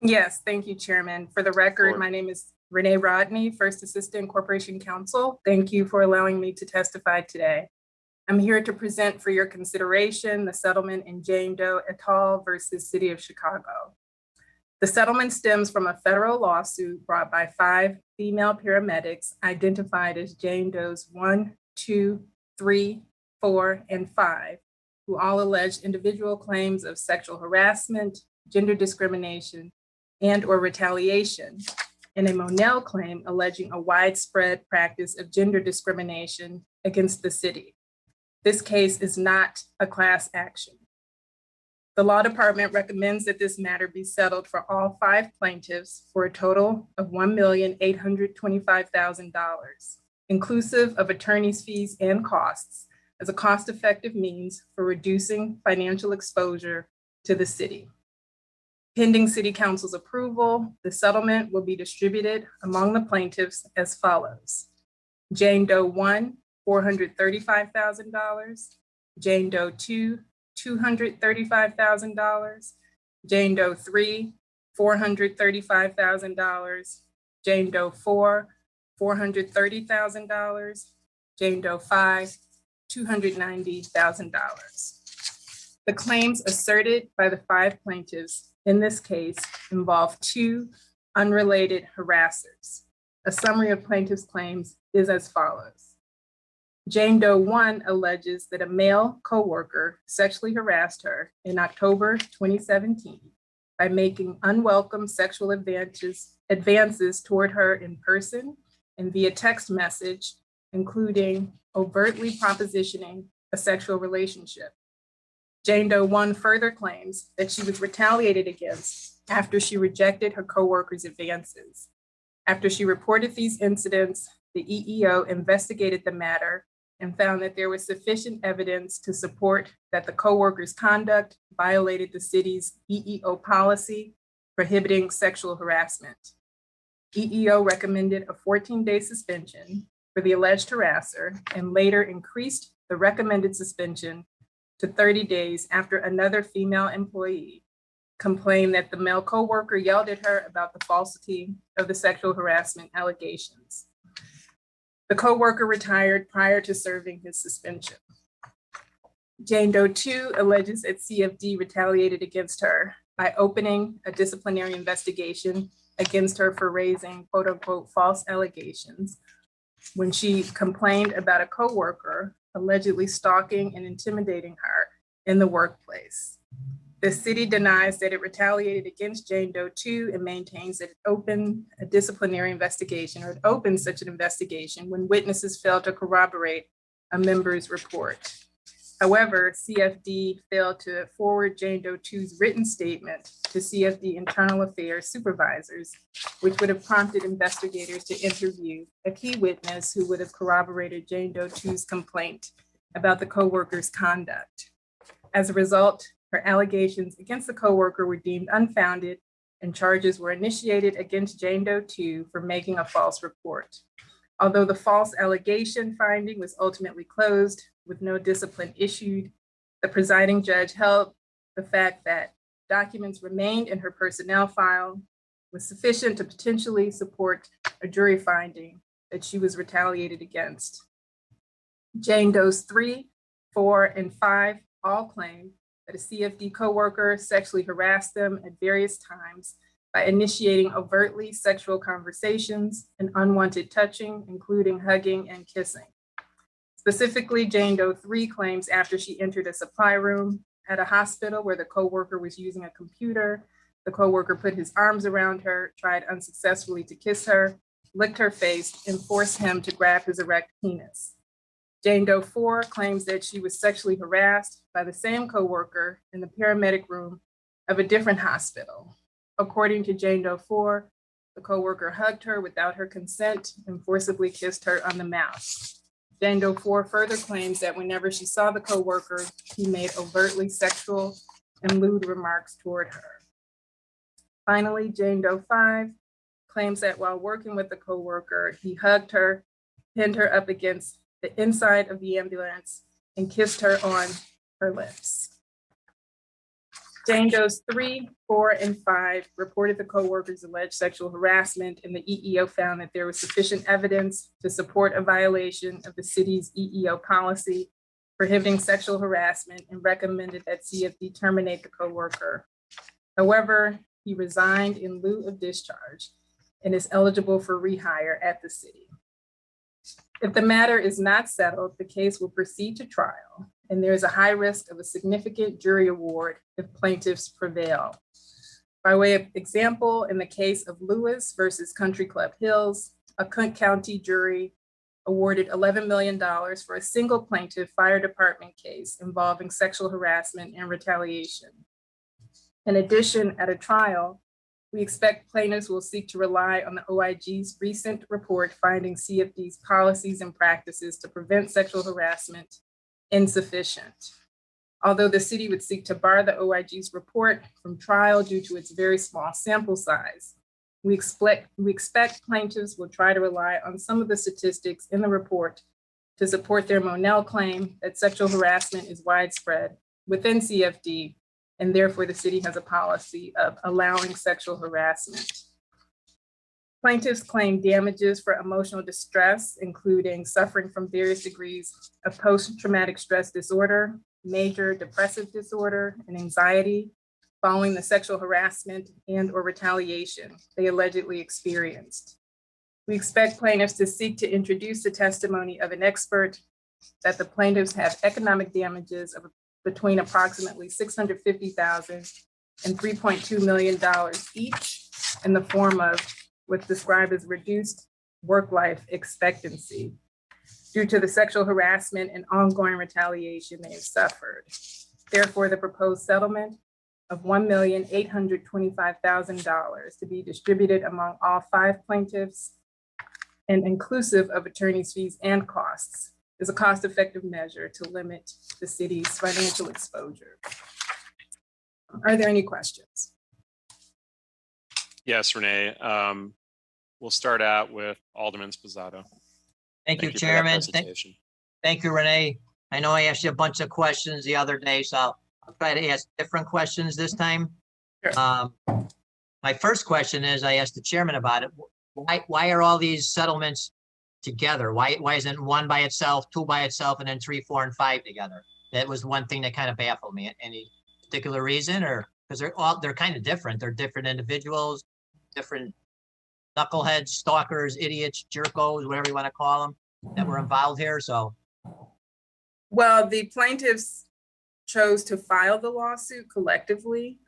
Yes, thank you, Chairman. For the record, my name is Renee Rodney, First Assistant Corporation Counsel. Thank you for allowing me to testify today. I'm here to present for your consideration the settlement in Jane Doe et al. Versus City of Chicago. The settlement stems from a federal lawsuit brought by 5 female paramedics identified as Jane Does 1, 2, 3, 4, and 5, who all alleged individual claims of sexual harassment, gender discrimination, and/or retaliation, and a Monell claim alleging a widespread practice of gender discrimination against the city. This case is not a class action. The law department recommends that this matter be settled for all 5 plaintiffs for a total of $1,825,000, inclusive of attorney's fees and costs, as a cost-effective means for reducing financial exposure to the city. Pending City Council's approval, the settlement will be distributed among the plaintiffs as follows. Jane Doe 1, $435,000. Jane Doe 2, $235,000. Jane Doe 3, $435,000. Jane Doe 4, $430,000. Jane Doe 5, $290,000. The claims asserted by the 5 plaintiffs in this case involve 2 unrelated harassers. A summary of plaintiffs' claims is as follows. Jane Doe 1 alleges that a male coworker sexually harassed her in October 2017 by making unwelcome sexual advances toward her in person and via text message, including overtly propositioning a sexual relationship. Jane Doe 1 further claims that she was retaliated against after she rejected her coworker's advances. After she reported these incidents, the EEO investigated the matter and found that there was sufficient evidence to support that the coworker's conduct violated the city's EEO policy prohibiting sexual harassment. EEO recommended a 14-day suspension for the alleged harasser and later increased the recommended suspension to 30 days after another female employee complained that the male coworker yelled at her about the falsity of the sexual harassment allegations. The coworker retired prior to serving his suspension. Jane Doe 2 alleges that CFD retaliated against her by opening a disciplinary investigation against her for raising quote unquote false allegations when she complained about a coworker allegedly stalking and intimidating her in the workplace. The city denies that it retaliated against Jane Doe 2 and maintains that it opened a disciplinary investigation or it opened such an investigation when witnesses failed to corroborate a member's report. However, CFD failed to forward Jane Doe 2's written statement to CFD internal affairs supervisors, which would have prompted investigators to interview a key witness who would have corroborated Jane Doe 2's complaint about the coworker's conduct. As a result, her allegations against the coworker were deemed unfounded and charges were initiated against Jane Doe 2 for making a false report. Although the false allegation finding was ultimately closed with no discipline issued, the presiding judge held the fact that documents remained in her personnel file was sufficient to potentially support a jury finding that she was retaliated against. Jane Doe's 3, 4, and 5 all claim that a CFD coworker sexually harassed them at various times by initiating overtly sexual conversations and unwanted touching, including hugging and kissing. Specifically, Jane Doe 3 claims after she entered a supply room at a hospital where the coworker was using a computer, the coworker put his arms around her, tried unsuccessfully to kiss her, licked her face, and forced him to grab his erect penis. Jane Doe 4 claims that she was sexually harassed by the same coworker in the paramedic room of a different hospital. According to Jane Doe 4, the coworker hugged her without her consent and forcibly kissed her on the mouth. Jane Doe 4 further claims that whenever she saw the coworker, he made overtly sexual and lewd remarks toward her. Finally, Jane Doe 5 claims that while working with the coworker, he hugged her, pinned her up against the inside of the ambulance, and kissed her on her lips. Jane Doe's 3, 4, and 5 reported the coworker's alleged sexual harassment, and the EEO found that there was sufficient evidence to support a violation of the city's EEO policy prohibiting sexual harassment and recommended that CFD terminate the coworker. However, he resigned in lieu of discharge and is eligible for rehire at the city. If the matter is not settled, the case will proceed to trial, and there is a high risk of a significant jury award if plaintiffs prevail. By way of example, in the case of Lewis versus Country Club Hills, a Cook County jury awarded $11 million for a single plaintiff fire department case involving sexual harassment and retaliation. In addition, at a trial, we expect plaintiffs will seek to rely on the OIG's recent report finding CFD's policies and practices to prevent sexual harassment insufficient. Although the city would seek to bar the OIG's report from trial due to its very small sample size, we expect plaintiffs will try to rely on some of the statistics in the report to support their Monell claim that sexual harassment is widespread within CFD, and therefore the city has a policy of allowing sexual harassment. Plaintiffs claim damages for emotional distress, including suffering from various degrees of post-traumatic stress disorder, major depressive disorder, and anxiety following the sexual harassment and/or retaliation they allegedly experienced. We expect plaintiffs to seek to introduce the testimony of an expert that the plaintiffs have economic damages of between approximately $650,000 and $3.2 million each in the form of what's described as reduced work-life expectancy due to the sexual harassment and ongoing retaliation they have suffered. Therefore, the proposed settlement of $1,825,000 to be distributed among all 5 plaintiffs and inclusive of attorney's fees and costs is a cost-effective measure to limit the city's financial exposure. Are there any questions? Yes, Renee. We'll start out with Alderman Sposato. Thank you, for that Chairman. presentation. Thank you, Renee. I know I asked you a bunch of questions the other day, so I'll try to ask different questions this time. My first question is, I asked the chairman about it. Why are all these settlements together? Why isn't one by itself, 2 by itself, and then 3, 4, and 5 together? That was one thing that kind of baffled me. Any particular reason, or because they're kind of different? They're different individuals, different knuckleheads, stalkers, idiots, jerkos, whatever you want to call them, that were involved here. So, well, the plaintiffs chose to file the lawsuit collectively.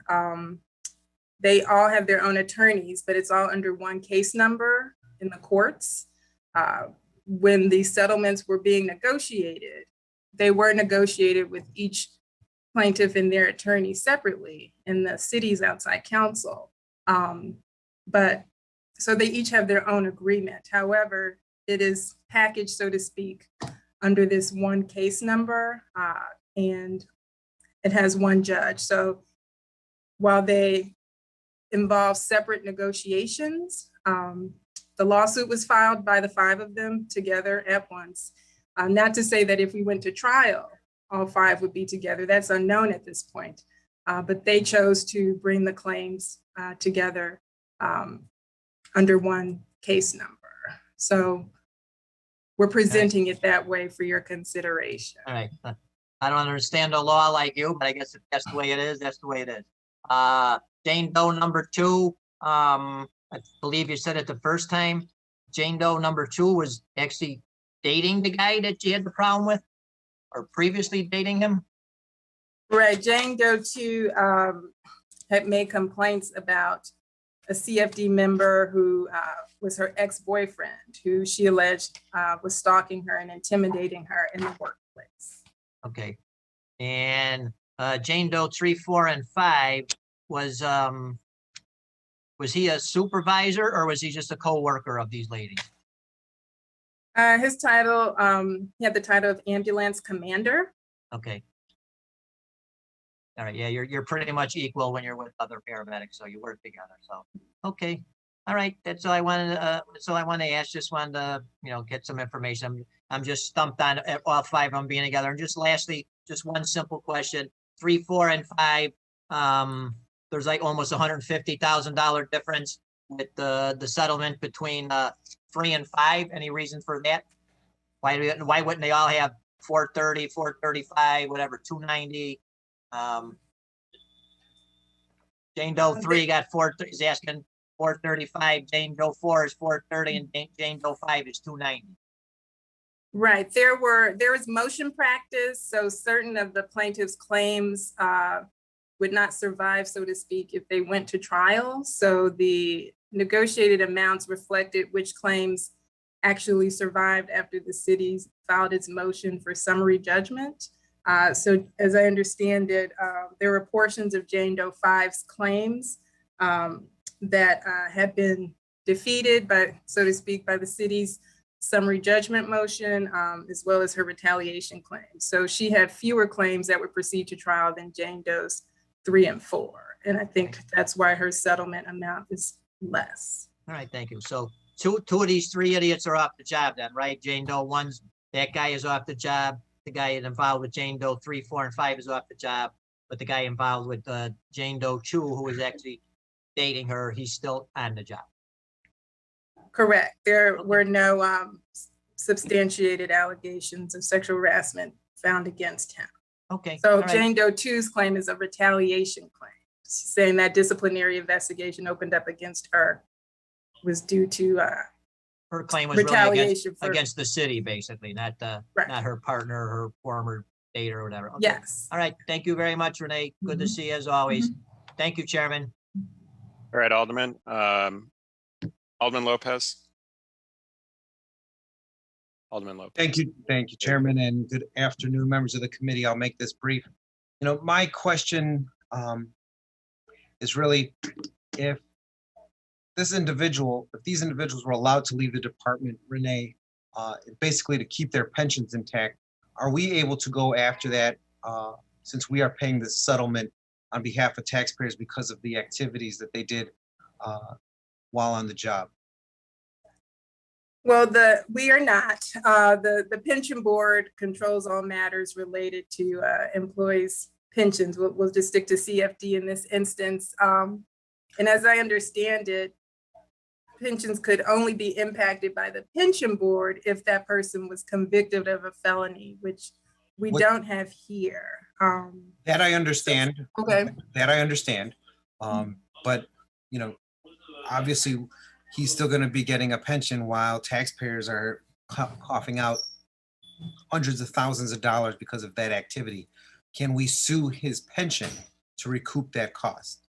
They all have their own attorneys, but it's all under one case number in the courts. When the settlements were being negotiated, they were negotiated with each plaintiff and their attorney separately in the city's outside counsel. But so they each have their own agreement. However, it is packaged, so to speak, under this one case number, and it has one judge. So while they involve separate negotiations, the lawsuit was filed by the 5 of them together at once. Not to say that if we went to trial, all 5 would be together. That's unknown at this point. But they chose to bring the claims together under one case number. So we're presenting it that way for your consideration. all right. I don't understand the law like you, but I guess if that's the way it is, that's the way it is. Jane Doe number 2, I believe you said it the first time. Jane Doe number 2 was actually dating the guy that you had the problem with, or previously dating him? Right, Jane Doe 2 had made complaints about a CFD member who was her ex-boyfriend, who she alleged was stalking her and intimidating her in the workplace. Okay. And Jane Doe 3, 4, and 5 was he a supervisor, or was he just a co-worker of these ladies? His title, he had the title of ambulance commander. Okay. All right. Yeah, you're pretty much equal when you're with other paramedics, so you work together. So, okay. All right. That's all I wanted. That's all I wanted to ask. Just wanted to, get some information. I'm just stumped on all 5 of them being together. And just lastly, just one simple question: 3, 4, and 5. There's like almost $150,000 difference with the settlement between 3 and 5. Any reason for that? Why wouldn't they all have 430, 435, whatever, 290? Jane Doe 3 got 430, is asking 435. Jane Doe 4 is 430, and Jane Doe 5 is 290. Right. There was motion practice, so certain of the plaintiff's claims would not survive, so to speak, if they went to trial. So the negotiated amounts reflected which claims actually survived after the city filed its motion for summary judgment. So as I understand it, there were portions of Jane Doe 5's claims that had been defeated by, so to speak, by the city's summary judgment motion, as well as her retaliation claims. So she had fewer claims that would proceed to trial than Jane Doe's 3 and 4. And I think that's why her settlement amount is less. All right, thank you. So two of these 3 idiots are off the job then, right? Jane Doe 1's that guy is off the job. The guy involved with Jane Doe 3, 4, and 5 is off the job. But the guy involved with Jane Doe 2, who was actually dating her, he's still on the job. Correct. There were no substantiated allegations of sexual harassment found against him. Okay. So all right. Jane Doe 2's claim is a retaliation claim, saying that disciplinary investigation opened up against her was due to Her claim was really against, retaliation for- against the city, basically, not not her partner, her former date or whatever. Okay. Yes. All right. Thank you very much, Renee. Good to see you as always. Thank you, Chairman. All right, Alderman. Alderman Lopez. Alderman Lopez. Thank you, Chairman, and good afternoon, members of the committee. I'll make this brief. You know, my question is really if these individuals were allowed to leave the department, Renee, basically to keep their pensions intact, are we able to go after that since we are paying this settlement on behalf of taxpayers because of the activities that they did while on the job? Well, we are not. The pension board controls all matters related to employees' pensions. We'll just stick to CFD in this instance. And as I understand it, pensions could only be impacted by the pension board if that person was convicted of a felony, which we don't have here. That I understand. Okay. That I understand. But, you know, obviously he's still going to be getting a pension while taxpayers are coughing out hundreds of thousands of dollars because of that activity. Can we sue his pension to recoup that cost?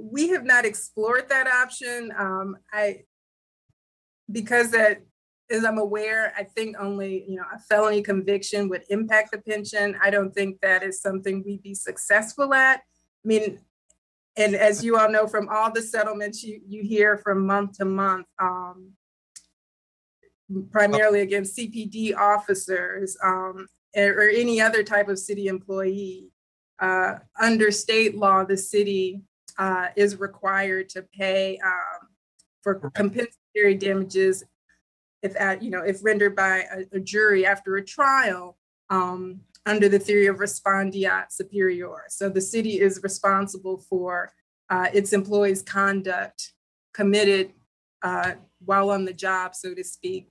We have not explored that option. Because that, as I'm aware, I think only, a felony conviction would impact the pension. I don't think that is something we'd be successful at. I mean, and as you all know, from all the settlements you hear from month to month, primarily against CPD officers or any other type of city employee, under state law, the city is required to pay for compensatory damages if rendered by a jury after a trial under the theory of respondeat superior. So the city is responsible for its employees' conduct committed while on the job, so to speak.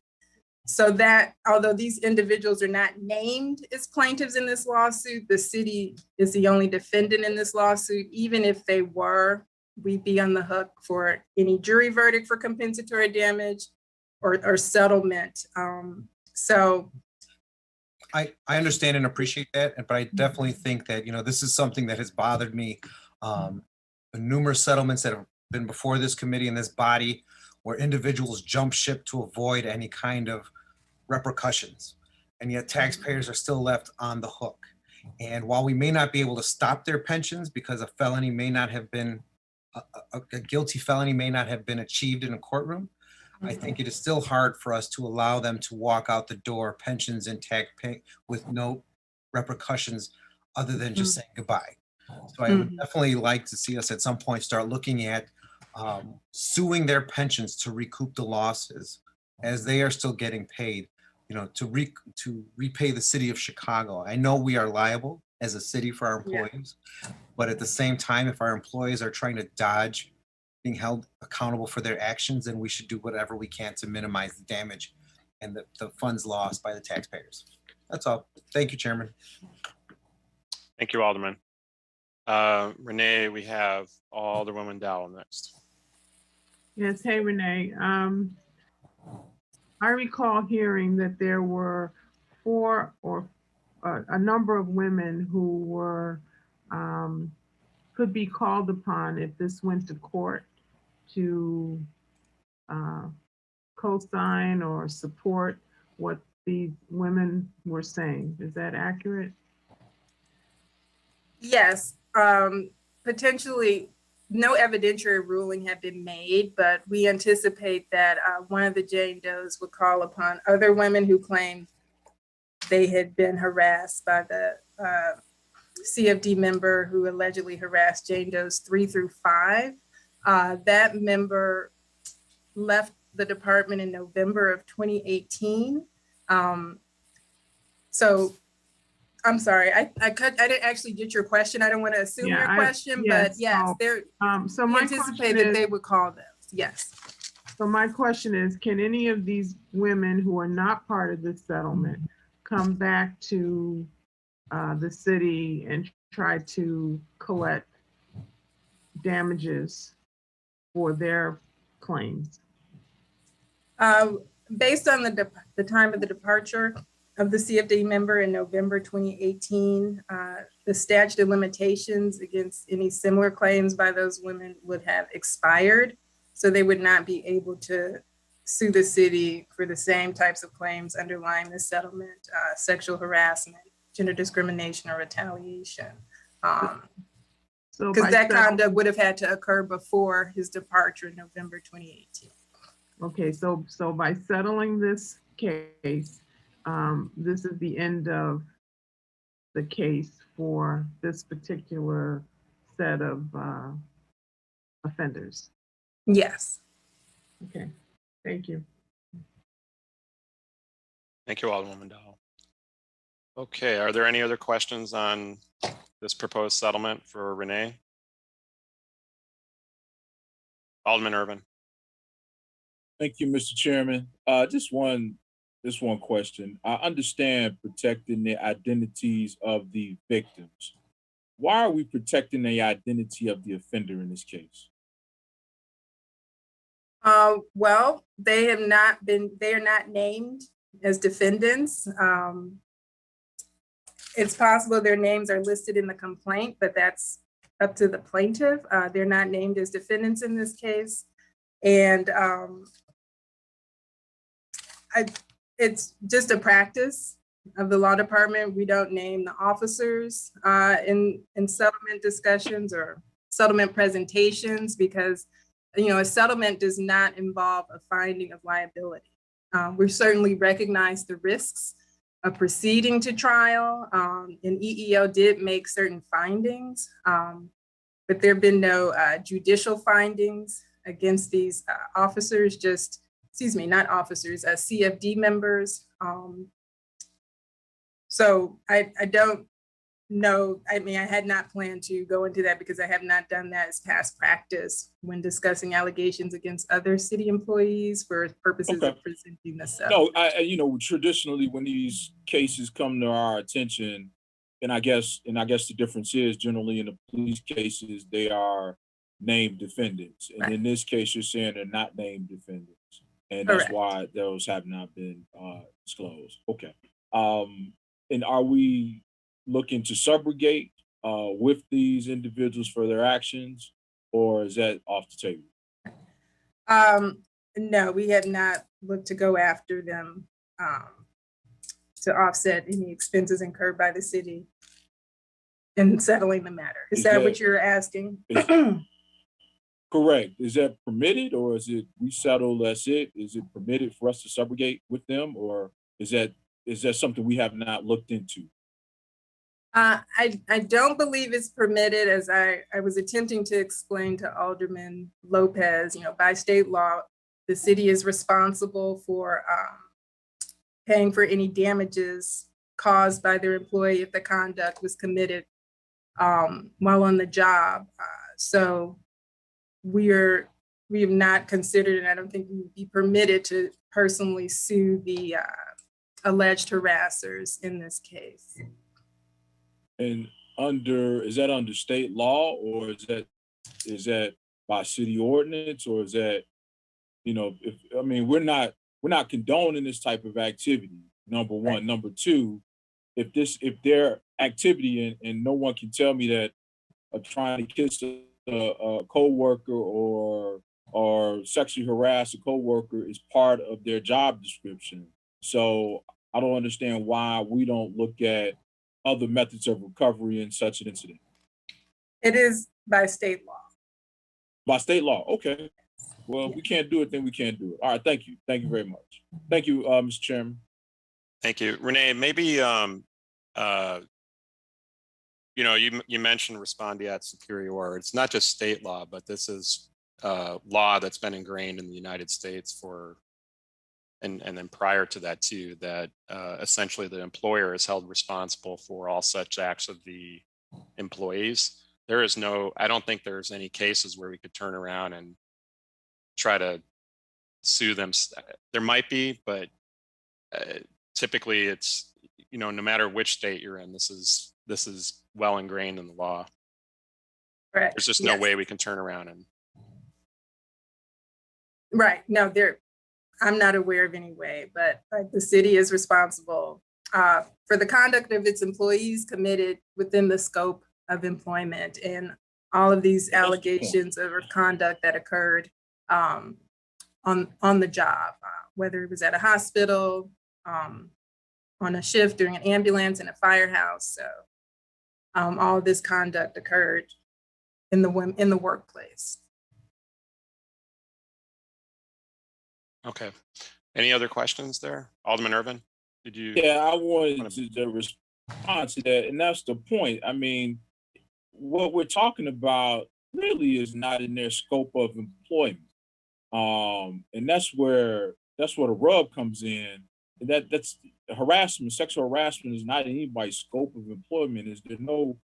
So that although these individuals are not named as plaintiffs in this lawsuit, the city is the only defendant in this lawsuit. Even if they were, we'd be on the hook for any jury verdict for compensatory damage or settlement. So I understand and appreciate that, but I definitely think that, this is something that has bothered me. Numerous settlements that have been before this committee and this body where individuals jump ship to avoid any kind of repercussions, and yet taxpayers are still left on the hook. And while we may not be able to stop their pensions because a felony may not have been, a guilty felony may not have been achieved in a courtroom, I think it is still hard for us to allow them to walk out the door, pensions intact, pay with no repercussions other than just saying goodbye. So I would definitely like to see us at some point start looking at suing their pensions to recoup the losses as they are still getting paid, to repay the city of Chicago. I know we are liable as a city for our employees, but at the same time, if our employees are trying to dodge being held accountable for their actions, then we should do whatever we can to minimize the damage and the funds lost by the taxpayers. That's all. Thank you, Chairman. Thank you, Alderman. Renee, we have Alderwoman Dowell next. Yes, hey, Renee. I recall hearing that there were a number of women who were could be called upon if this went to court to co-sign or support what these women were saying. Is that accurate? yes, potentially no evidentiary ruling had been made, but we anticipate that one of the Jane Does would call upon other women who claimed they had been harassed by the CFD member who allegedly harassed Jane Does 3 through 5. That member left the department in November of 2018. So I'm sorry, I didn't actually get your question. I don't want to assume your question, but yes, so we my anticipate question that is, they would call those. Yes. so my question is, can any of these women who are not part of this settlement come back to the city and try to collect damages for their claims? Based on the time of the departure of the CFD member in November 2018, the statute of limitations against any similar claims by those women would have expired. So they would not be able to sue the city for the same types of claims underlying the settlement, sexual harassment, gender discrimination, or retaliation. Because that conduct would have had to occur before his departure in November 2018. Okay, so by settling this case, this is the end of the case for this particular set of offenders. Yes. Okay, thank you. Thank you, Alderwoman Dow. Okay, are there any other questions on this proposed settlement for Renee? Alderman Irvin. Thank you, Mr. Chairman. Just one question. I understand protecting the identities of the victims. Why are we protecting the identity of the offender in this case? Well, they are not named as defendants. It's possible their names are listed in the complaint, but that's up to the plaintiff. They're not named as defendants in this case. And it's just a practice of the law department. We don't name the officers in settlement discussions or settlement presentations because, a settlement does not involve a finding of liability. We certainly recognize the risks of proceeding to trial, and EEO did make certain findings, but there have been no judicial findings against these officers, not officers, CFD members. So I don't know. I mean, I had not planned to go into that because I have not done that as past practice when discussing allegations against other city employees for purposes of presenting the settlement. No, traditionally when these cases come to our attention, and I guess the difference is generally in the police cases, they are named defendants. And in this case, you're saying they're not named defendants. And that's why those have not been disclosed. Okay. And are we looking to subrogate with these individuals for their actions, or is that off the table? No, we have not looked to go after them to offset any expenses incurred by the city in settling the matter. Is that what you're asking? Correct. Is that permitted, or is it we settle, that's it? Is it permitted for us to subrogate with them, or is that something we have not looked into? I don't believe it's permitted, as I was attempting to explain to Alderman Lopez. By state law, the city is responsible for paying for any damages caused by their employee if the conduct was committed while on the job. So we have not considered, and I don't think we would be permitted to personally sue the alleged harassers in this case. And is that under state law, or is that by city ordinance, or is that, we're not condoning this type of activity, number one. Number two, if their activity, and no one can tell me that trying to kiss a coworker or sexually harass a coworker is part of their job description. So I don't understand why we don't look at other methods of recovery in such an incident. It is by state law. By state law, okay. Well, if we can't do it, then we can't do it. All right, thank you. Thank you very much. Thank you, Mr. Chairman. Thank you. Renee, maybe, you mentioned respondeat superior. It's not just state law, but this is law that's been ingrained in the United States for, and then prior to that too, that essentially the employer is held responsible for all such acts of the employees. There is no, I don't think there's any cases where we could turn around and try to sue them. There might be, but typically it's, you know, no matter which state you're in, this is well ingrained in the law. Right. There's just no way we can turn around and. Right. No, I'm not aware of any way, but the city is responsible for the conduct of its employees committed within the scope of employment, and all of these allegations of conduct that occurred on the job, whether it was at a hospital, on a shift during an ambulance, in a firehouse. So all of this conduct occurred in the workplace. Okay. Any other questions there? Alderman Irvin, did you? Yeah, I wanted to respond to that. And that's the point. I mean, what we're talking about really is not in their scope of employment. And that's where the rub comes in. That's harassment, sexual harassment is not in anybody's scope of employment. Is there no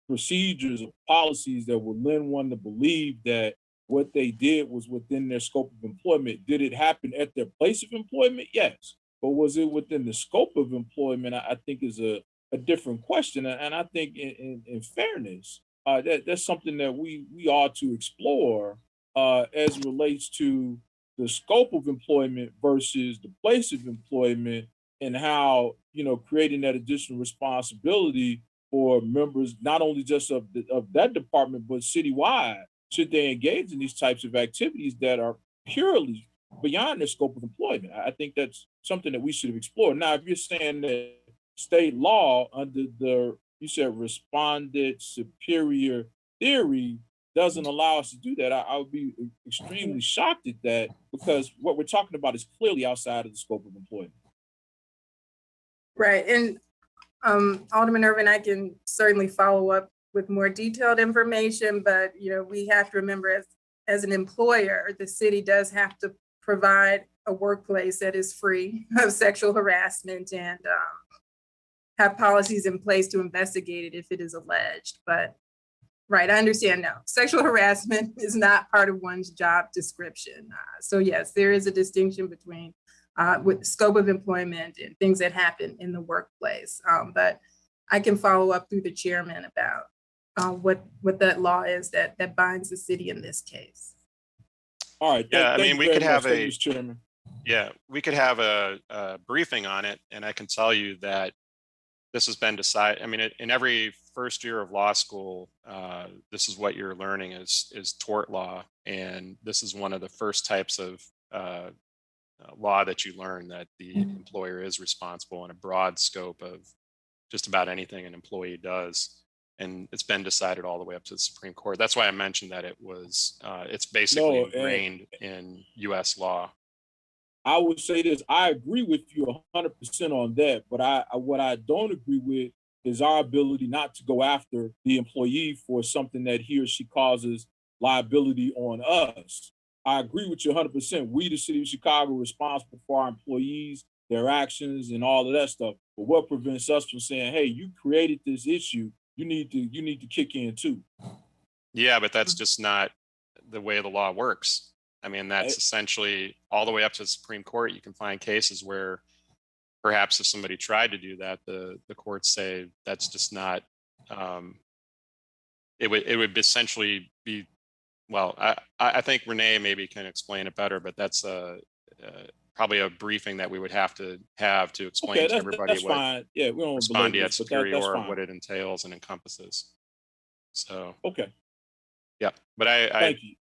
procedures or policies that would lend one to believe that what they did was within their scope of employment? Did it happen at their place of employment? Yes. But was it within the scope of employment? I think is a different question. And I think in fairness, that's something that we ought to explore as it relates to the scope of employment versus the place of employment, and how, you know, creating that additional responsibility for members, not only just of that department, but citywide, should they engage in these types of activities that are purely beyond their scope of employment. I think that's something that we should have explored. Now, if you're saying that state law under you said respondent superior theory doesn't allow us to do that, I would be extremely shocked at that, because what we're talking about is clearly outside of the scope of employment. Right. And Alderman Irvin, I can certainly follow up with more detailed information, but we have to remember, as an employer, the city does have to provide a workplace that is free of sexual harassment and have policies in place to investigate it if it is alleged. But right, I understand now. Sexual harassment is not part of one's job description. So yes, there is a distinction between with scope of employment and things that happen in the workplace. But I can follow up through the chairman about what that law is that binds the city in this case. All right. Yeah, I mean, we could have a briefing on it, and I can tell you that this has been decided. I mean, in every first year of law school, this is what you're learning is tort law, and this is one of the first types of law that you learn, that the employer is responsible in a broad scope of just about anything an employee does. And it's been decided all the way up to the Supreme Court. That's why I mentioned that it's basically ingrained in US law. I would say this, I agree with you 100% on that, but what I don't agree with is our ability not to go after the employee for something that he or she causes liability on us. I agree with you 100%. We, the city of Chicago, are responsible for our employees, their actions, and all of that stuff. But what prevents us from saying, hey, you created this issue, you need to kick in too? Yeah, but that's just not the way the law works. I mean, that's essentially all the way up to the Supreme Court. You can find cases where perhaps if somebody tried to do that, the courts say that's just not, it would essentially be, well, I think Renee maybe can explain it better, but that's probably a briefing that we would have to explain to everybody what respondeat superior, what it entails and encompasses. So, okay. Yeah, but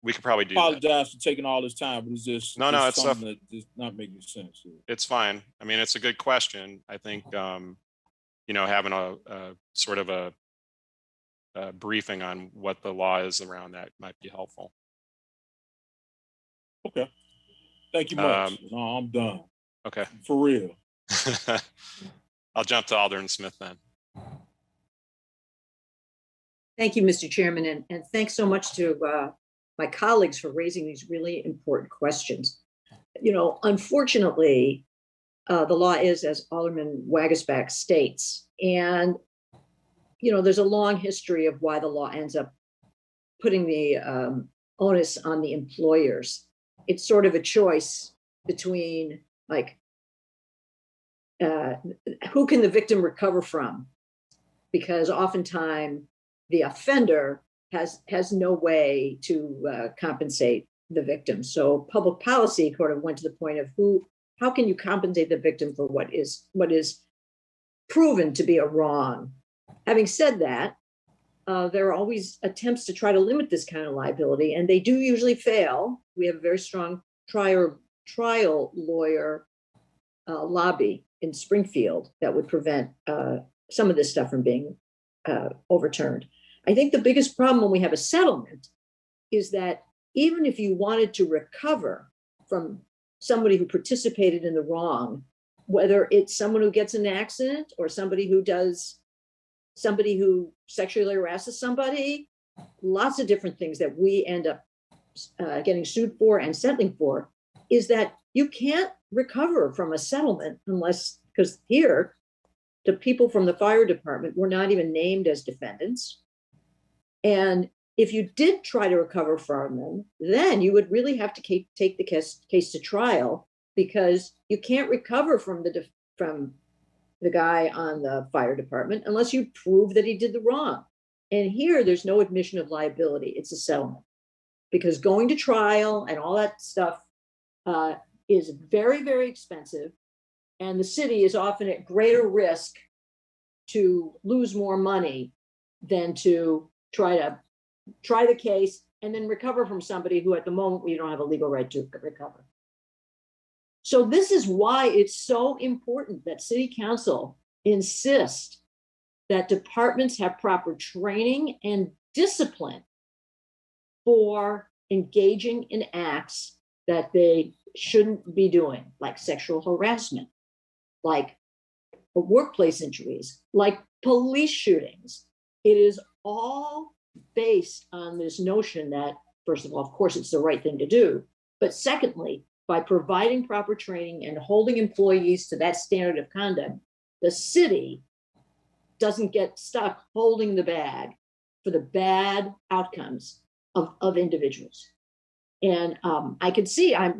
we could probably do apologize for taking all this time, but it's just it's something that is not making sense. It's fine. I mean, it's a good question. I think having a sort of a briefing on what the law is around that might be helpful. Okay. Thank you much. No, I'm done. Okay. For real. I'll jump to Alderman Smith then. Thank you, Mr. Chairman, and thanks so much to my colleagues for raising these really important questions. Unfortunately, the law is, as Alderman Wagasback states, and there's a long history of why the law ends up putting the onus on the employers. It's sort of a choice between who can the victim recover from? Because oftentimes the offender has no way to compensate the victim. So public policy sort of went to the point of how can you compensate the victim for what is proven to be a wrong? Having said that, there are always attempts to try to limit this kind of liability, and they do usually fail. We have a very strong trial lawyer lobby in Springfield that would prevent some of this stuff from being overturned. I think the biggest problem when we have a settlement is that even if you wanted to recover from somebody who participated in the wrong, whether it's someone who gets in an accident or somebody who sexually harasses somebody, lots of different things that we end up getting sued for and settling for, is that you can't recover from a settlement because here, the people from the fire department were not even named as defendants. And if you did try to recover from them, then you would really have to take the case to trial, because you can't recover from the guy on the fire department unless you prove that he did the wrong. And here, there's no admission of liability. It's a settlement, because going to trial and all that stuff is very, very expensive. And the city is often at greater risk to lose more money than to try the case and then recover from somebody who at the moment you don't have a legal right to recover. So this is why it's so important that City Council insist that departments have proper training and discipline for engaging in acts that they shouldn't be doing, like sexual harassment, like workplace injuries, like police shootings. It is all based on this notion that, first of all, of course, it's the right thing to do. But secondly, by providing proper training and holding employees to that standard of conduct, the city doesn't get stuck holding the bag for the bad outcomes of individuals. And I could see, I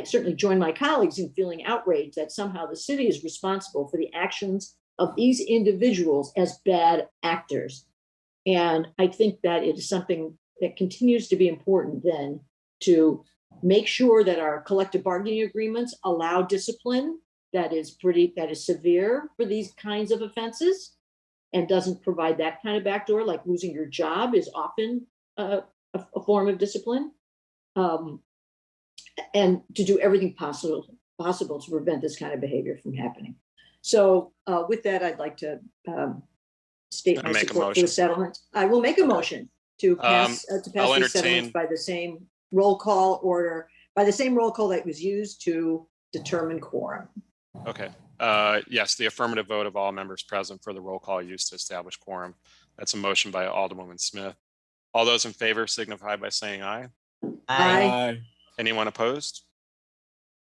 certainly join my colleagues in feeling outraged that somehow the city is responsible for the actions of these individuals as bad actors. And I think that it is something that continues to be important then to make sure that our collective bargaining agreements allow discipline that is severe for these kinds of offenses and doesn't provide that kind of backdoor, like losing your job is often a form of discipline, and to do everything possible to prevent this kind of behavior from happening. So with that, I'd like to state my support for the settlement. I will make a motion to pass these settlements by the same roll call order, by the same roll call that was used to determine quorum. Okay. Yes, the affirmative vote of all members present for the roll call used to establish quorum. That's a motion by Alderwoman Smith. All those in favor signify by saying aye. Aye. Anyone opposed?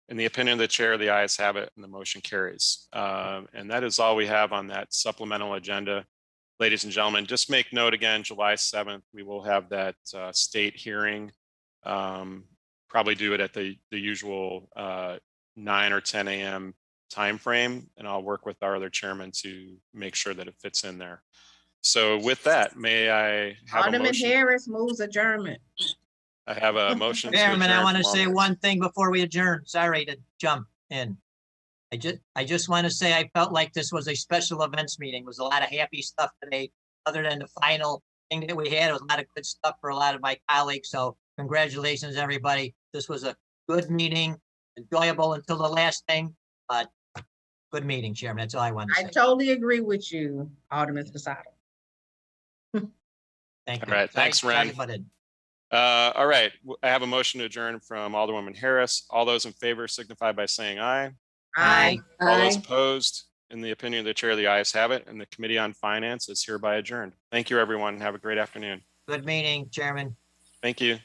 In the opinion of the chair, the ayes have it and the motion carries. And that is all we have on that supplemental agenda. Ladies and gentlemen, just make note again, July 7th, we will have that state hearing. Probably do it at the usual 9 or 10 a.m. timeframe, and I'll work with our other chairman to make sure that it fits in there. So with that, may I have Alderman a motion? Harris moves adjournment. I have a motion. Chairman, I want to say one. one thing before we adjourn. Sorry to jump in. I just want to say I felt like this was a special events meeting. There was a lot of happy stuff today, other than the final thing that we had. It was a lot of good stuff for a lot of my colleagues. So congratulations, everybody. This was a good meeting, enjoyable until the last thing, but good meeting, Chairman. That's all I want to say. I totally agree with you, Alderman Fasano. Thank All right, thanks, Ren. All right, I have a motion to adjourn from Alderwoman Harris. All those in favor signify by saying aye. Aye. All those opposed, in the opinion of the chair, the ayes have it, and the Committee on Finance is hereby adjourned. Thank you, everyone. Have a great afternoon. Good meeting, Chairman. Thank you.